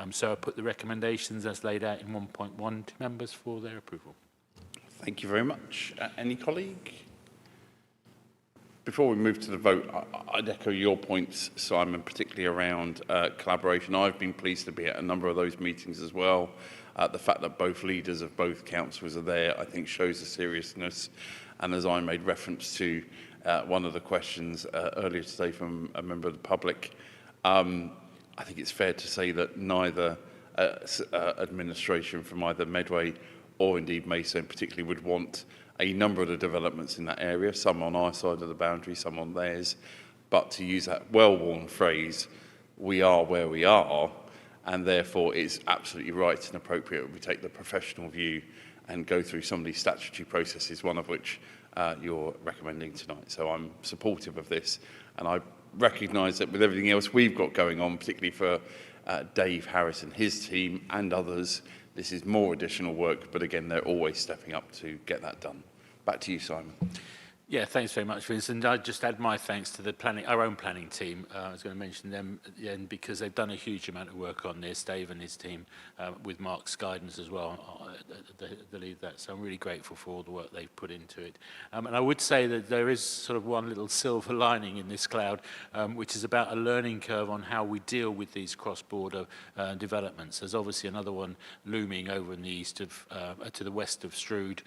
So I put the recommendations as laid out in 1.1 to members for their approval. Thank you very much. Any colleague? Before we move to the vote, I'd echo your points, Simon, particularly around collaboration. I've been pleased to be at a number of those meetings as well. The fact that both leaders of both councils are there, I think, shows the seriousness. And as I made reference to one of the questions earlier today from a member of the public, I think it's fair to say that neither administration from either Medway or indeed Maidstone particularly would want a number of the developments in that area, some on our side of the boundary, some on theirs. But to use that well-worn phrase, we are where we are, and therefore it's absolutely right and appropriate that we take the professional view and go through some of these statutory processes, one of which you're recommending tonight. So I'm supportive of this, and I recognise that with everything else we've got going on, particularly for Dave Harris and his team and others, this is more additional work, but again, they're always stepping up to get that done. Back to you, Simon. Yeah, thanks very much, Vince. And I'd just add my thanks to the our own planning team. I was going to mention them at the end because they've done a huge amount of work on this, Dave and his team, with Mark's guidance as well, the lead that. So I'm really grateful for all the work they've put into it. And I would say that there is sort of one little silver lining in this cloud, which is about a learning curve on how we deal with these cross-border developments. There's obviously another one looming over in the east of, to the west of Strood,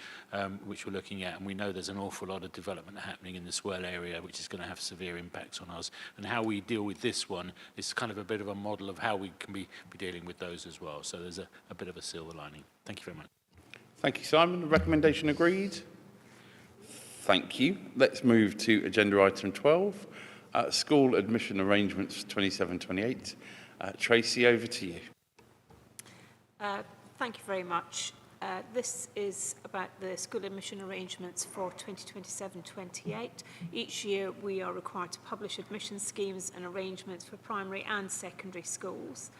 which we're looking at, and we know there's an awful lot of development happening in the Swell area, which is going to have severe impacts on us. And how we deal with this one is kind of a bit of a model of how we can be dealing with those as well. So there's a bit of a silver lining. Thank you very much. Thank you, Simon. The recommendation agreed. Thank you. Let's move to agenda item 12, school admission arrangements 27-28. Tracy, over to you. Thank you very much. This is about the school admission arrangements for 2027-28. Each year we are required to publish admission schemes and arrangements for primary and secondary schools.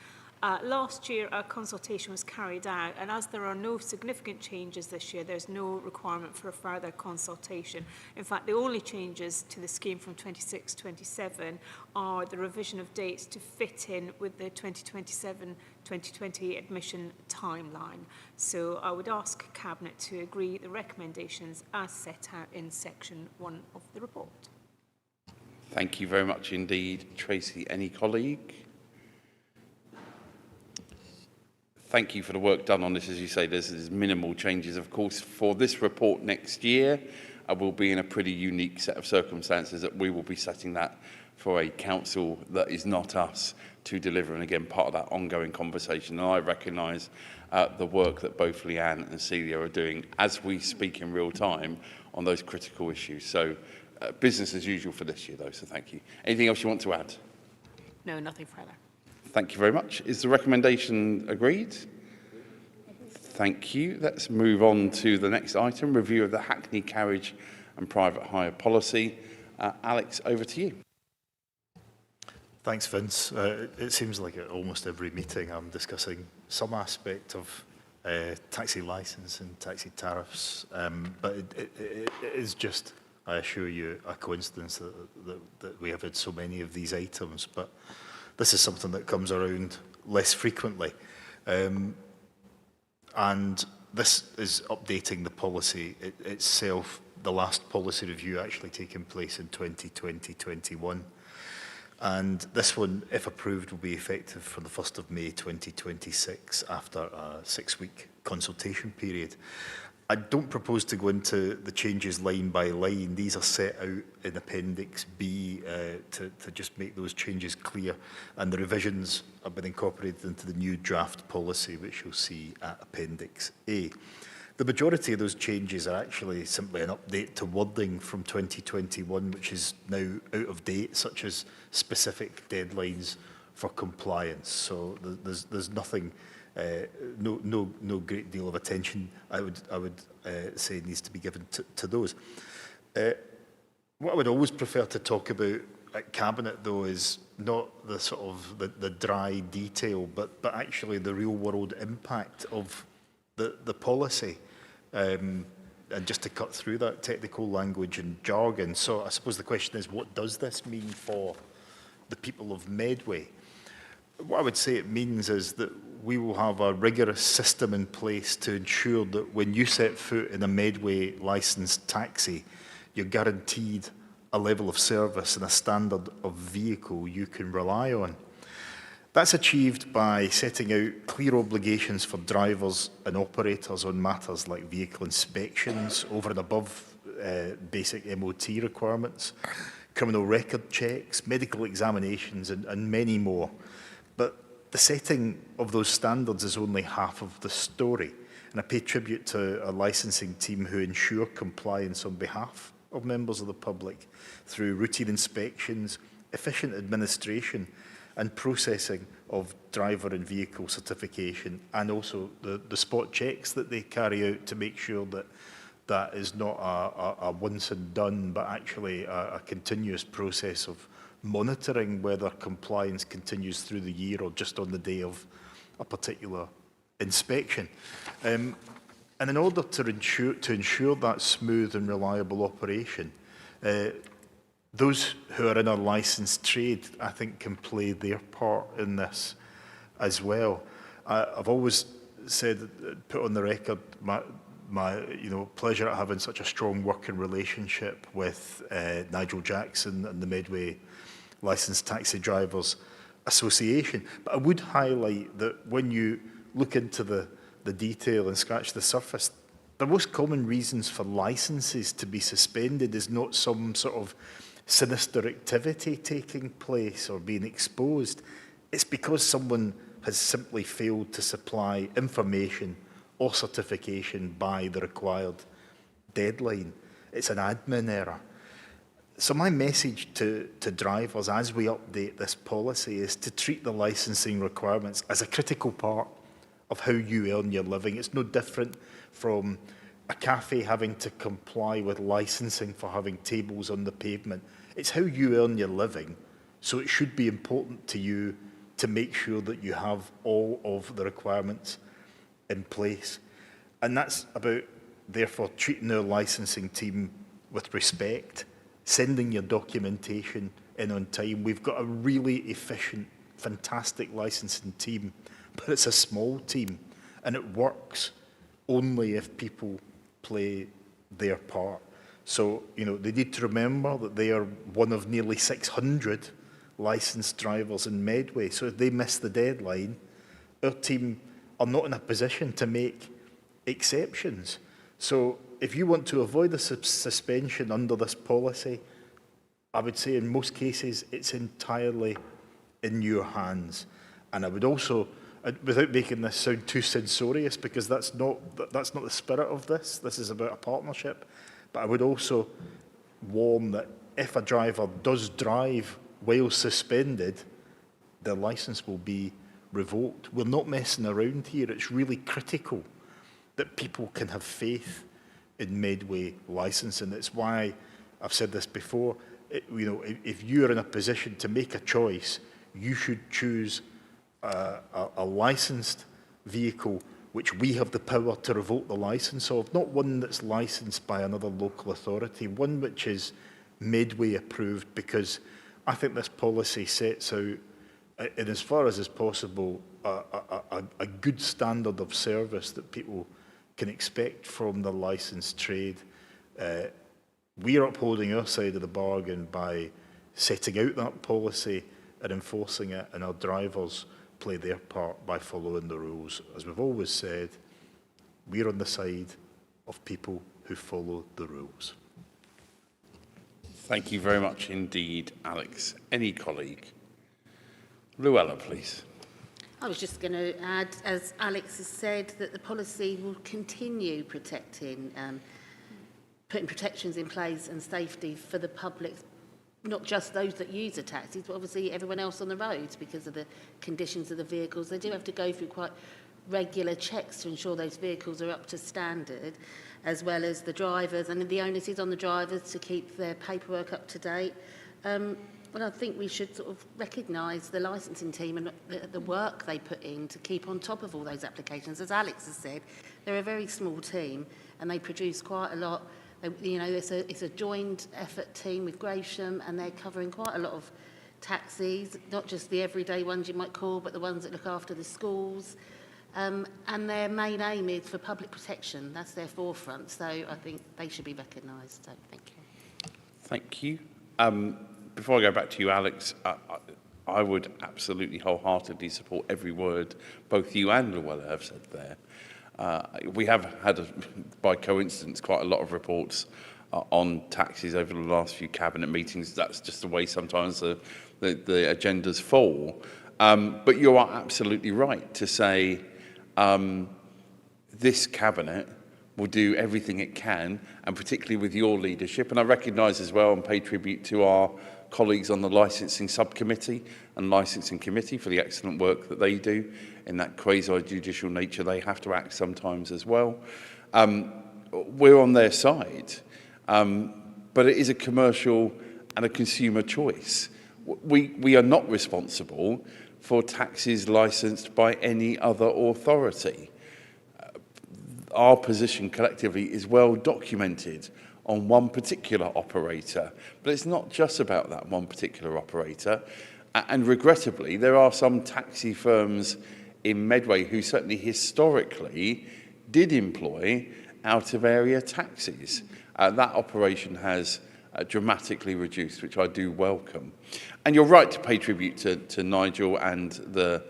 Last year our consultation was carried out, and as there are no significant changes this year, there's no requirement for a further consultation. In fact, the only changes to the scheme from 26-27 are the revision of dates to fit in with the 2027-2020 admission timeline. So I would ask Cabinet to agree the recommendations as set out in section 1 of the report. Thank you very much indeed, Tracy. Any colleague? Thank you for the work done on this. As you say, there's minimal changes. Of course, for this report next year, we'll be in a pretty unique set of circumstances that we will be setting that for a council that is not us to deliver. And again, part of that ongoing conversation. And I recognise the work that both Leanne and Celia are doing as we speak in real time on those critical issues. So business as usual for this year, though. So thank you. Anything else you want to add? No, nothing further. Thank you very much. Is the recommendation agreed? Thank you. Let's move on to the next item, review of the Hackney carriage and private hire policy. Alex, over to you. Thanks, Vince. It seems like at almost every meeting I'm discussing some aspect of taxi licence and taxi tariffs, but it is just, I assure you, a coincidence that we have had so many of these items, but this is something that comes around less frequently. And this is updating the policy itself, the last policy review actually taking place in 2020-21. And this one, if approved, will be effective from the 1st of May 2026 after a 6-week consultation period. I don't propose to go into the changes line by line. These are set out in Appendix B to just make those changes clear. And the revisions have been incorporated into the new draft policy, which you'll see at Appendix A. The majority of those changes are actually simply an update to wording from 2021, which is now out of date, such as specific deadlines for compliance. So there's nothing no great deal of attention, I would say, needs to be given to those. What I would always prefer to talk about at Cabinet, though, is not the sort of the dry detail, but actually the real-world impact of the policy. And just to cut through that technical language and jargon. So I suppose the question is, what does this mean for the people of Medway? What I would say it means is that we will have a rigorous system in place to ensure that when you set foot in a Medway licensed taxi, you're guaranteed a level of service and a standard of vehicle you can rely on. That's achieved by setting out clear obligations for drivers and operators on matters like vehicle inspections, over and above basic MOT requirements, criminal record checks, medical examinations, and many more. But the setting of those standards is only half of the story. And I pay tribute to a licensing team who ensure compliance on behalf of members of the public through routine inspections, efficient administration, and processing of driver and vehicle certification, and also the spot checks that they carry out to make sure that that is not a once and done, but actually a continuous process of monitoring whether compliance continues through the year or just on the day of a particular inspection. And in order to ensure that smooth and reliable operation, those who are in a licensed trade, I think, can play their part in this as well. I've always said, put on the record, my pleasure at having such a strong working relationship with Nigel Jackson and the Medway Licensed Taxi Drivers Association. But I would highlight that when you look into the detail and scratch the surface, the most common reasons for licenses to be suspended is not some sort of sinister activity taking place or being exposed. It's because someone has simply failed to supply information or certification by the required deadline. It's an admin error. So my message to drivers as we update this policy is to treat the licensing requirements as a critical part of how you earn your living. It's no different from a cafe having to comply with licensing for having tables on the pavement. It's how you earn your living, so it should be important to you to make sure that you have all of the requirements in place. And that's about, therefore, treating our licensing team with respect, sending your documentation in on time. We've got a really efficient, fantastic licensing team, but it's a small team, and it works only if people play their part. So, they need to remember that they are one of nearly 600 licensed drivers in Medway. So if they miss the deadline, our team are not in a position to make exceptions. So if you want to avoid a suspension under this policy, I would say in most cases it's entirely in your hands. And I would also, without making this sound too censorious, because that's not the spirit of this. This is about a partnership. But I would also warn that if a driver does drive while suspended, their licence will be revoked. We're not messing around here. It's really critical that people can have faith in Medway licensing. It's why I've said this before. If you're in a position to make a choice, you should choose a licensed vehicle which we have the power to revoke the licence of, not one that's licensed by another local authority, one which is Medway approved, because I think this policy sets out, in as far as is possible, a good standard of service that people can expect from the licensed trade. We are upholding our side of the bargain by setting out that policy and enforcing it, and our drivers play their part by following the rules. As we've always said, we're on the side of people who follow the rules. Thank you very much indeed, Alex. Any colleague? Luella, please. I was just going to add, as Alex has said, that the policy will continue protecting, putting protections in place and safety for the public, not just those that use the taxis, but obviously everyone else on the roads because of the conditions of the vehicles. They do have to go through quite regular checks to ensure those vehicles are up to standard, as well as the drivers, and the onus is on the drivers to keep their paperwork up to date. But I think we should sort of recognise the licensing team and the work they put in to keep on top of all those applications. As Alex has said, they're a very small team and they produce quite a lot. You know, it's a joint effort team with Gravesham, and they're covering quite a lot of taxis, not just the everyday ones you might call, but the ones that look after the schools. And their main aim is for public protection. That's their forefront. So I think they should be recognised. So thank you. Thank you. Before I go back to you, Alex, I would absolutely wholeheartedly support every word both you and Luella have said there. We have had, by coincidence, quite a lot of reports on taxis over the last few cabinet meetings. That's just the way sometimes the agendas fall. But you are absolutely right to say this cabinet will do everything it can, and particularly with your leadership. And I recognise as well and pay tribute to our colleagues on the licensing subcommittee and licensing committee for the excellent work that they do in that quasi-judicial nature. They have to act sometimes as well. We're on their side, but it is a commercial and a consumer choice. We are not responsible for taxis licensed by any other authority. Our position collectively is well documented on one particular operator, but it's not just about that one particular operator. And regrettably, there are some taxi firms in Medway who certainly historically did employ out-of-area taxis. That operation has dramatically reduced, which I do welcome. And you're right to pay tribute to Nigel and the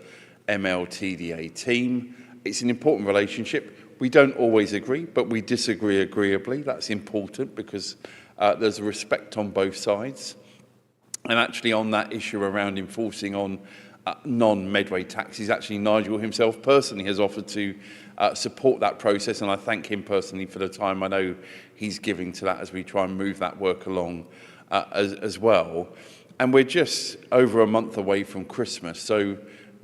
MLTDA team. It's an important relationship. We don't always agree, but we disagree agreeably. That's important because there's a respect on both sides. And actually on that issue around enforcing on non-Medway taxis, actually Nigel himself personally has offered to support that process, and I thank him personally for the time I know he's giving to that as we try and move that work along as well. And we're just over a month away from Christmas, so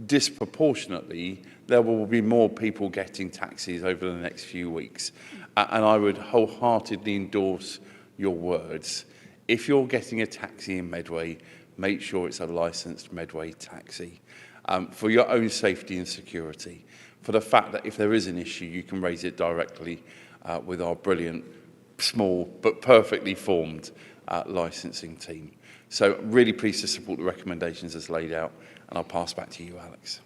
disproportionately there will be more people getting taxis over the next few weeks. And I would wholeheartedly endorse your words. If you're getting a taxi in Medway, make sure it's a licensed Medway taxi for your own safety and security, for the fact that if there is an issue, you can raise it directly with our brilliant, small, but perfectly formed licensing team. So really pleased to support the recommendations as laid out, and I'll pass back to you, Alex.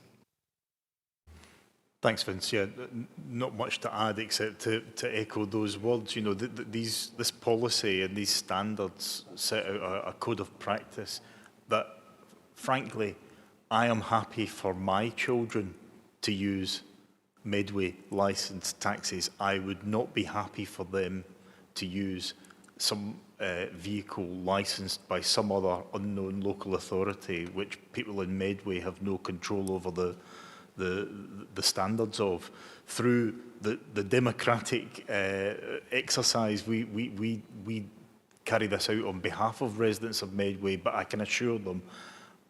Thanks, Vince. Yeah, not much to add except to echo those words. You know, this policy and these standards set out a code of practice that, frankly, I am happy for my children to use Medway licensed taxis. I would not be happy for them to use some vehicle licensed by some other unknown local authority, which people in Medway have no control over the standards of. Through the democratic exercise, we carry this out on behalf of residents of Medway, but I can assure them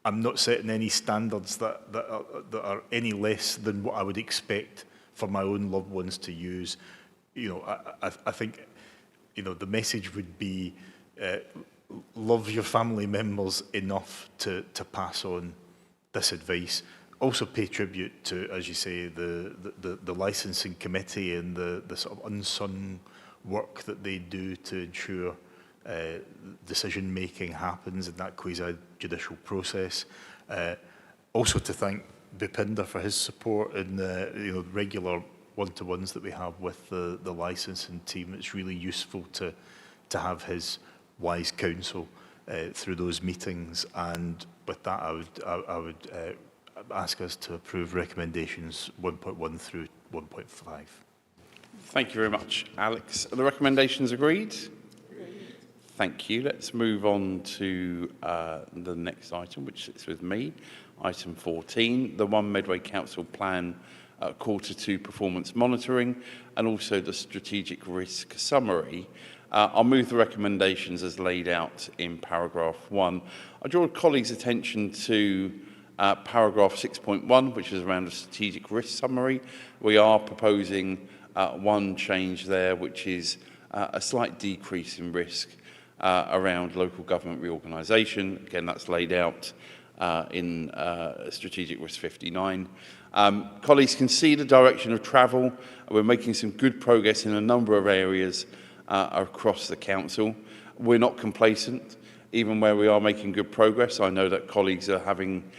I'm not setting any standards that are any less than what I would expect for my own loved ones to use. You know, I think, you know, the message would be love your family members enough to pass on this advice. Also pay tribute to, as you say, the licensing committee and the sort of unsung work that they do to ensure decision making happens in that quasi-judicial process. Also to thank Bhupinder for his support in the regular one-to-ones that we have with the licensing team. It's really useful to have his wise counsel through those meetings. And with that, I would ask us to approve recommendations 1.1 through 1.5. Thank you very much, Alex. Are the recommendations agreed? Thank you. Let's move on to the next item, which sits with me. Item 14, the One Medway Council Plan Q2 Performance Monitoring, and also the Strategic Risk Summary. I'll move the recommendations as laid out in paragraph 1. I draw colleagues' attention to Paragraph 6.1, which is around a strategic risk summary, we are proposing one change there, which is a slight decrease in risk around local government reorganisation. Again, that's laid out in Strategic Risk 59. Colleagues can see the direction of travel. We're making some good progress in a number of areas across the council. We're not complacent, even where we are making good progress. I know that colleagues are having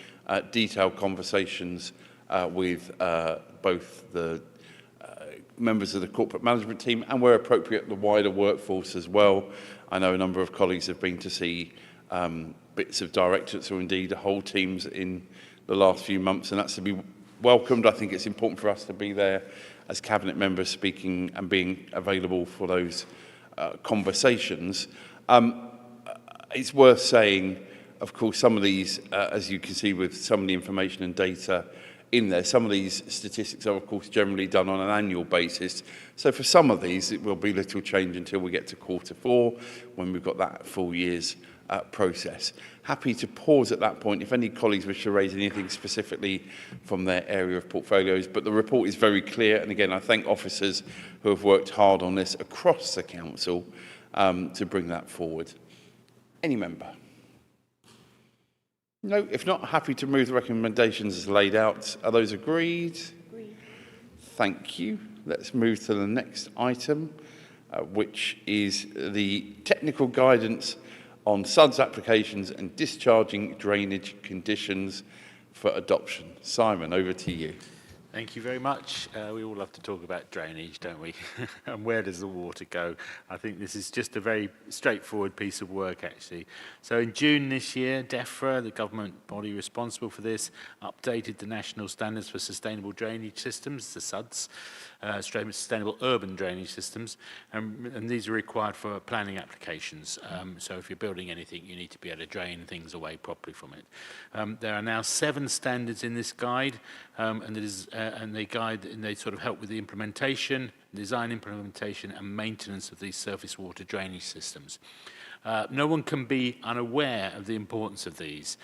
detailed conversations with both the members of the corporate management team and, where appropriate, the wider workforce as well. I know a number of colleagues have been to see bits of directorates or indeed whole teams in the last few months, and that's to be welcomed. I think it's important for us to be there as cabinet members, speaking and being available for those conversations. It's worth saying, of course, some of these, as you can see with some of the information and data in there, some of these statistics are, of course, generally done on an annual basis. So for some of these, it will be little change until we get to Q4, when we've got that full year's process. Happy to pause at that point if any colleagues wish to raise anything specifically from their area of portfolios, but the report is very clear, and again, I thank officers who have worked hard on this across the council to bring that forward. Any member? No, if not, happy to move the recommendations as laid out. Are those agreed? Agreed. Thank you. Let's move to the next item, which is the technical guidance on SUDS applications and discharging drainage conditions for adoption. Simon, over to you. Thank you very much. We all love to talk about drainage, don't we? And where does the water go? I think this is just a very straightforward piece of work, actually. So in June this year, DEFRA, the government body responsible for this, updated the national standards for sustainable drainage systems, the SUDS, sustainable urban drainage systems, and these are required for planning applications. So if you're building anything, you need to be able to drain things away properly from it. There are now 7 standards in this guide, and they sort of help with the implementation, design, implementation, and maintenance of these surface water drainage systems. No one can be unaware of the importance of these.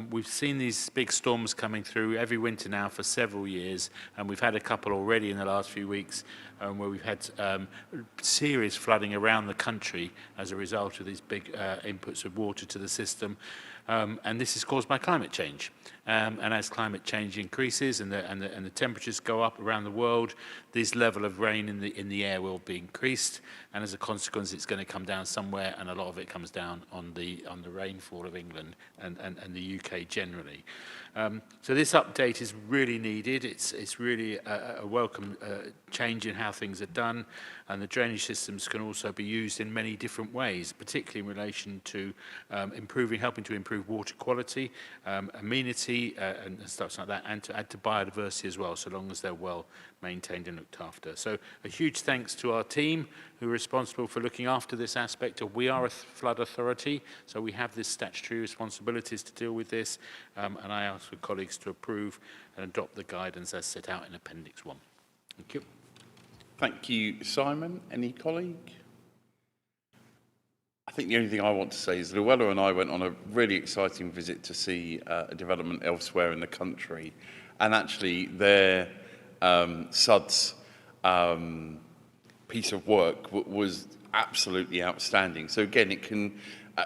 We've seen these big storms coming through every winter now for several years, and we've had a couple already in the last few weeks where we've had serious flooding around the country as a result of these big inputs of water to the system. And this is caused by climate change. And as climate change increases and the temperatures go up around the world, this level of rain in the air will be increased, and as a consequence, it's going to come down somewhere, and a lot of it comes down on the rainfall of England and the UK generally. So this update is really needed. It's really a welcome change in how things are done, and the drainage systems can also be used in many different ways, particularly in relation to helping to improve water quality, amenity, and stuff like that, and to add to biodiversity as well, so long as they're well maintained and looked after. So a huge thanks to our team who are responsible for looking after this aspect. We are a flood authority, so we have this statutory responsibilities to deal with this, and I ask for colleagues to approve and adopt the guidance as set out in Appendix 1. Thank you. Thank you, Simon. Any colleague? I think the only thing I want to say is Luella and I went on a really exciting visit to see a development elsewhere in the country, and actually their SUDS piece of work was absolutely outstanding. So again, it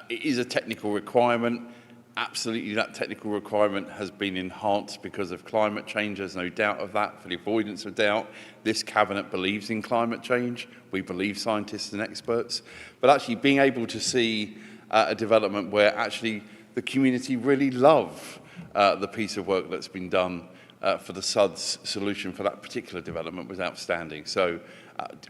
is a technical requirement. Absolutely, that technical requirement has been enhanced because of climate change. There's no doubt of that. For the avoidance of doubt, this cabinet believes in climate change. We believe scientists and experts. But actually being able to see a development where actually the community really love the piece of work that's been done for the SUDS solution for that particular development was outstanding. So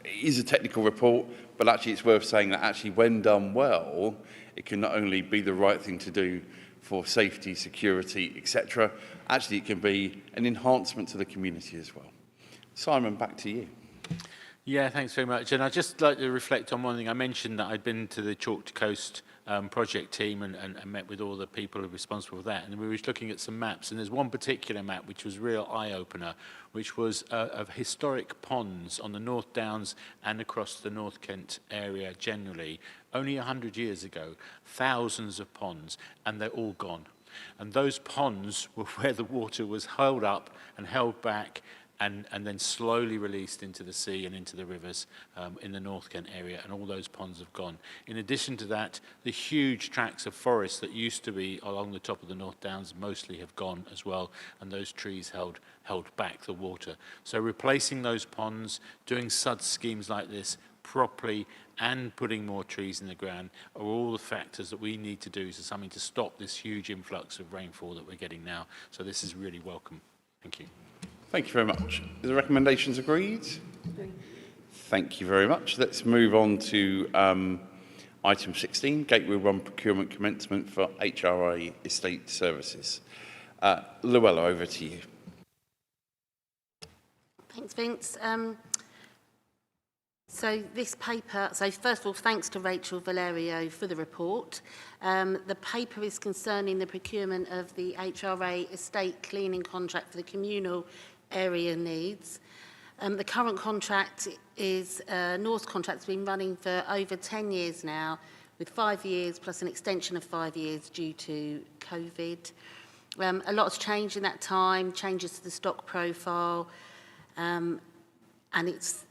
it is a technical report, but actually it's worth saying that actually when done well, it can not only be the right thing to do for safety, security, etc. Actually, it can be an enhancement to the community as well. Simon, back to you. Yeah, thanks very much. And I'd just like to reflect on one thing. I mentioned that I'd been to the Chalk to Coast project team and met with all the people who are responsible for that. And we were looking at some maps, and there's one particular map which was a real eye-opener, which was of historic ponds on the North Downs and across the North Kent area generally. Only 100 years ago, thousands of ponds, and they're all gone. And those ponds were where the water was held up and held back and then slowly released into the sea and into the rivers in the North Kent area, and all those ponds have gone. In addition to that, the huge tracts of forest that used to be along the top of the North Downs mostly have gone as well, and those trees held back the water. So replacing those ponds, doing such schemes like this properly, and putting more trees in the ground are all the factors that we need to do to something to stop this huge influx of rainfall that we're getting now. So this is really welcome. Thank you. Thank you very much. Are the recommendations agreed? Thank you very much. Let's move on to item 16, Gateway 1 procurement commencement for HRA estate services. Luella, over to you. Thanks, Vince. So first of all, thanks to Rachel Valerio for the report. The paper is concerning the procurement of the HRA estate cleaning contract for the communal area needs. The current contract is, North's contract's been running for over 10 years now, with 5 years plus an extension of 5 years due to COVID. A lot has changed in that time, changes to the stock profile, and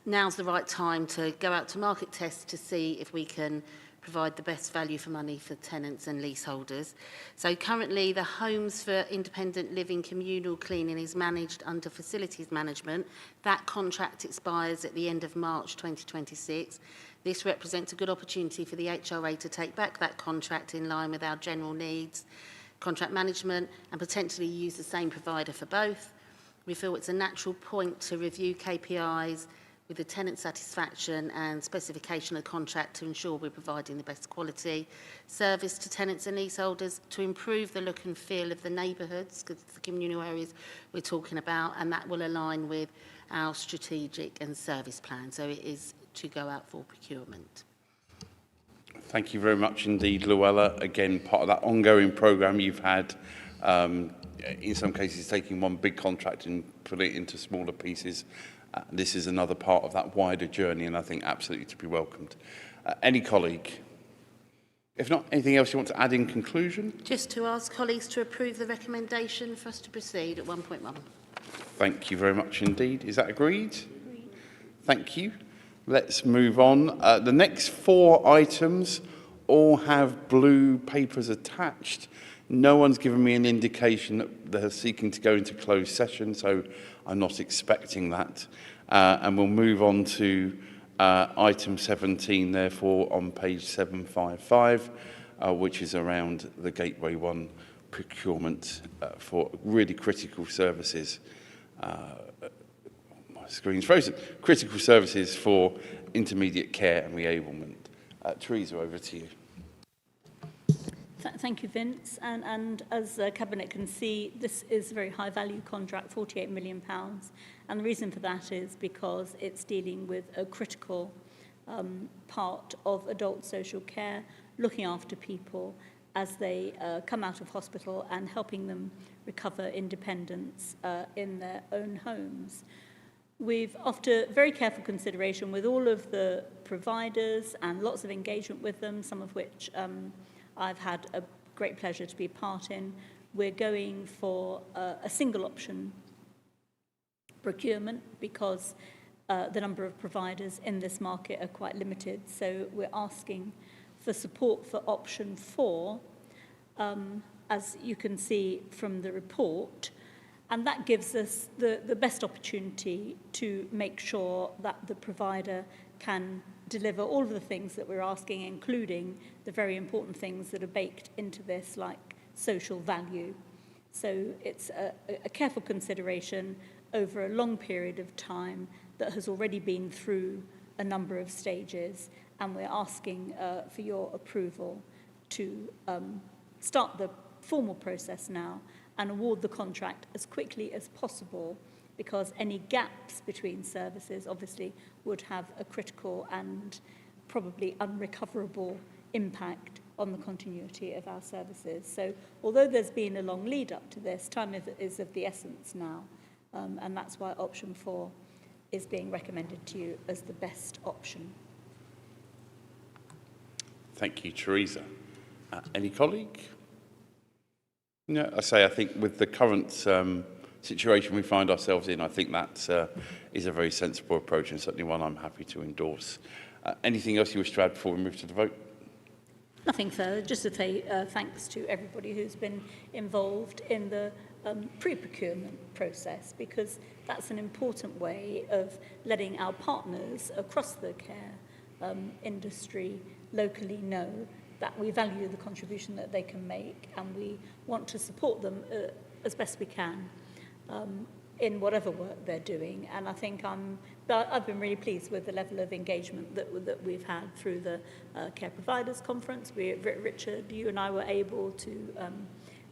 now's the right time to go out to market tests to see if we can provide the best value for money for tenants and leaseholders. So currently the Homes for Independent Living Communal Cleaning is managed under Facilities Management. That contract expires at the end of March 2026. This represents a good opportunity for the HRA to take back that contract in line with our general needs, contract management, and potentially use the same provider for both. We feel it's a natural point to review KPIs with the tenant satisfaction and specification of the contract to ensure we're providing the best quality service to tenants and leaseholders, to improve the look and feel of the neighbourhoods, because it's the communal areas we're talking about, and that will align with our strategic and service plan. So it is to go out for procurement. Thank you very much indeed, Luella. Again, part of that ongoing programme you've had, in some cases taking one big contract and putting it into smaller pieces. This is another part of that wider journey, and I think absolutely to be welcomed. Any colleague? If not, anything else you want to add in conclusion? Just to ask colleagues to approve the recommendation for us to proceed at 1.1. Thank you very much indeed. Is that agreed? Agreed. Thank you. Let's move on. The next 4 items all have blue papers attached. No one's given me an indication that they're seeking to go into closed session, so I'm not expecting that. And we'll move on to item 17, therefore, on page 755, which is around the Gateway 1 procurement for really critical services. My screen's frozen. Critical services for intermediate care and reablement. Teresa, over to you. Thank you, Vince. And as the Cabinet can see, this is a very high-value contract, £48 million. And the reason for that is because it's dealing with a critical part of adult social care, looking after people as they come out of hospital and helping them recover independence in their own homes. We've, after very careful consideration with all of the providers and lots of engagement with them, some of which I've had a great pleasure to be part in, we're going for a single option procurement because the number of providers in this market are quite limited. So we're asking for support for option 4, as you can see from the report. And that gives us the best opportunity to make sure that the provider can deliver all of the things that we're asking, including the very important things that are baked into this, like social value. So it's a careful consideration over a long period of time that has already been through a number of stages, and we're asking for your approval to start the formal process now and award the contract as quickly as possible, because any gaps between services obviously would have a critical and probably unrecoverable impact on the continuity of our services. So although there's been a long lead up to this, time is of the essence now, and that's why option 4 is being recommended to you as the best option. Thank you, Teresa. Any colleague? Yeah, I think with the current situation we find ourselves in, I think that is a very sensible approach and certainly one I'm happy to endorse. Anything else you wish to add before we move to the vote? Nothing further, just to say thanks to everybody who's been involved in the pre-procurement process, because that's an important way of letting our partners across the care industry locally know that we value the contribution that they can make and we want to support them as best we can in whatever work they're doing. And I think I've been really pleased with the level of engagement that we've had through the Care Providers Conference. Richard, you and I were able to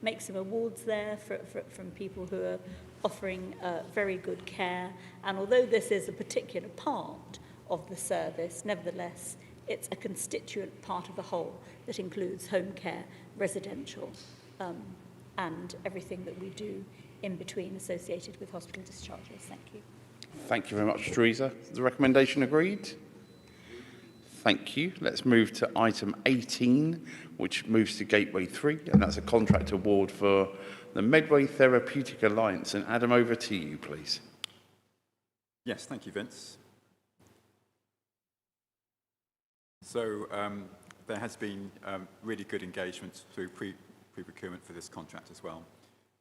make some awards there from people who are offering very good care. And although this is a particular part of the service, nevertheless, it's a constituent part of the whole that includes home care, residential, and everything that we do in between associated with hospital discharges. Thank you. Thank you very much, Teresa. Is the recommendation agreed? Thank you. Let's move to item 18, which moves to Gateway 3, and that's a contract award for the Medway Therapeutic Alliance. And Adam, over to you, please. Yes, thank you, Vince. So there has been really good engagement through pre-procurement for this contract as well.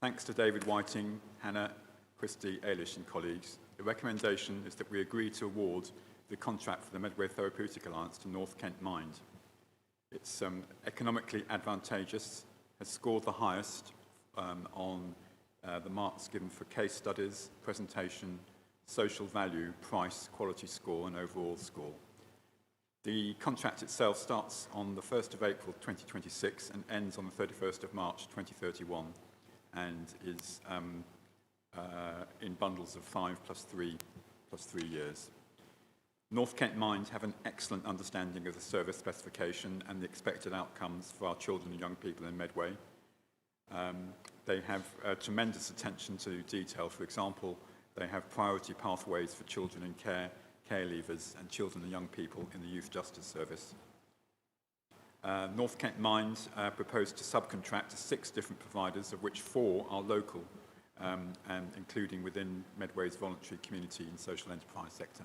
Thanks to David Whiting, Hannah, Christy, Eilish and colleagues, the recommendation is that we agree to award the contract for the Medway Therapeutic Alliance to North Kent Mind. It's economically advantageous, has scored the highest on the marks given for case studies, presentation, social value, price, quality score and overall score. The contract itself starts on the 1st of April 2026 and ends on the 31st of March 2031 and is in bundles of 5 plus 3 years. North Kent Mind have an excellent understanding of the service specification and the expected outcomes for our children and young people in Medway. They have tremendous attention to detail. For example, they have priority pathways for children in care, care leavers and children and young people in the Youth Justice Service. North Kent Mind proposed to subcontract to 6 different providers, of which 4 are local, and including within Medway's voluntary community and social enterprise sector.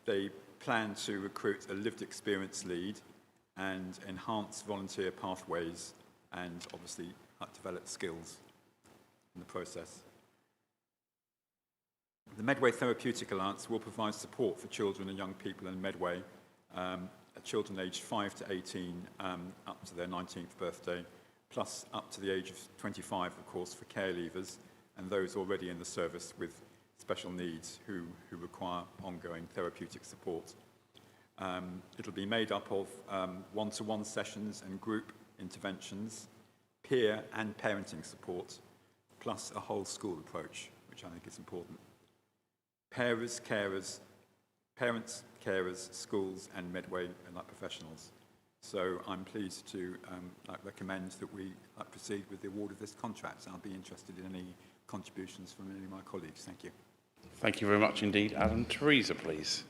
They plan to recruit a lived experience lead and enhance volunteer pathways and obviously develop skills in the process. The Medway Therapeutic Alliance will provide support for children and young people in Medway, children aged 5 to 18 up to their 19th birthday, plus up to the age of 25, of course, for care leavers and those already in the service with special needs who require ongoing therapeutic support. It'll be made up of one-to-one sessions and group interventions, peer and parenting support, plus a whole school approach, which I think is important. Parents, carers, schools and Medway and professionals. So I'm pleased to recommend that we proceed with the award of this contract. I'll be interested in any contributions from any of my colleagues. Thank you. Thank you very much indeed, Adam. Teresa, please.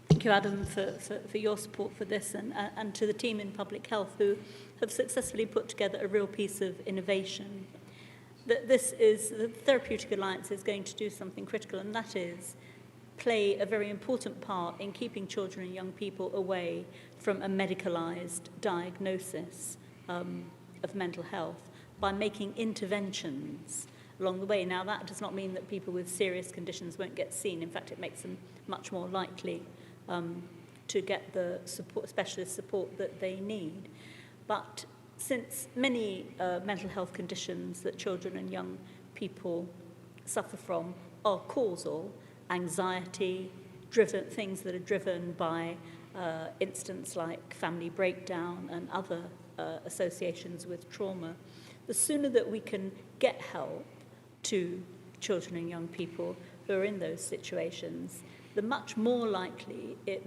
Thank you, Adam, for your support for this and to the team in public health who have successfully put together a real piece of innovation. The Therapeutic Alliance is going to do something critical, and that is play a very important part in keeping children and young people away from a medicalised diagnosis of mental health by making interventions along the way. Now, that does not mean that people with serious conditions won't get seen. In fact, it makes them much more likely to get the specialist support that they need. But since many mental health conditions that children and young people suffer from are causal, anxiety, things that are driven by incidents like family breakdown and other associations with trauma, the sooner that we can get help to children and young people who are in those situations, the much more likely it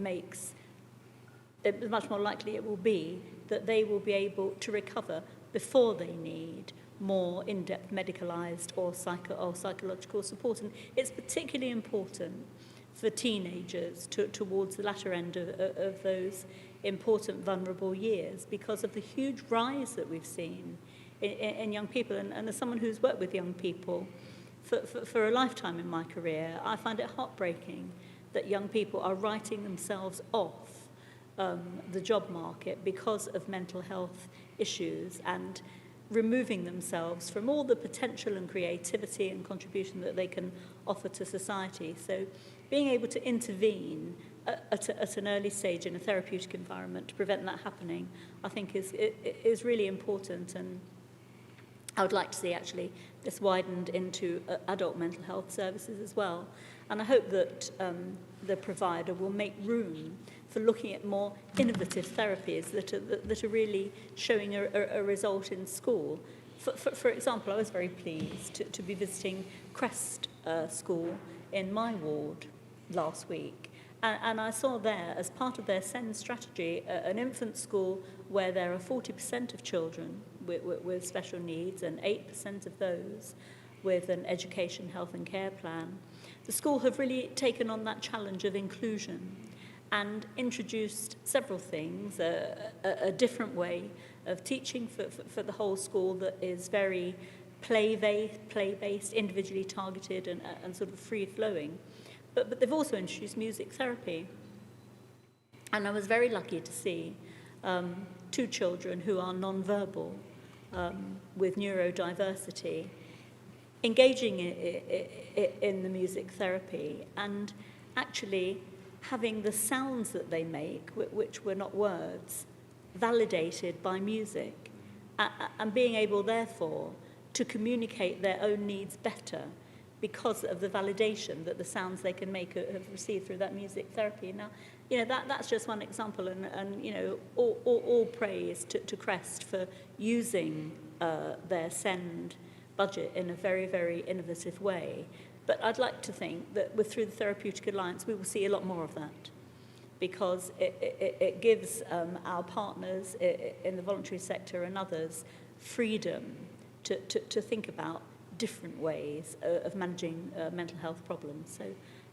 will be that they will be able to recover before they need more in-depth medicalised or psychological support. And it's particularly important for teenagers towards the latter end of those important vulnerable years because of the huge rise that we've seen in young people. And as someone who's worked with young people for a lifetime in my career, I find it heartbreaking that young people are writing themselves off the job market because of mental health issues and removing themselves from all the potential and creativity and contribution that they can offer to society. So being able to intervene at an early stage in a therapeutic environment to prevent that happening, I think is really important. And I would like to see actually this widened into adult mental health services as well. And I hope that the provider will make room for looking at more innovative therapies that are really showing a result in school. For example, I was very pleased to be visiting Crest School in my ward last week. And I saw there, as part of their SEND strategy, an infant school where there are 40% of children with special needs and 8% of those with an education, health and care plan. The school have really taken on that challenge of inclusion and introduced several things, a different way of teaching for the whole school that is very play-based, individually targeted and sort of free-flowing. But they've also introduced music therapy. And I was very lucky to see 2 children who are non-verbal with neurodiversity engaging in the music therapy and actually having the sounds that they make, which were not words, validated by music, and being able, therefore, to communicate their own needs better because of the validation that the sounds they can make have received through that music therapy. Now, you know, that's just one example, and you know, all praise to Crest for using their SEND budget in a very, very innovative way. But I'd like to think that through the Therapeutic Alliance, we will see a lot more of that, because it gives our partners in the voluntary sector and others freedom to think about different ways of managing mental health problems. So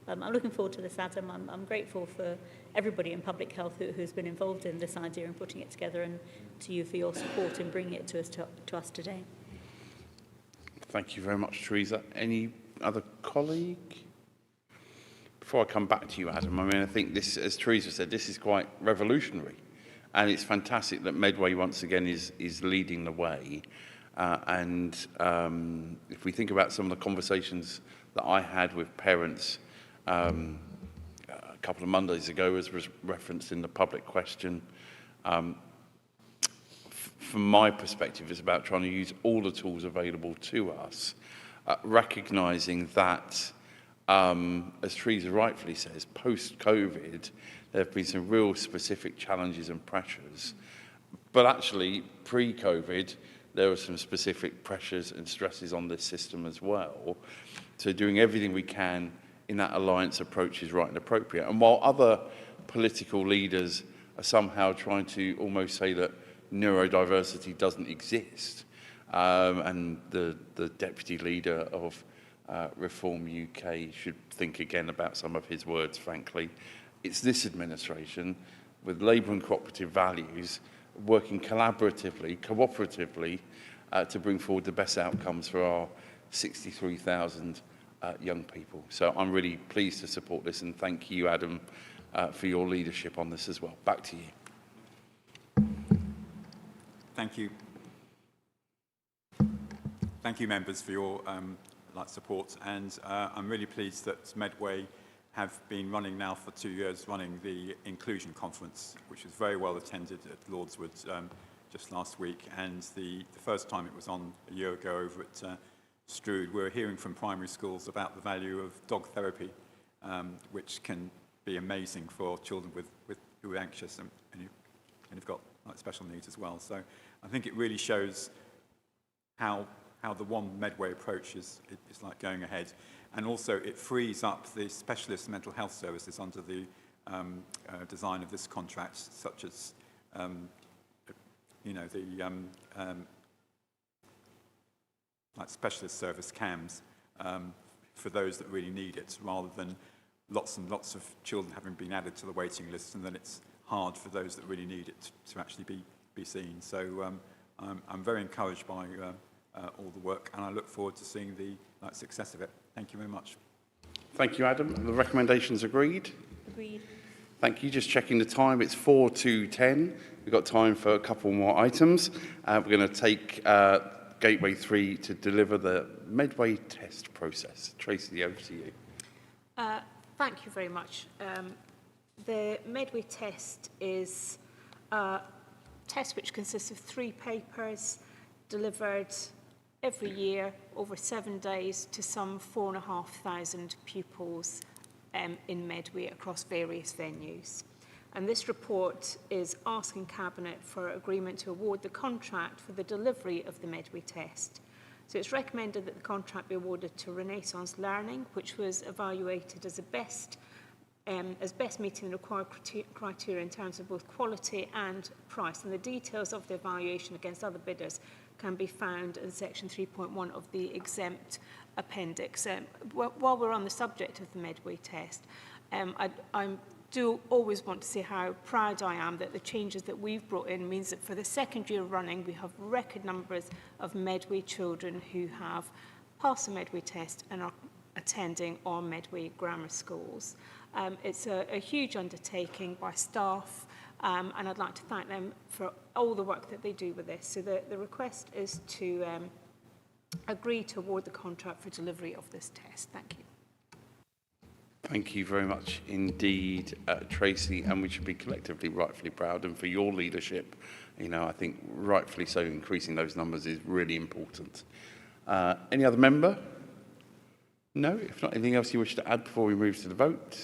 I'm looking forward to this, Adam. I'm grateful for everybody in public health who's been involved in this idea and putting it together, and to you for your support in bringing it to us today. Thank you very much, Teresa. Any other colleague? Before I come back to you, Adam, I mean, I think this, as Teresa said, this is quite revolutionary. And it's fantastic that Medway, once again, is leading the way. If we think about some of the conversations that I had with parents a couple of Mondays ago, as was referenced in the public question, from my perspective, it's about trying to use all the tools available to us, recognising that, as Teresa rightfully says, post-COVID, there have been some real specific challenges and pressures. But actually, pre-COVID, there were some specific pressures and stresses on this system as well. So doing everything we can in that alliance approach is right and appropriate. And while other political leaders are somehow trying to almost say that neurodiversity doesn't exist, and the deputy leader of Reform UK should think again about some of his words, frankly, it's this administration with Labour and cooperative values working collaboratively, cooperatively, to bring forward the best outcomes for our 63,000 young people. So I'm really pleased to support this, and thank you, Adam, for your leadership on this as well. Back to you. Thank you. Thank you, members, for your support. And I'm really pleased that Medway have been running now for 2 years, running the Inclusion Conference, which was very well attended at Lordswood just last week. And the first time it was on a year ago over at Strood, we were hearing from primary schools about the value of dog therapy, which can be amazing for children who are anxious and have got special needs as well. So I think it really shows how the one Medway approach is like going ahead. And also it frees up the specialist mental health services under the design of this contract, such as like specialist service CAMs for those that really need it, rather than lots and lots of children having been added to the waiting list, and then it's hard for those that really need it to actually be seen. So I'm very encouraged by all the work, and I look forward to seeing the success of it. Thank you very much. Thank you, Adam. The recommendations agreed? Agreed. Thank you. Just checking the time. It's 4 to 10. We've got time for a couple more items. We're going to take Gateway 3 to deliver the Medway test process. Tracy, over to you. Thank you very much. The Medway test is a test which consists of 3 papers delivered every year over 7 days to some 4,500 pupils in Medway across various venues. And this report is asking Cabinet for agreement to award the contract for the delivery of the Medway test. So it's recommended that the contract be awarded to Renaissance Learning, which was evaluated as best meeting the required criteria in terms of both quality and price. And the details of the evaluation against other bidders can be found in section 3.1 of the exempt appendix. While we're on the subject of the Medway test, I do always want to say how proud I am that the changes that we've brought in means that for the second year running, we have record numbers of Medway children who have passed the Medway test and are attending our Medway grammar schools. It's a huge undertaking by staff, and I'd like to thank them for all the work that they do with this. So the request is to agree to award the contract for delivery of this test. Thank you. Thank you very much indeed, Tracy, and we should be collectively rightfully proud, and for your leadership, I think rightfully so, increasing those numbers is really important. Any other member? No? If not, anything else you wish to add before we move to the vote?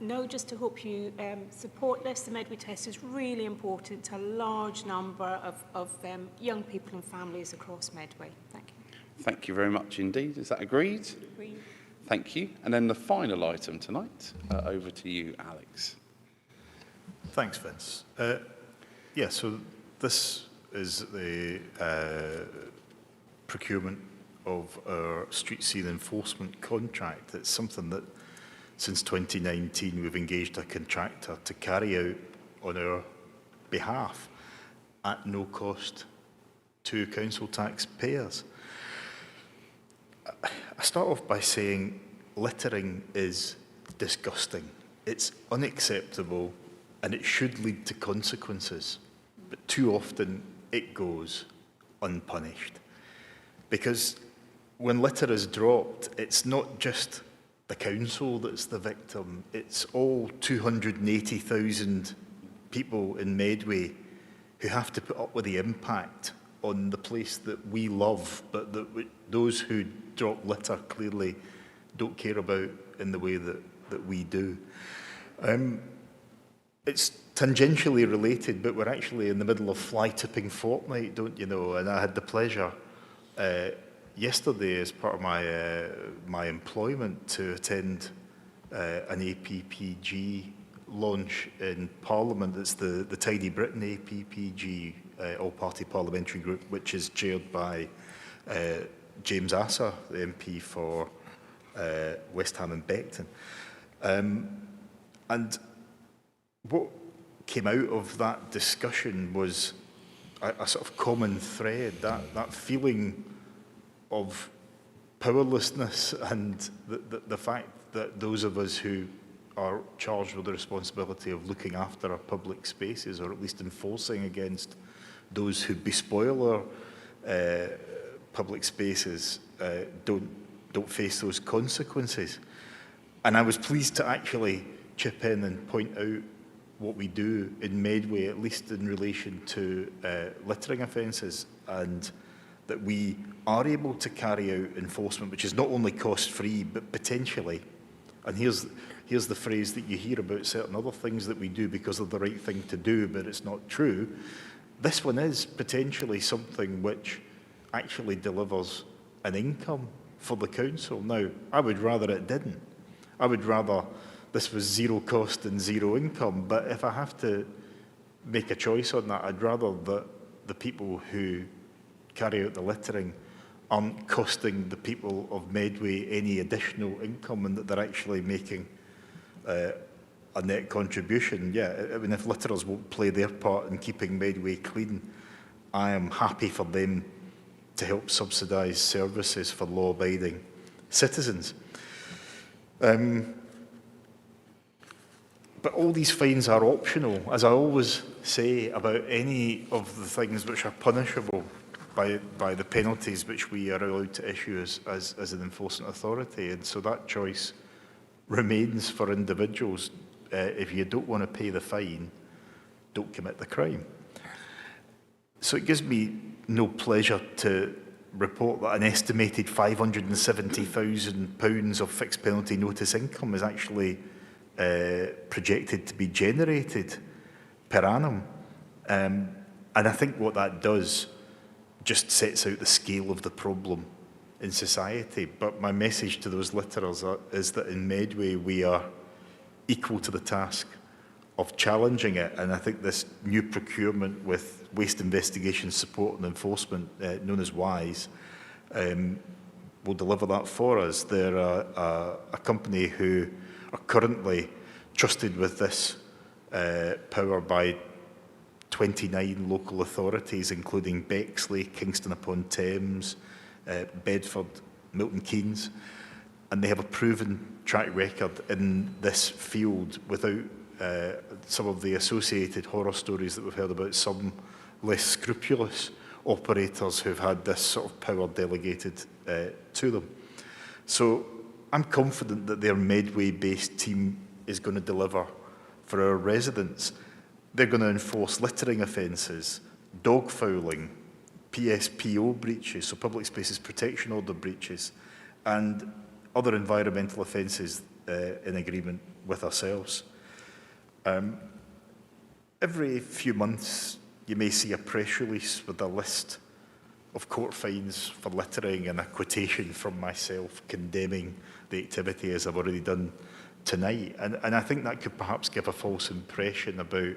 No, just to hope you support this. The Medway test is really important to a large number of young people and families across Medway. Thank you. Thank you very much indeed. Is that agreed? Agreed. Thank you. And then the final item tonight, over to you, Alex. Thanks, Vince. So this is the procurement of our street scene enforcement contract. It's something that since 2019 we've engaged a contractor to carry out on our behalf at no cost to council taxpayers. I start off by saying littering is disgusting. It's unacceptable and it should lead to consequences. But too often it goes unpunished. Because when litter is dropped, it's not just the council that's the victim. It's all 280,000 people in Medway who have to put up with the impact on the place that we love, but that those who drop litter clearly don't care about in the way that we do. It's tangentially related, but we're actually in the middle of fly tipping fortnight, don't you know? And I had the pleasure yesterday, as part of my employment, to attend an APPG launch in Parliament. It's the Tidy Britain APPG, all-party parliamentary group, which is chaired by James Asser, the MP for West Ham and Beckton. And what came out of that discussion was a sort of common thread, that feeling of powerlessness and the fact that those of us who are charged with the responsibility of looking after our public spaces, or at least enforcing against those who bespoil our public spaces, don't face those consequences. And I was pleased to actually chip in and point out what we do in Medway, at least in relation to littering offences, and that we are able to carry out enforcement which is not only cost-free but potentially, and here's the phrase that you hear about certain other things that we do because of the right thing to do, but it's not true. This one is potentially something which actually delivers an income for the council. Now, I would rather it didn't. I would rather this was zero cost and zero income, but if I have to make a choice on that, I'd rather that the people who carry out the littering aren't costing the people of Medway any additional income, and that they're actually making a a net contribution, yeah, I mean, if litterers won't play their part in keeping Medway clean, I am happy for them to help subsidise services for law-abiding citizens. But all these fines are optional, as I always say about any of the things which are punishable by the penalties which we are allowed to issue as an enforcement authority. And so that choice remains for individuals. If you don't want to pay the fine, don't commit the crime. So it gives me no pleasure to report that an estimated £570,000 of fixed penalty notice income is actually projected to be generated per annum. And I think what that does just sets out the scale of the problem in society. But my message to those litterers is that in Medway we are equal to the task of challenging it, and I think this new procurement with Waste Investigation Support and Enforcement, known as WISE, will deliver that for us. They're a company who are currently trusted with this power by 29 local authorities, including Bexley, Kingston upon Thames, Bedford, Milton Keynes, and they have a proven track record in this field without some of the associated horror stories that we've heard about some less scrupulous operators who've had this sort of power delegated to them. So I'm confident that their Medway-based team is going to deliver for our residents. They're going to enforce littering offences, dog fouling, PSPO breaches, so Public Spaces Protection Order breaches, and other environmental offences in agreement with ourselves. Every few months, you may see a press release with a list of court fines for littering and a quotation from myself condemning the activity, as I've already done tonight. And I think that could perhaps give a false impression about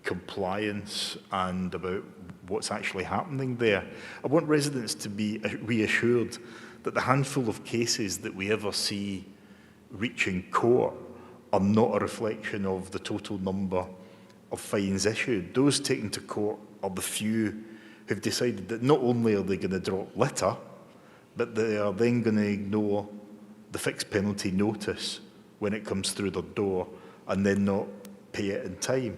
compliance and about what's actually happening there. I want residents to be reassured that the handful of cases that we ever see reaching court are not a reflection of the total number of fines issued. Those taken to court are the few who've decided that not only are they going to drop litter, but they are then going to ignore the fixed penalty notice when it comes through their door and then not pay it in time.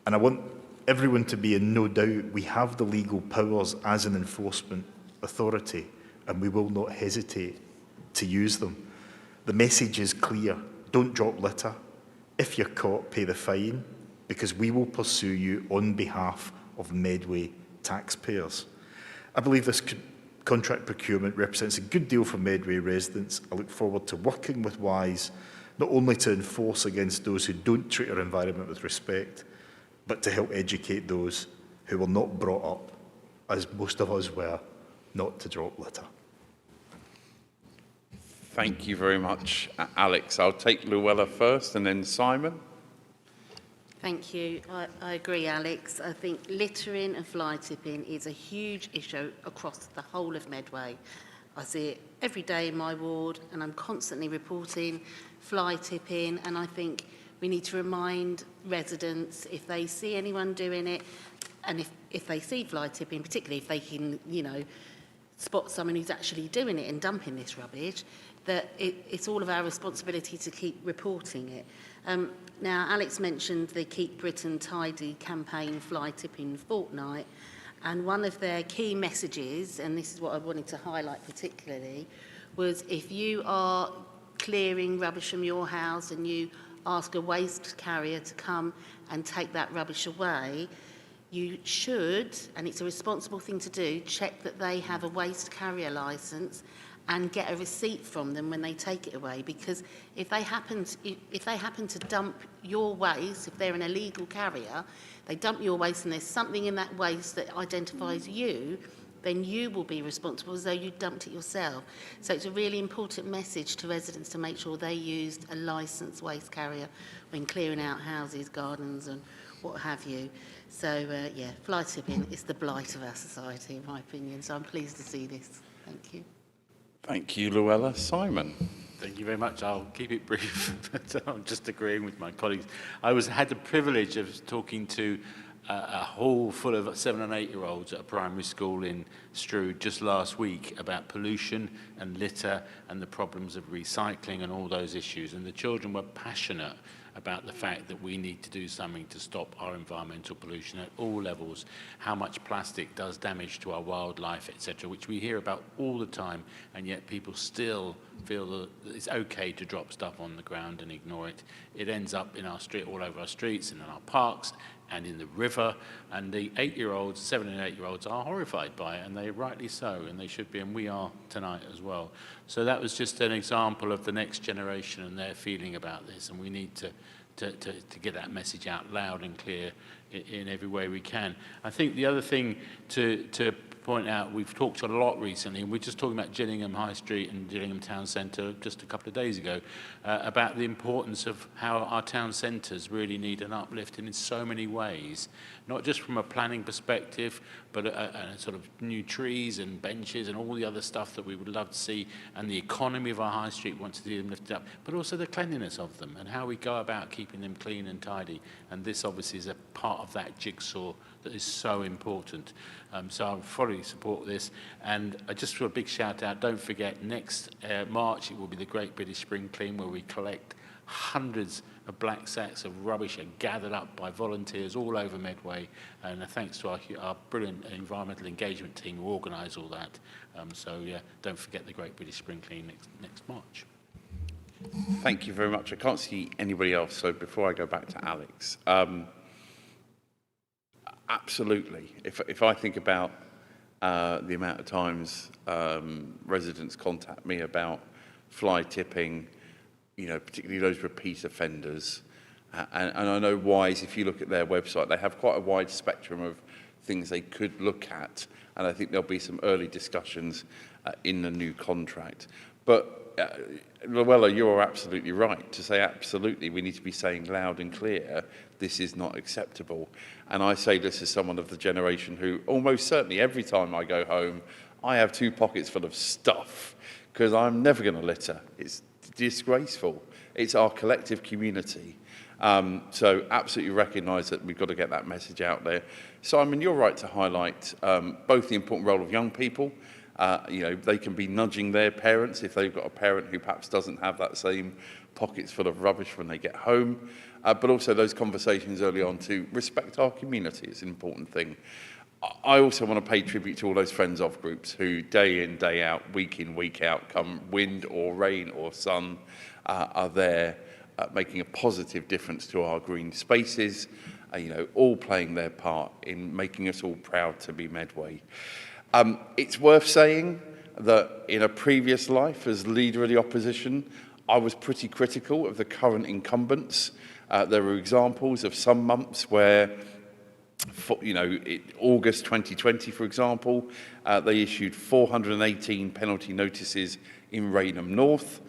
And I want everyone to be in no doubt we have the legal powers as an enforcement authority, and we will not hesitate to use them. The message is clear. Don't drop litter. If you're caught, pay the fine, because we will pursue you on behalf of Medway taxpayers. I believe this contract procurement represents a good deal for Medway residents. I look forward to working with WISE, not only to enforce against those who don't treat our environment with respect, but to help educate those who were not brought up, as most of us were, not to drop litter. Thank you very much, Alex. I'll take Luella first and then Simon. Thank you. I agree, Alex. I think littering and fly tipping is a huge issue across the whole of Medway. I see it every day in my ward, and I'm constantly reporting fly tipping, and I think we need to remind residents, if they see anyone doing it, and if they see fly tipping, particularly if they can, spot someone who's actually doing it and dumping this rubbish, that it's all of our responsibility to keep reporting it. Now, Alex mentioned the Keep Britain Tidy campaign fly tipping fortnight, and one of their key messages, and this is what I wanted to highlight particularly, was if you are clearing rubbish from your house and you ask a waste carrier to come and take that rubbish away, you should, and it's a responsible thing to do, check that they have a waste carrier licence and get a receipt from them when they take it away, because if they happen to dump your waste, if they're an illegal carrier, they dump your waste and there's something in that waste that identifies you, then you will be responsible as though you dumped it yourself. So it's a really important message to residents to make sure they used a licensed waste carrier when clearing out houses, gardens and what have you. So yeah, fly tipping is the blight of our society in my opinion, so I'm pleased to see this. Thank you. Thank you, Luella. Simon. Thank you very much. I'll keep it brief, but I'm just agreeing with my colleagues. I had the privilege of talking to a hall full of 7- and 8-year-olds at a primary school in Stroud just last week about pollution and litter and the problems of recycling and all those issues. And the children were passionate about the fact that we need to do something to stop our environmental pollution at all levels, how much plastic does damage to our wildlife, etc., which we hear about all the time, and yet people still feel that it's okay to drop stuff on the ground and ignore it. It ends up in our street, all over our streets and in our parks and in the river, and the 8-year-olds, 7- and 8-year-olds are horrified by it, and they rightly so, and they should be, and we are tonight as well. So that was just an example of the next generation and their feeling about this, and we need to get that message out loud and clear in every way we can. I think the other thing to point out, we've talked a lot recently, and we're just talking about Gillingham High Street and Gillingham Town Centre just a couple of days ago, about the importance of how our town centres really need an uplift in so many ways, not just from a planning perspective, but a sort of new trees and benches and all the other stuff that we would love to see, and the economy of our high street wants to see them lifted up, but also the cleanliness of them and how we go about keeping them clean and tidy. And this obviously is a part of that jigsaw that is so important. So I fully support this. And I just feel a big shout out, don't forget, next March it will be the Great British Spring Clean, where we collect hundreds of black sacks of rubbish are gathered up by volunteers all over Medway, and thanks to our brilliant environmental engagement team who organise all that. So yeah, don't forget the Great British Spring Clean next March. Thank you very much. I can't see anybody else, so before I go back to Alex, absolutely. If I think about the amount of times residents contact me about fly tipping, you know, particularly those repeat offenders, and I know Wise, if you look at their website, they have quite a wide spectrum of things they could look at, and I think there'll be some early discussions in the new contract. But Luella, you're absolutely right to say absolutely we need to be saying loud and clear this is not acceptable. And I say this as someone of the generation who almost certainly every time I go home I have 2 pockets full of stuff because I'm never going to litter. It's disgraceful. It's our collective community. So absolutely recognise that we've got to get that message out there. Simon, you're right to highlight both the important role of young people. You know, they can be nudging their parents if they've got a parent who perhaps doesn't have that same pockets full of rubbish when they get home, but also those conversations early on to respect our community is an important thing. I also want to pay tribute to all those friends of groups who day in, day out, week in, week out, come wind or rain or sun, are there making a positive difference to our green spaces, you know, all playing their part in making us all proud to be Medway. It's worth saying that in a previous life as leader of the opposition, I was pretty critical of the current incumbents. There were examples of some months where, you know, August 2020, for example, they issued 418 penalty notices in Rainham North,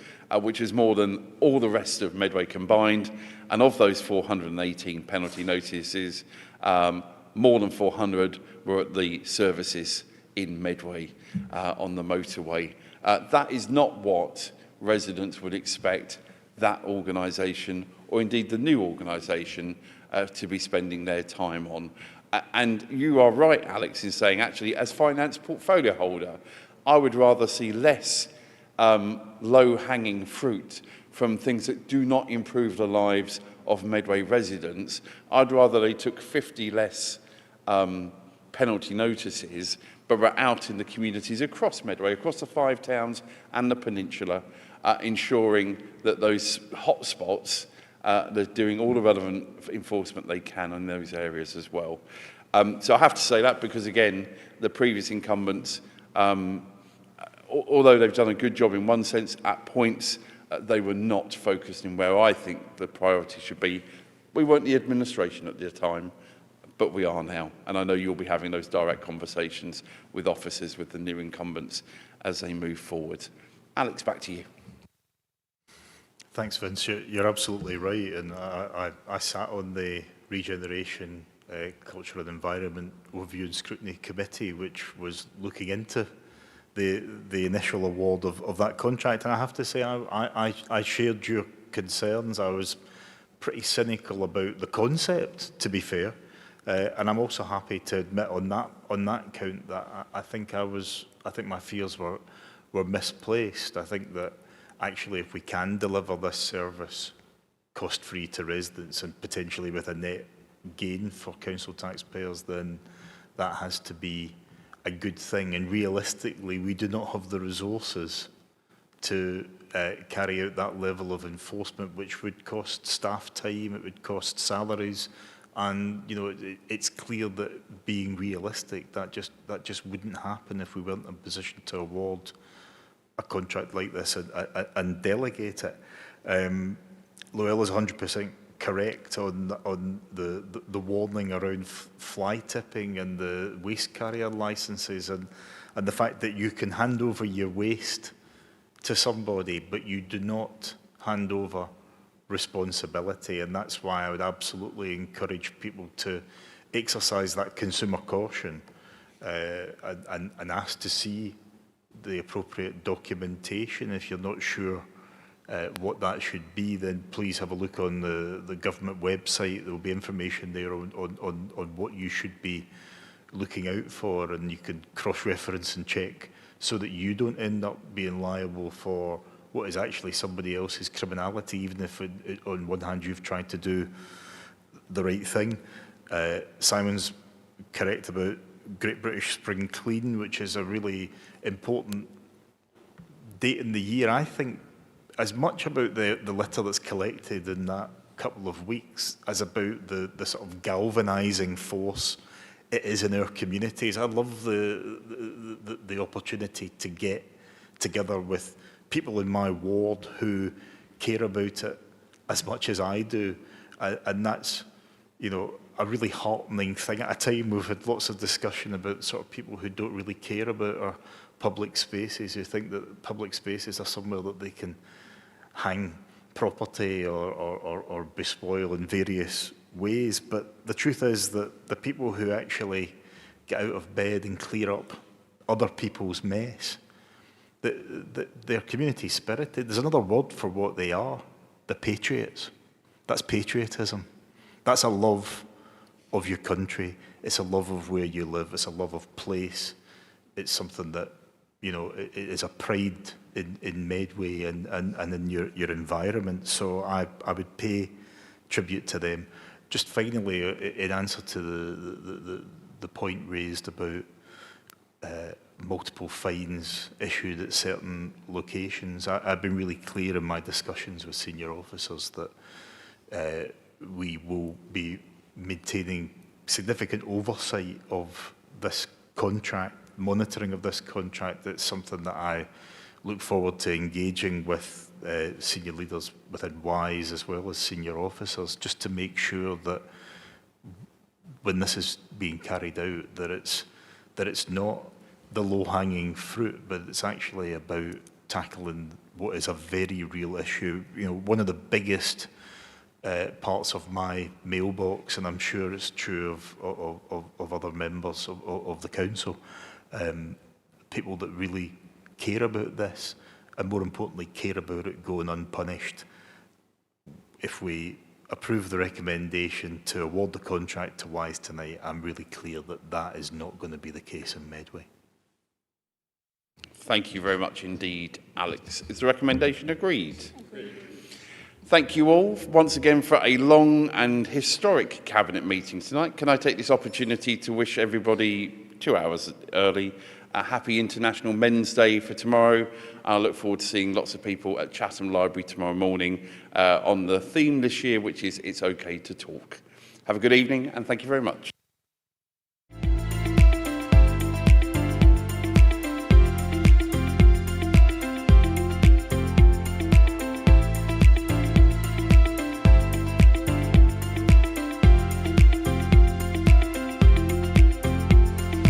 which is more than all the rest of Medway combined. And of those 418 penalty notices, more than 400 were at the services in Medway on the motorway. That is not what residents would expect that organisation, or indeed the new organisation, to be spending their time on. And you are right, Alex, in saying actually as finance portfolio holder, I would rather see less low-hanging fruit from things that do not improve the lives of Medway residents. I'd rather they took 50 less penalty notices, but were out in the communities across Medway, across the 5 towns and the peninsula, ensuring that those hotspots, they're doing all the relevant enforcement they can in those areas as well. So I have to say that because, again, the previous incumbents, although they've done a good job in one sense, at points they were not focused in where I think the priority should be. We weren't the administration at the time, but we are now. And I know you'll be having those direct conversations with officers, with the new incumbents as they move forward. Alex, back to you. Thanks, Vince. You're absolutely right. And I sat on the Regeneration, Culture and Environment Review and Scrutiny Committee, which was looking into the initial award of that contract. And I have to say, I shared your concerns. I was pretty cynical about the concept, to be fair. And I'm also happy to admit on that count that I think my fears were misplaced. I think that actually, if we can deliver this service cost-free to residents and potentially with a net gain for council taxpayers, then that has to be a good thing. And realistically, we do not have the resources to carry out that level of enforcement, which would cost staff time, it would cost salaries, and it's clear that, being realistic, that just wouldn't happen if we weren't in a position to award a contract like this and delegate it. Loella's 100% correct on the warning around fly tipping and the waste carrier licences, and the fact that you can hand over your waste to somebody, but you do not hand over responsibility. And that's why I would absolutely encourage people to exercise that consumer caution and ask to see the appropriate documentation. If you're not sure what that should be, then please have a look on the government website. There will be information there on what you should be looking out for, and you can cross-reference and check so that you don't end up being liable for what is actually somebody else's criminality, even if on one hand you've tried to do the right thing. Simon's correct about Great British Spring Clean, which is a really important date in the year. I think as much about the litter that's collected in that couple of weeks as about the sort of galvanising force it is in our communities. I love the opportunity to get together with people in my ward who care about it as much as I do, and that's a really heartening thing. At a time we've had lots of discussion about sort of people who don't really care about our public spaces, who think that public spaces are somewhere that they can hang property or bespoil in various ways. But the truth is that the people who actually get out of bed and clear up other people's mess, they're community spirited. There's another word for what they are: the patriots. That's patriotism. That's a love of your country. It's a love of where you live. It's a love of place. It's something that it is a pride in Medway and in your environment. So I would pay tribute to them. Just finally, in answer to the point raised about multiple fines issued at certain locations, I've been really clear in my discussions with senior officers that we will be maintaining significant oversight of this contract, monitoring of this contract. It's something that I look forward to engaging with senior leaders within WISE as well as senior officers, just to make sure that when this is being carried out, that it's not the low-hanging fruit, but it's actually about tackling what is a very real issue. One of the biggest parts of my mailbox, and I'm sure it's true of other members of the council, people that really care about this, and more importantly care about it going unpunished. If we approve the recommendation to award the contract to WISE tonight, I'm really clear that that is not going to be the case in Medway. Thank you very much indeed, Alex. Is the recommendation agreed? Agreed. Thank you all once again for a long and historic Cabinet meeting tonight. Can I take this opportunity to wish everybody 2 hours early a happy International Men's Day for tomorrow. I look forward to seeing lots of people at Chatham Library tomorrow morning on the theme this year, which is It's Okay to Talk. Have a good evening and thank you very much.